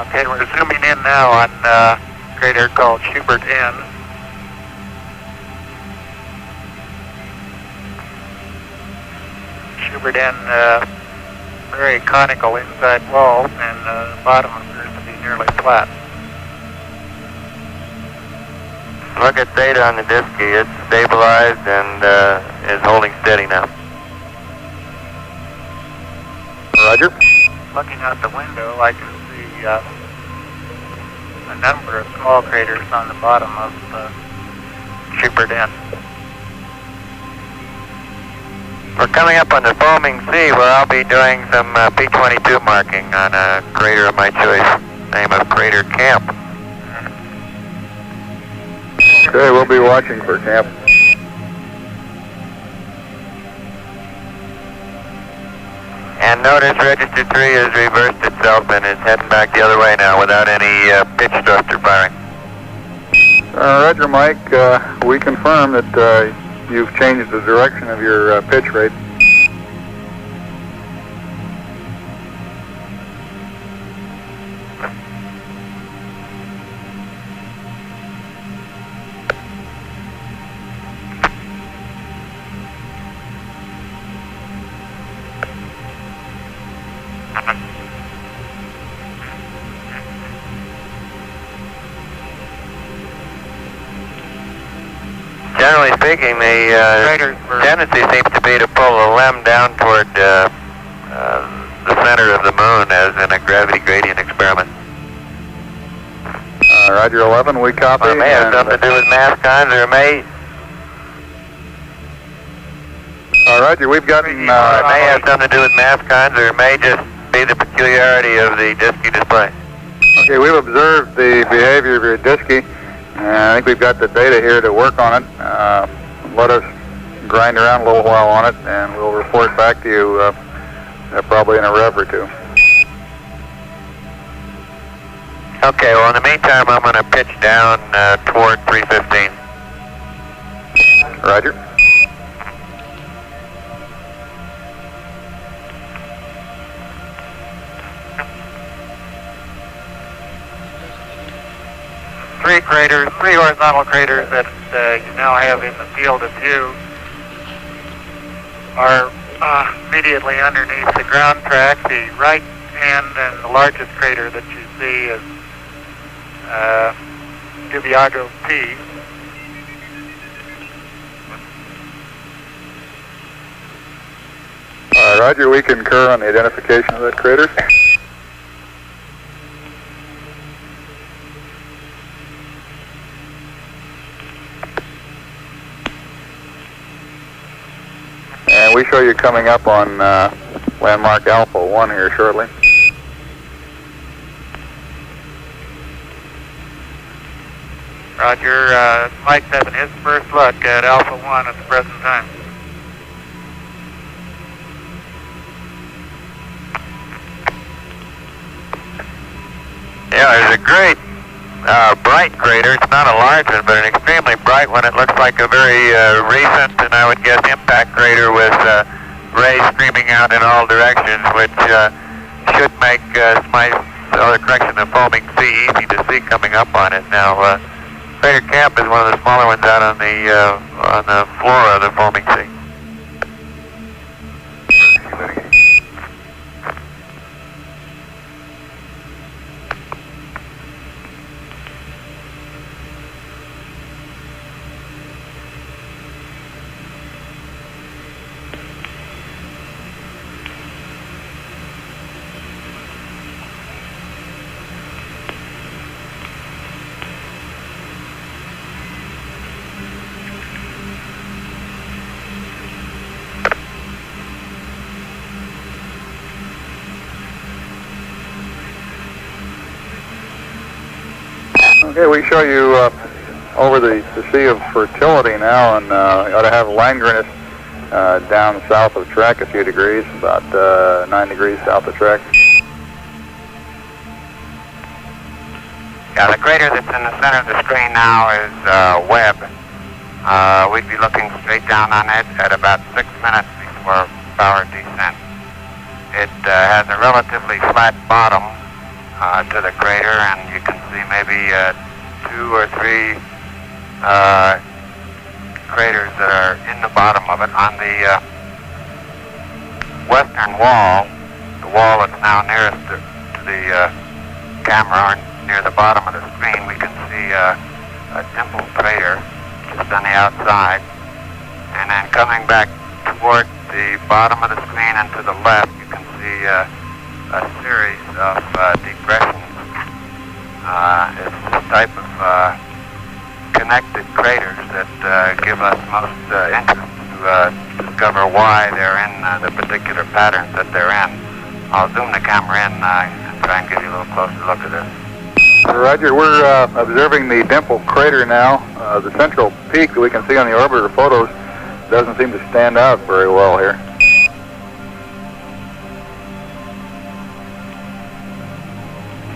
Okay, we're zooming in now on a crater called Schubert N. Schubert N, very conical inside wall, and the bottom appears to be nearly flat. Look at data on the Disky. It's stabilized and is holding steady now. Roger. Looking out the window, I can see a number of small craters on the bottom of Schubert N. We're coming up on the foaming sea where I'll be doing some P22 marking on a crater of my choice, name of Crater Camp. Okay, we'll be watching for camp. And notice Register 3 has reversed itself and is heading back the other way now without any pitch thruster firing. Roger, Mike. We confirm that you've changed the direction of your pitch rate. Generally speaking, the tendency seems to be to pull the LEM down toward the center of the moon as in a gravity gradient experiment. Roger 11, we copy. Well, it may have something to do with mass cons, or it may... Roger, we've gotten... it may have something to do with mass cons, or it may just be the peculiarity of the Disky display. Okay, we've observed the behavior of your Disky. I think we've got the data here to work on it. Let us grind around a little while on it, and we'll report back to you probably in a rev or two. Okay, well, in the meantime, I'm going to pitch down toward 315. Roger. Three horizontal craters that you now have in the field of view are immediately underneath the ground track. The right hand and the largest crater that you see is Dubiago P. Roger, we concur on the identification of that crater. And we show you coming up on landmark Alpha 1 here shortly. Roger, Mike's having his first look at Alpha 1 at the present time. Yeah, there's a great bright crater. It's not a large one, but an extremely bright one. It looks like a very recent, and I would guess, impact crater with rays streaming out in all directions, which should make the correction of foaming sea easy to see coming up on it. Now, Crater Camp is one of the smaller ones out on the floor of the foaming sea. Okay, we show you over the Sea of Fertility now, and you ought to have Langrenus down south of Trek a few degrees, about 9 degrees south of Trek. Yeah, the crater that's in the center of the screen now is Webb. We'd be looking straight down on it at about 6 minutes before power descent. It has a relatively flat bottom to the crater, and you can see maybe 2 or 3 craters that are in the bottom of it. On the western wall, the wall that's now nearest to the camera, or near the bottom of the screen, we can see a dimpled crater just on the outside. And then coming back toward the bottom of the screen and to the left, you can see a series of depressions. It's this type of connected craters that give us most interest to discover why they're in the particular patterns that they're in. I'll zoom the camera in and try and give you a little closer look at this. Roger, we're observing the dimpled crater now. The central peak that we can see on the orbiter photos doesn't seem to stand out very well here.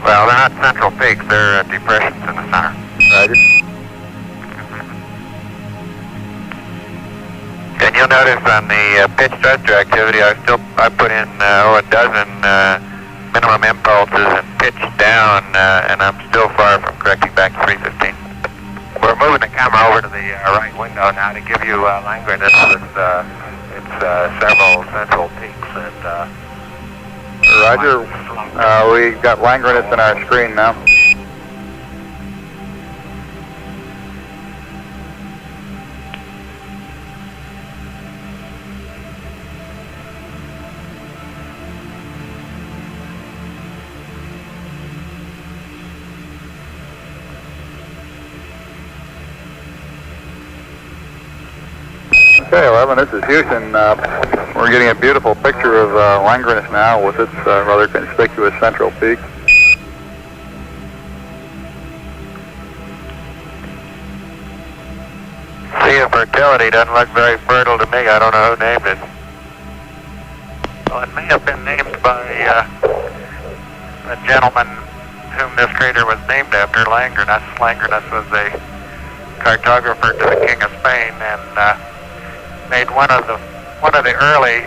Well, they're not central peaks, they're depressions in the center. Roger. And you'll notice on the pitch thruster activity, I put in a dozen minimum impulses and pitch down, and I'm still far from correcting back to 315. We're moving the camera over to the right window now to give you Langrenus with its several central peaks. And, Roger, we got Langrenus in our screen now. Okay, 11, this is Houston. We're getting a beautiful picture of Langrenus now with its rather conspicuous central peak. Sea of Fertility doesn't look very fertile to me. I don't know who named it. Well, it may have been named by a gentleman whom this crater was named after, Langrenus. Langrenus was a cartographer to the King of Spain, and made one of the early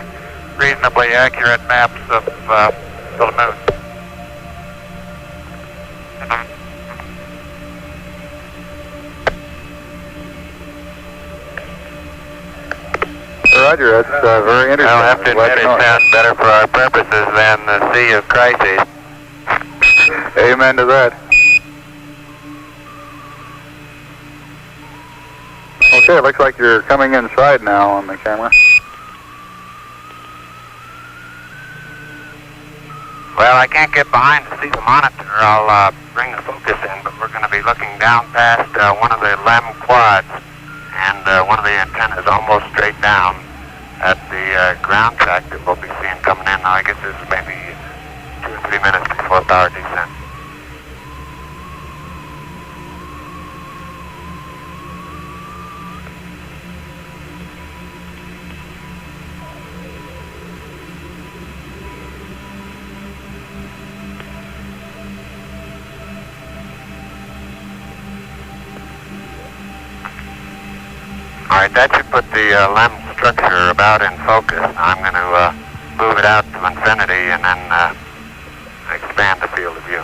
reasonably accurate maps of the moon. Roger, that's very interesting. I'll have to admit it sounds better for our purposes than the Sea of Crises. Amen to that. Okay, it looks like you're coming inside now on the camera. Well, I can't get behind to see the monitor. I'll bring the focus in, but we're going to be looking down past one of the LEM quads, and one of the antennas almost straight down at the ground track that we'll be seeing coming in. Now, I guess this is maybe 2 or 3 minutes before power descent. All right, that should put the LEM structure about in focus. Now I'm going to move it out to infinity and then expand the field of view.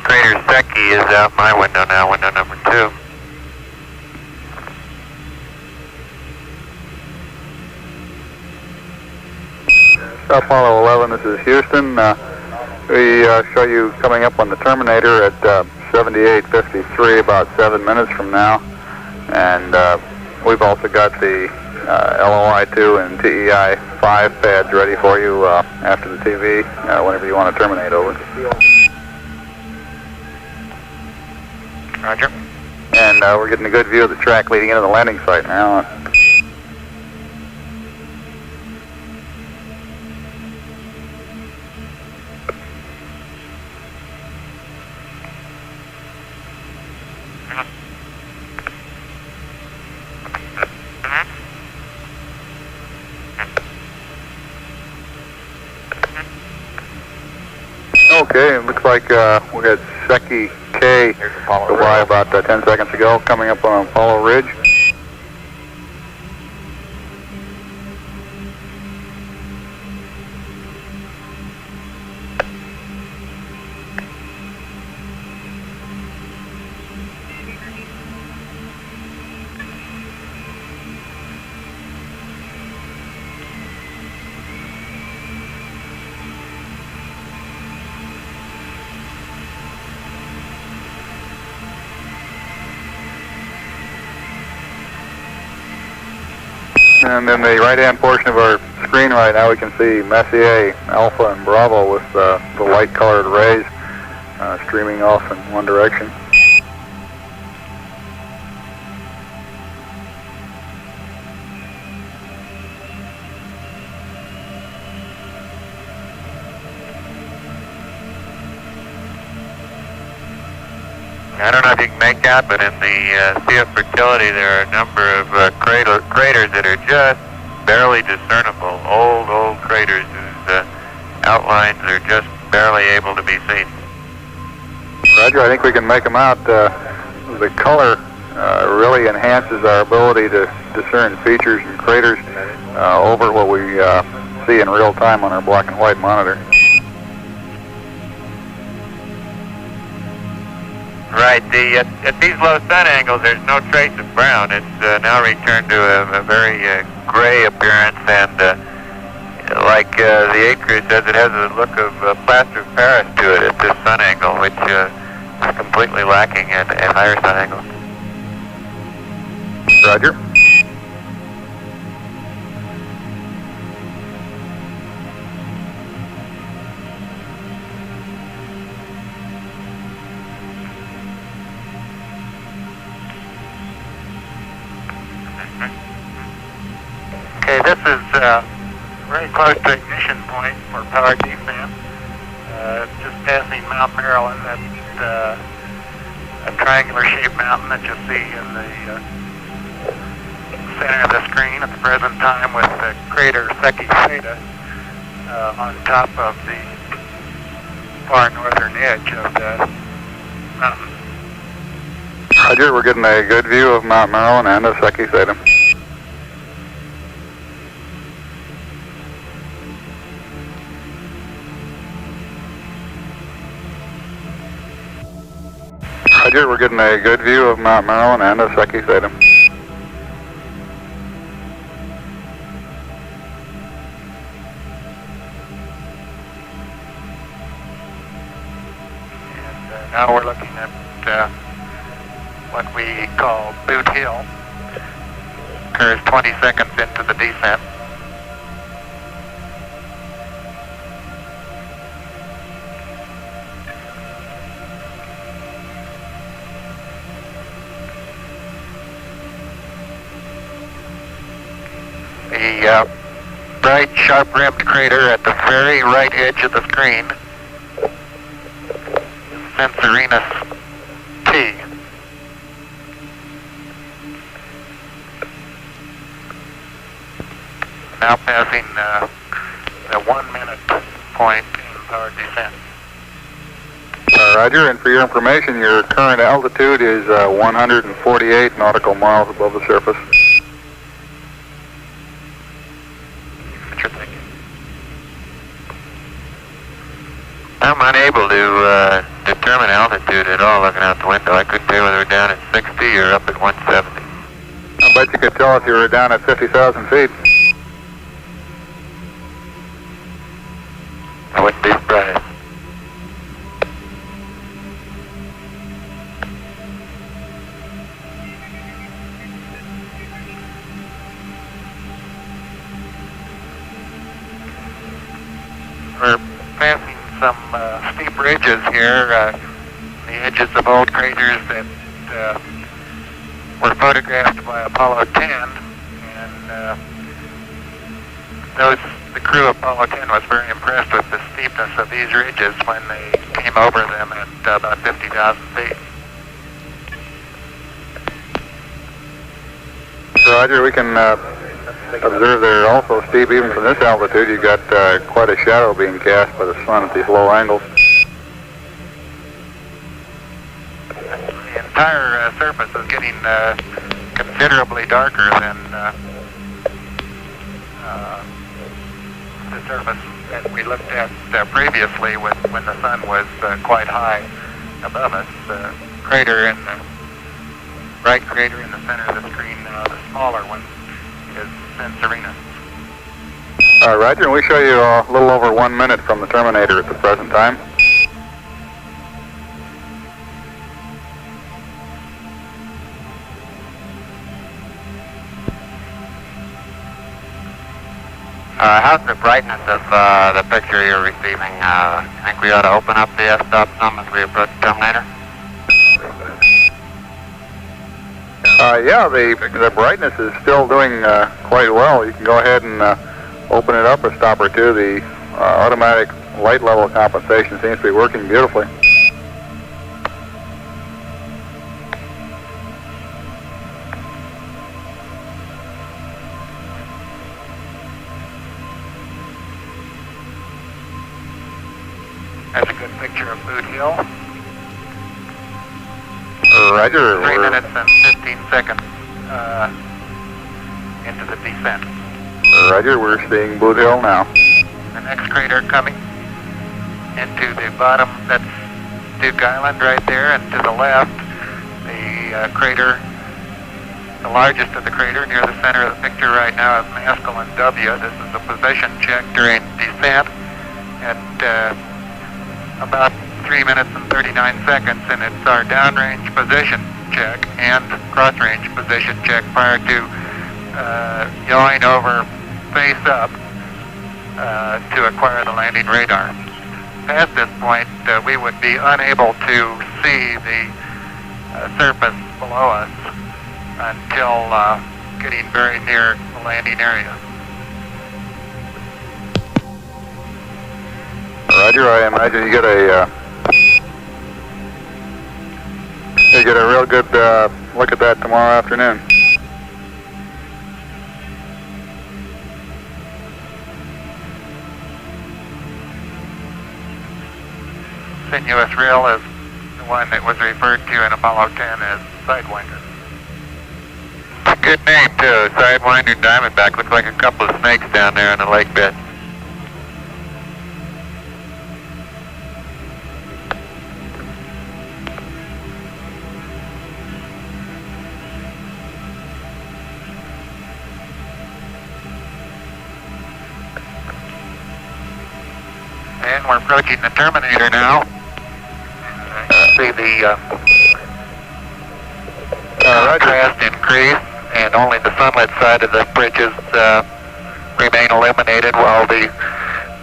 Crater Secchi is out my window now, window number 2. Apollo 11, this is Houston. We show you coming up on the Terminator at 78:53, about 7 minutes from now. And we've also got the LOI-2 and TEI-5 pads ready for you after the TV, whenever you want to terminate over. Roger. And we're getting a good view of the track leading into the landing site now. Okay, it looks like we got Secchi K go by about 10 seconds ago, coming up on Apollo Ridge. And in the right-hand portion of our screen right now, we can see Messier, Alpha, and Bravo with the light-colored rays streaming off in one direction. I don't know if you can make out, but in the Sea of Fertility there are a number of craters that are just barely discernible. Old craters whose outlines are just barely able to be seen. Roger, I think we can make them out. The color really enhances our ability to discern features and craters over what we see in real time on our black and white monitor. Right. At these low sun angles, there's no trace of brown. It's now returned to a very gray appearance, and like the A crew says, it has a look of plaster of Paris to it at this sun angle, which is completely lacking at higher sun angles. Roger. Okay, this is very close to ignition point for power descent. Just passing Mount Maryland, that a triangular-shaped mountain that you see in the center of the screen at the present time, with the crater Secchi Theta on top of the far northern edge of the mountain. Roger, we're getting a good view of Mount Maryland and of Secchi Theta. Roger, we're getting a good view of Mount Maryland and of Secchi Theta. And now we're looking at what we call Boot Hill. Occurs 20 seconds into the descent. The bright, sharp-rimmed crater at the very right edge of the screen is Censorinus T. Now passing the 1 minute point in power descent. Roger, and for your information, your current altitude is 148 nautical miles above the surface. I'm unable to determine altitude at all looking out the window. I couldn't tell whether we're down at 60 or up at 170. I bet you could tell if you were down at 50,000 feet. I wouldn't be surprised. We're passing some steep ridges here, the edges of old craters that were photographed by Apollo 10, and the crew of Apollo 10 was very impressed with the steepness of these ridges when they came over them at about 50,000 feet. Roger, we can observe they're also steep even from this altitude. You've got quite a shadow being cast by the sun at these low angles. The entire surface is getting considerably darker than the surface that we looked at previously when the sun was quite high above us. The crater in the bright crater in the center of the screen now, the smaller one, is Censorinus. Roger, and we show you a little over 1 minute from the terminator at the present time. How's the brightness of the picture you're receiving? I think we ought to open up the f-stop some as we approach the terminator. Yeah, the brightness is still doing quite well. You can go ahead and open it up a stop or two. The automatic light level compensation seems to be working beautifully. That's a good picture of Boot Hill. Roger. 3 minutes and 15 seconds into the descent. Roger, we're seeing Boot Hill now. The next crater coming into the bottom, that's Duke Island right there, and to the left, the crater, the largest of the crater near the center of the picture right now is Maskelyne W. This is a position check during descent at about 3 minutes and 39 seconds, and it's our downrange position check and cross-range position check prior to yawing over face up to acquire the landing radar. Past this point, we would be unable to see the surface below us until getting very near the landing area. Roger, I imagine you get a real good look at that tomorrow afternoon. Sinuous Rill is the one that was referred to in Apollo 10 as Sidewinder. Good name too, Sidewinder Diamondback. Looks like a couple of snakes down there in the lake bed. And we're approaching the terminator now. See the contrast increase, and only the sunlit side of the bridges remain illuminated, while the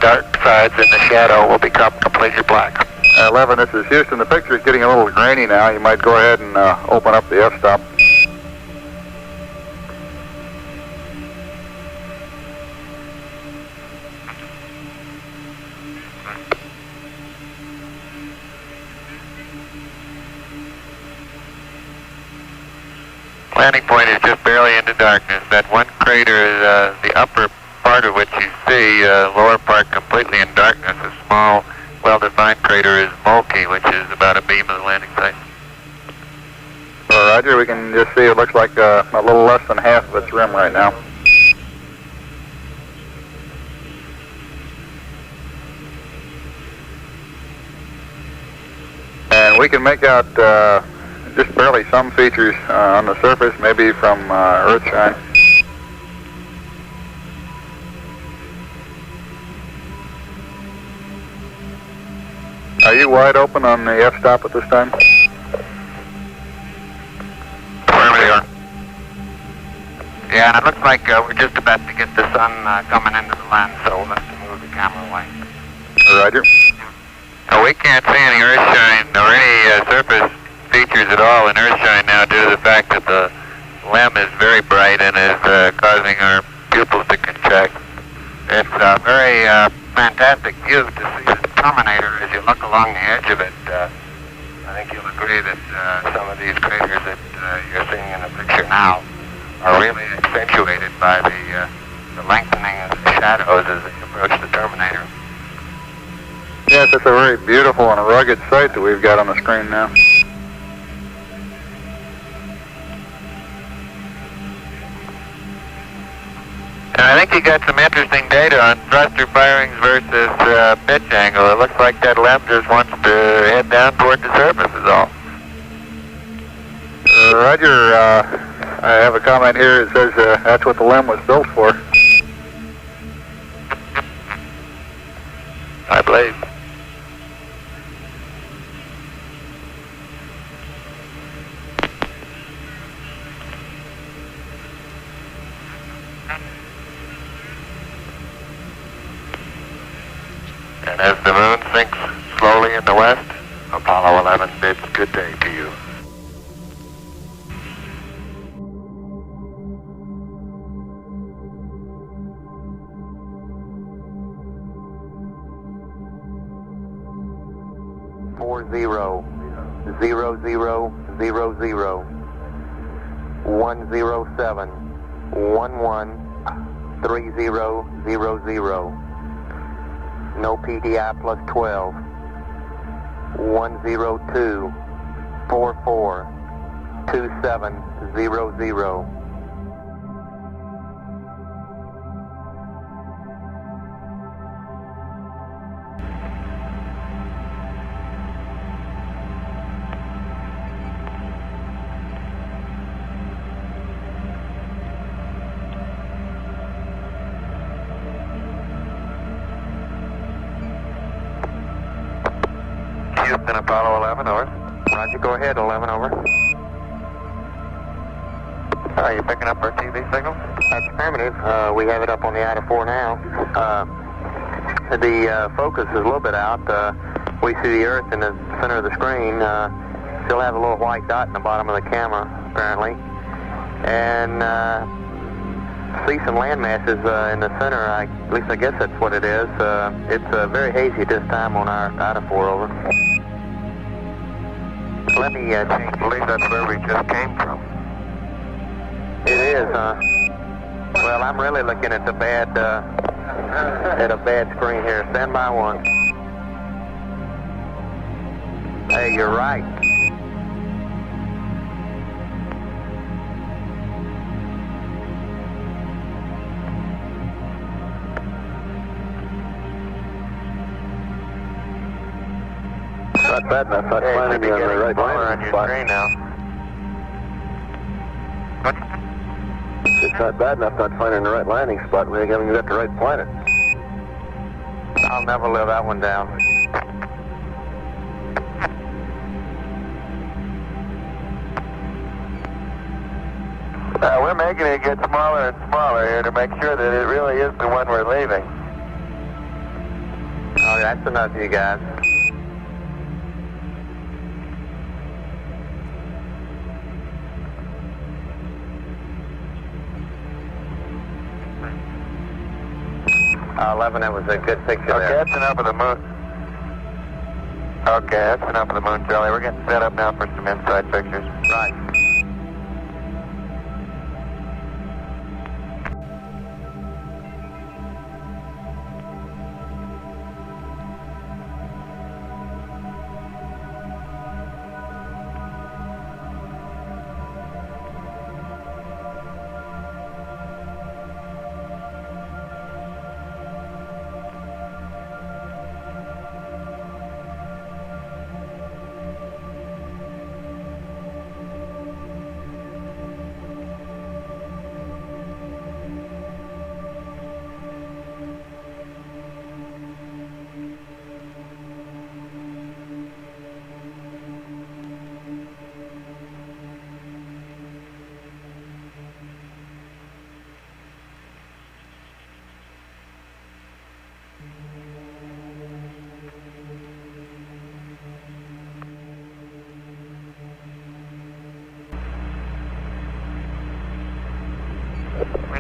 dark sides in the shadow will become completely black. 11, this is Houston. The picture is getting a little grainy now. You might go ahead and open up the f-stop. Landing point is just barely into darkness. That one crater is the upper part of which you see, lower part completely in darkness. A small, well-defined crater is Mulkey, which is about a beam of the landing site. Roger, we can just see it looks like a little less than half of its rim right now. And we can make out just barely some features on the surface, maybe from Earthshine. Are you wide open on the f-stop at this time? Where we are. Yeah, and it looks like we're just about to get the sun coming into the lens, so we'll have to move the camera away. Roger. We can't see any Earthshine or any surface features at all in Earthshine now due to the fact that the LEM is very bright and is causing our pupils to contract. It's a very fantastic view to see the terminator as you look along the edge of it. I think you'll agree that some of these craters that you're seeing in the picture now are really accentuated by the lengthening of the shadows as they approach the terminator. Yes, it's a very beautiful and rugged sight that we've got on the screen now. And I think you got some interesting data on thruster firings versus pitch angle. It looks like that LEM just wants to head down toward the surface is all. Roger, I have a comment here. It says that's what the LEM was built for. I believe. And as the moon sinks slowly in the west, Apollo 11 bids good day to you. Four zero 0000 107 11 3000. No PDI plus 12. 102 44 2700. Houston, Apollo 11, over. Roger, go ahead, 11, over. Are you picking up our TV signal? That's affirmative. We have it up on the IDA-4 now. The focus is a little bit out. We see the Earth in the center of the screen. Still have a little white dot in the bottom of the camera, apparently. And see some land masses in the center. At least I guess that's what it is. It's very hazy at this time on our IDA-4, over. Let me change. I believe that's where we just came from. It is, huh? Well, I'm really looking at a bad screen here. Stand by one. Hey, you're right. Not bad enough. Not finding you on the right on your screen now. What? It's not bad enough not finding the right landing spot. We haven't got the right planet. I'll never live that one down. We're making it get smaller and smaller here to make sure that it really is the one we're leaving. Oh, that's enough, you guys. $11, that was a good picture there. Okay, that's enough of the moon. Okay, that's enough of the moon, Charlie. We're getting set up now for some inside pictures. Right.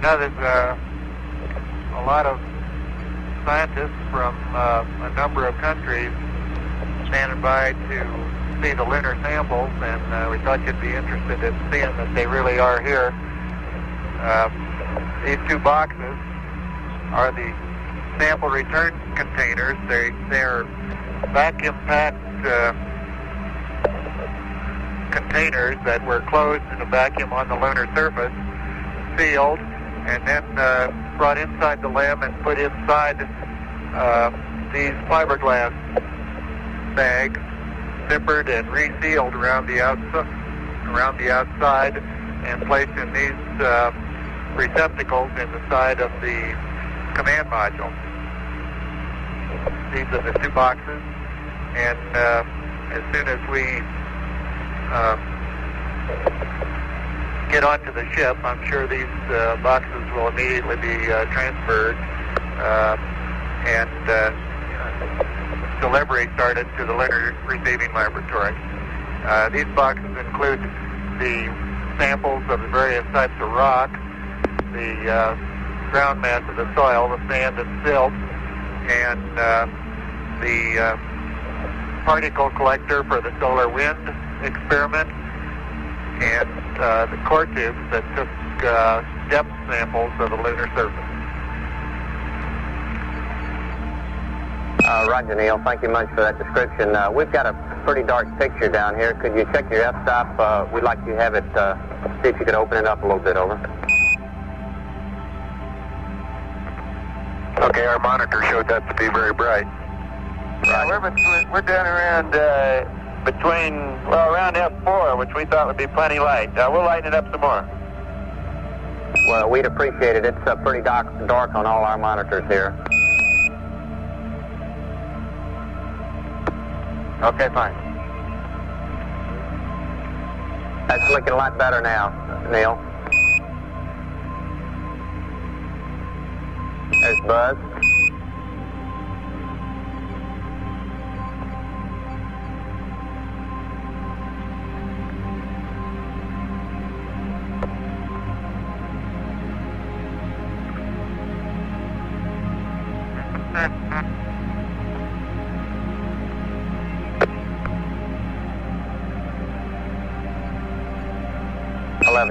know there's a lot of scientists from a number of countries standing by to see the lunar samples, and we thought you'd be interested in seeing that they really are here. These two boxes are the sample return containers. They're vacuum-packed containers that were closed in a vacuum on the lunar surface, sealed, and then brought inside the lab and put inside these fiberglass bags, zippered and resealed around the outside, and placed in these receptacles in the side of the command module. These are the two boxes, and as soon as we get onto the ship, I'm sure these boxes will immediately be transferred and delivery started to the lunar receiving laboratory. These boxes include the samples of the various types of rock, the ground mass of the soil, the sand and silt, and the particle collector for the solar wind experiment, and the core tubes that took depth samples of the lunar surface. Roger, Neil. Thank you much for that description. We've got a pretty dark picture down here. Could you check your f-stop? We'd like to have it, see if you could open it up a little bit, over. Okay, our monitor showed that to be very bright. Yeah, we're down around around F4, which we thought would be plenty light. We'll lighten it up some more. Well, we'd appreciate it. It's pretty dark on all our monitors here. Okay, fine. That's looking a lot better now, Neil. There's Buzz.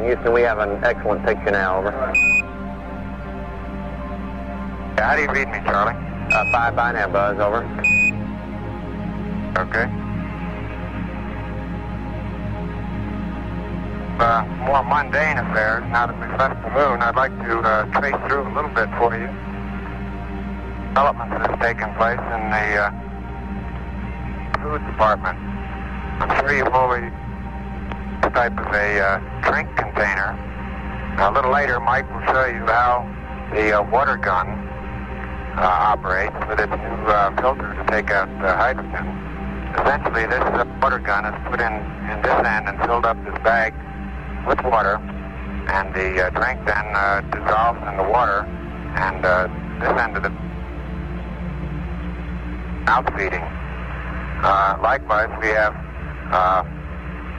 Houston, we have an excellent picture now, over. How do you read me, Charlie? 5 by now, Buzz, over. Okay. More mundane affairs. Now that we've left the moon, I'd like to trace through a little bit for you developments that have taken place in the food department. I'm sure you've always type of a drink container. Now, a little later, Mike will show you how the water gun operates with its new filter to take out hydrogen. Essentially, this water gun is put in this end and filled up this bag with water, and the drink then dissolves in the water, and this end of the mouth feeding. Likewise, we have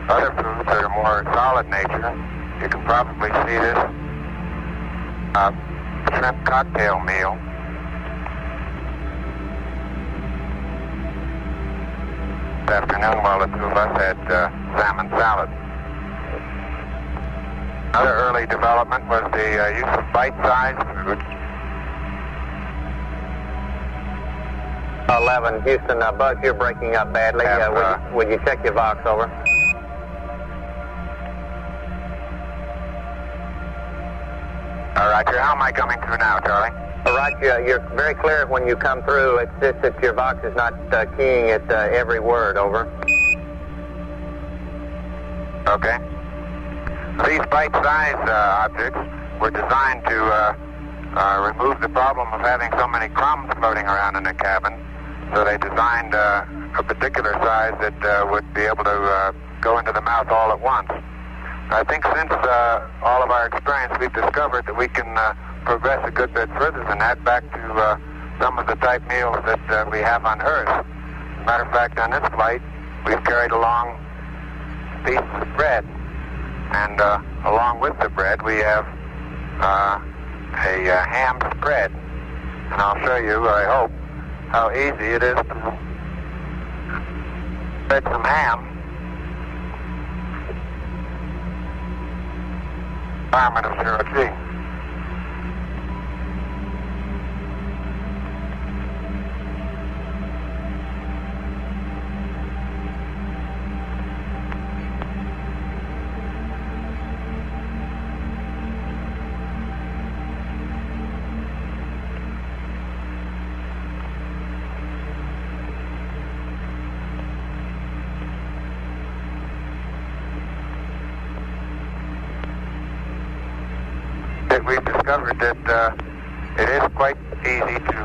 other foods that are more solid nature. You can probably see this shrimp cocktail meal. This afternoon, while the two of us had salmon salad. Another early development was the use of bite-sized food. 11, Houston, Buzz, you're breaking up badly. Would you check your box, over? Roger, how am I coming through now, Charlie? Roger, you're very clear when you come through. It's just that your box is not keying at every word, over. Okay. These bite-sized objects were designed to remove the problem of having so many crumbs floating around in the cabin. So they designed a particular size that would be able to go into the mouth all at once. I think since all of our experience, we've discovered that we can progress a good bit further than that back to some of the type meals that we have on Earth. As a matter of fact, on this flight, we've carried along pieces of bread. And along with the bread, we have a ham spread. And I'll show you, I hope, how easy it is to spread some ham. Environment of zero G. We've discovered that it is quite easy to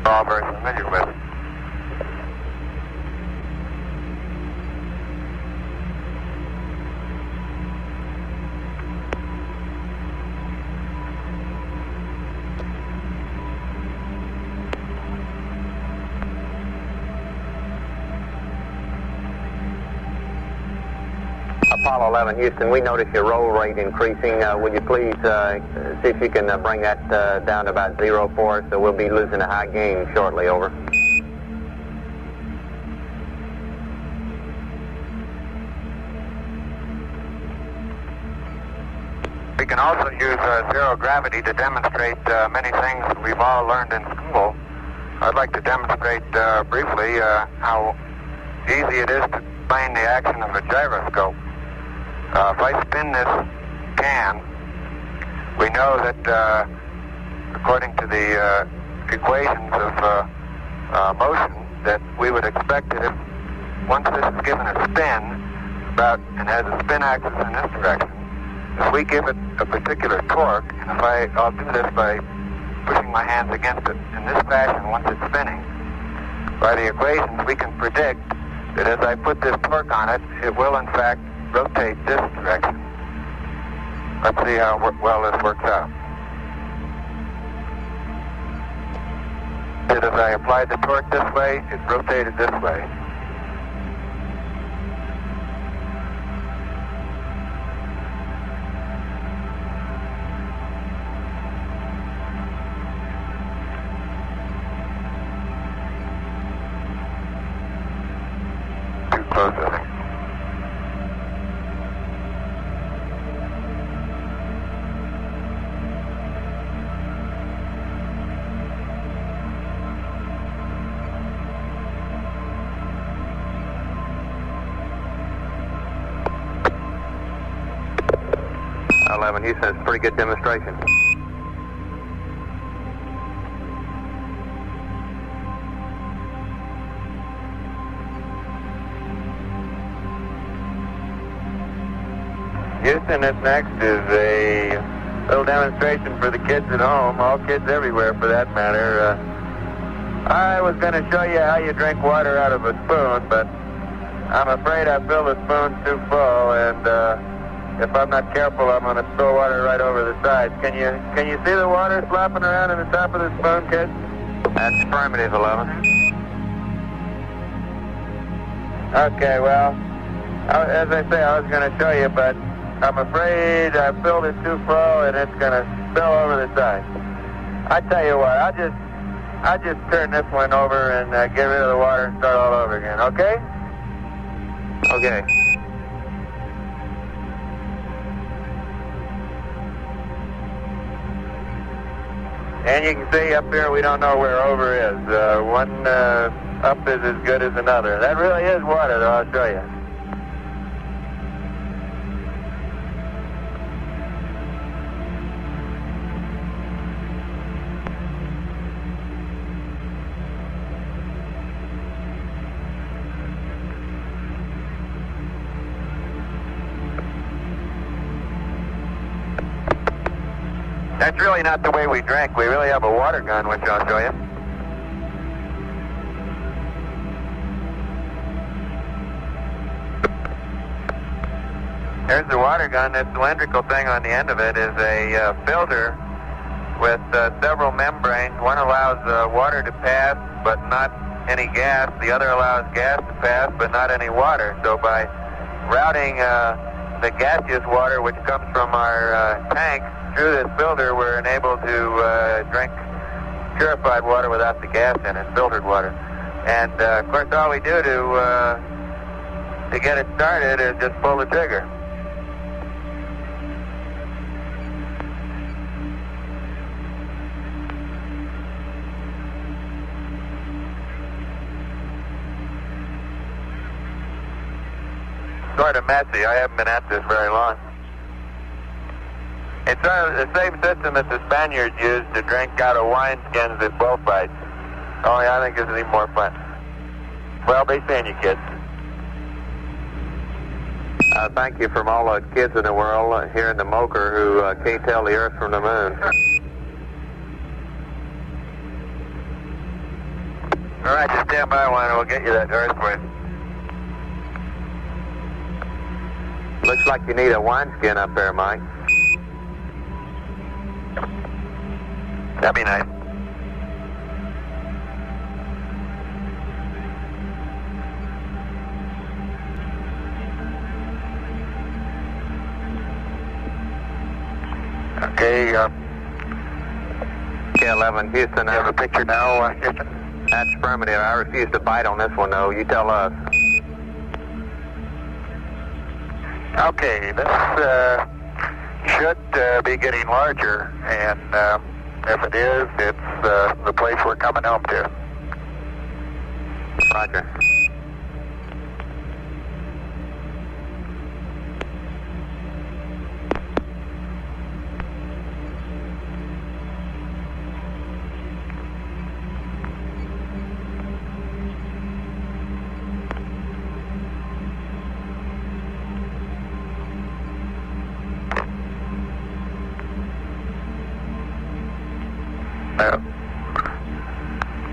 all very familiar with. Apollo 11, Houston, we notice your roll rate increasing. Would you please see if you can bring that down to about 0 for us? So we'll be losing a high gain shortly, over. We can also use zero gravity to demonstrate many things we've all learned in school. I'd like to demonstrate briefly how easy it is to explain the action of a gyroscope. If I spin this can, we know that according to the equations of motion, that we would expect that if once this is given a spin and has a spin axis in this direction, if we give it a particular torque, and I'll do this by pushing my hands against it in this fashion once it's spinning, by the equations we can predict that as I put this torque on it, it will in fact rotate this direction. Let's see how well this works out. As I applied the torque this way, it rotated this way. Too close, I think. Houston, it's a pretty good demonstration. Houston, this next is a little demonstration for the kids at home, all kids everywhere for that matter. I was going to show you how you drink water out of a spoon, but I'm afraid I filled the spoon too full, and if I'm not careful, I'm going to spill water right over the sides. Can you see the water slopping around in the top of the spoon, kids? That's affirmative, 11. Okay, well, as I say, I was going to show you, but I'm afraid I filled it too full, and it's going to spill over the sides. I tell you what, I'll just turn this one over and get rid of the water and start all over again, okay? Okay. And you can see up here we don't know where over is. One up is as good as another. That really is water, though, I'll show you. That's really not the way we drink. We really have a water gun, which I'll show you. Here's the water gun. This cylindrical thing on the end of it is a filter with several membranes. One allows water to pass, but not any gas. The other allows gas to pass, but not any water. So by routing the gaseous water which comes from our tanks through this filter, we're enabled to drink purified water without the gas in it, filtered water. And of course, all we do to get it started is just pull the trigger. Sort of messy. I haven't been at this very long. It's the same system that the Spaniards used to drink out of wineskins at bullfights. Only I think this is even more fun. Well, be seeing you, kids. Thank you from all the kids in the world here in the Mocher who can't tell the Earth from the Moon. All right, just stand by one and we'll get you that earthquake. Looks like you need a wineskin up there, Mike. That'd be nice. Okay, K11, Houston. you have a picture now, Houston? That's affirmative. I refuse to bite on this one, though. You tell us. Okay, this should be getting larger, and if it is, it's the place we're coming home to. Roger.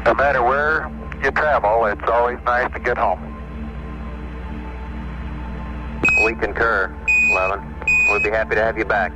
No matter where you travel, it's always nice to get home. We concur, 11. We'd be happy to have you back.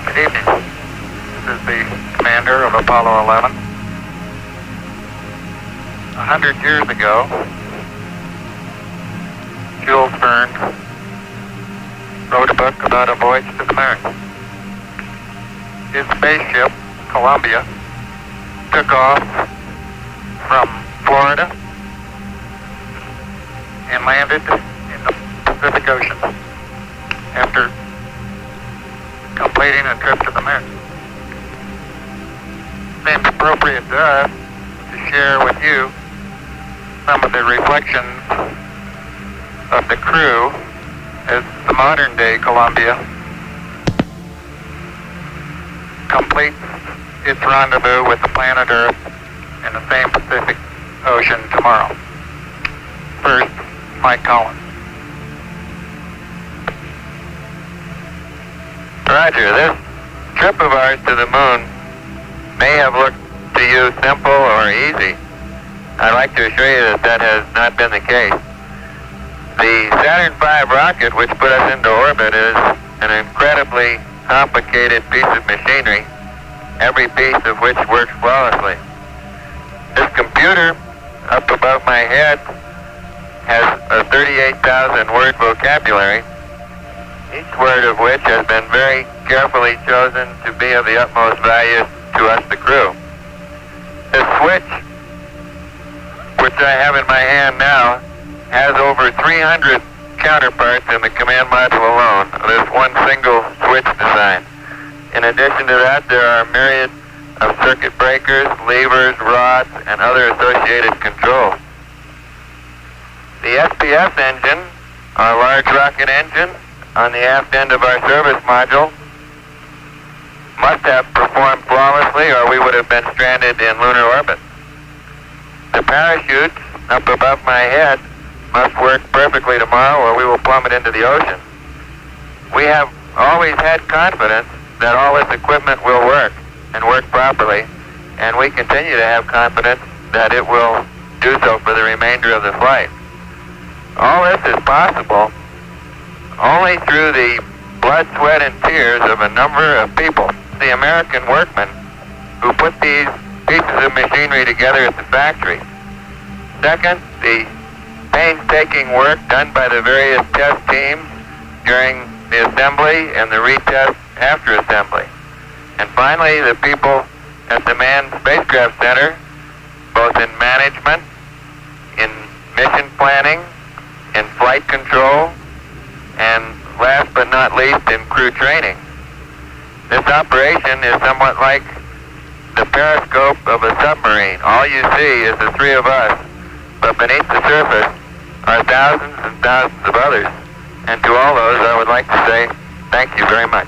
Good evening. This is the commander of Apollo 11. 100 years ago, Jules Verne wrote a book about a voyage to the moon. His spaceship, Columbia, took off from Florida and landed in the Pacific Ocean after completing a trip to the moon. Seems appropriate to us to share with you some of the reflections of the crew as the modern day Columbia completes its rendezvous with the planet Earth in the same Pacific Ocean tomorrow. First, Mike Collins. Roger, this trip of ours to the moon may have looked to you simple or easy. I'd like to assure you that that has not been the case. The Saturn V rocket, which put us into orbit, is an incredibly complicated piece of machinery, every piece of which works flawlessly. This computer up above my head has a 38,000 word vocabulary. each word of which has been very carefully chosen to be of the utmost value to us, the crew. The switch, which I have in my hand now, has over 300 counterparts in the command module alone, this one single switch design. In addition to that, there are myriad of circuit breakers, levers, rods, and other associated controls. The SPS engine, our large rocket engine, on the aft end of our service module, must have performed flawlessly or we would have been stranded in lunar orbit. The parachutes up above my head must work perfectly tomorrow or we will plummet into the ocean. We have always had confidence that all this equipment will work and work properly, and we continue to have confidence that it will do so for the remainder of the flight. All this is possible only through the blood, sweat, and tears of a number of people. The American workmen who put these pieces of machinery together at the factory. Second, the painstaking work done by the various test teams during the assembly and the retest after assembly. And finally, the people at the Manned Spacecraft Center, both in management, in mission planning, in flight control, and last but not least, in crew training. This operation is somewhat like the periscope of a submarine. All you see is the three of us, but beneath the surface are thousands and thousands of others. And to all those, I would like to say thank you very much.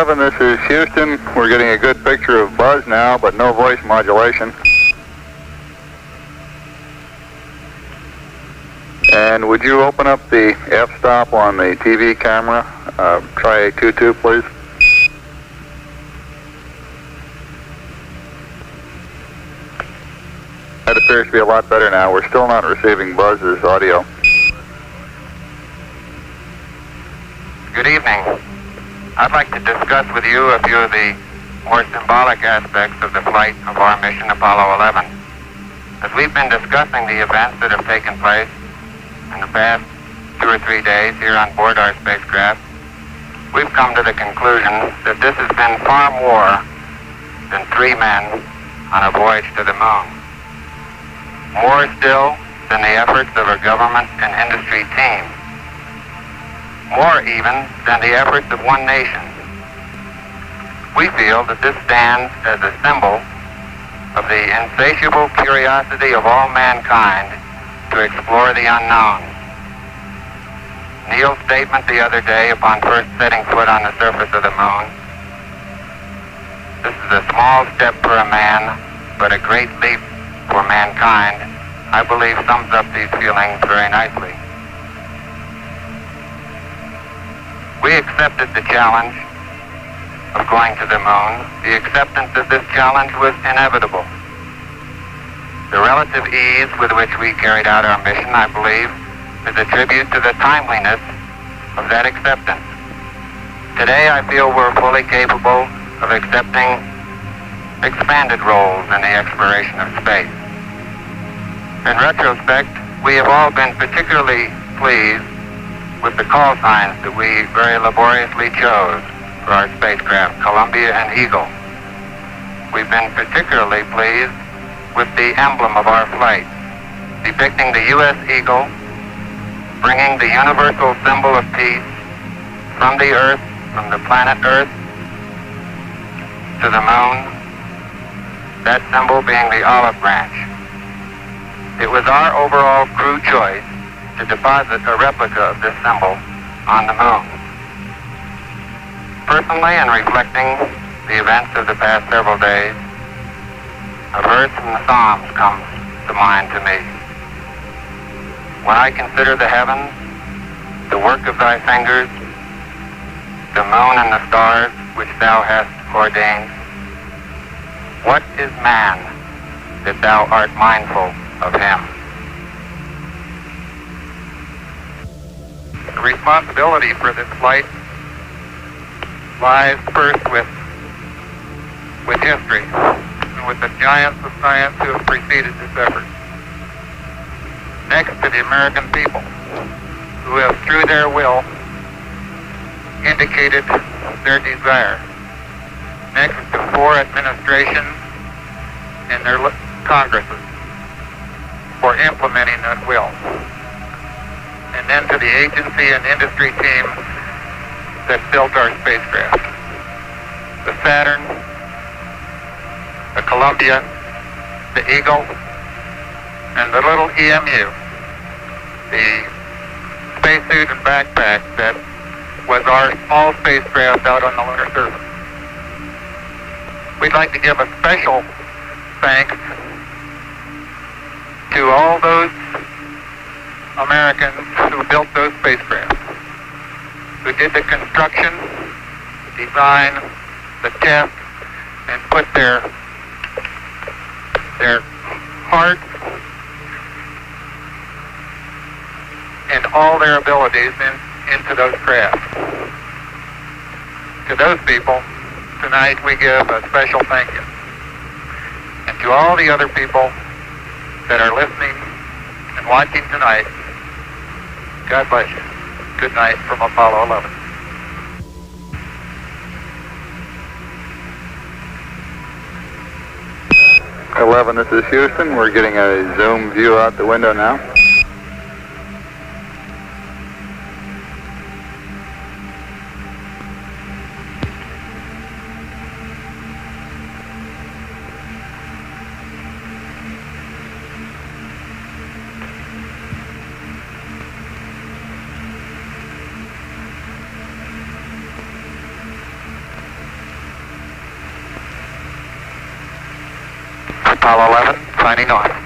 This is Houston. We're getting a good picture of Buzz now, but no voice modulation. And would you open up the f-stop on the TV camera? Try A22, please. That appears to be a lot better now. We're still not receiving Buzz's audio. Good evening. I'd like to discuss with you a few of the more symbolic aspects of the flight of our mission Apollo 11. As we've been discussing the events that have taken place in the past 2 or 3 days here on board our spacecraft, we've come to the conclusion that this has been far more than 3 men on a voyage to the moon. More still than the efforts of a government and industry team. More even than the efforts of one nation. We feel that this stands as a symbol of the insatiable curiosity of all mankind to explore the unknown. Neil's statement the other day upon first setting foot on the surface of the moon, "This is a small step for a man, but a great leap for mankind," I believe sums up these feelings very nicely. We accepted the challenge of going to the moon. The acceptance of this challenge was inevitable. The relative ease with which we carried out our mission, I believe, is a tribute to the timeliness of that acceptance. Today, I feel we're fully capable of accepting expanded roles in the exploration of space. In retrospect, we have all been particularly pleased with the call signs that we very laboriously chose for our spacecraft, Columbia and Eagle. We've been particularly pleased with the emblem of our flight, depicting the U.S. Eagle, bringing the universal symbol of peace from the Earth, from the planet Earth, to the moon, that symbol being the olive branch. It was our overall crew choice to deposit a replica of this symbol on the moon. Personally, in reflecting the events of the past several days, a verse from the Psalms comes to mind to me. When I consider the heavens, the work of thy fingers, the moon and the stars which thou hast ordained, what is man that thou art mindful of him. The responsibility for this flight lies first with history and with the giants of science who have preceded this effort. Next to the American people, who have through their will indicated their desire. Next to 4 administrations and their Congresses for implementing that will. And then to the agency and industry teams that built our spacecraft. The Saturn, the Columbia, the Eagle, and the little EMU, the spacesuit and backpack that was our small spacecraft out on the lunar surface. We'd like to give a special thanks to all those Americans who built those spacecraft, who did the construction, design, the test, and put their heart and all their abilities into those craft. To those people, tonight we give a special thank you. And to all the other people that are listening and watching tonight, God bless you. Good night from Apollo 11. 11, this is Houston. We're getting a zoom view out the window now. Apollo 11, signing off.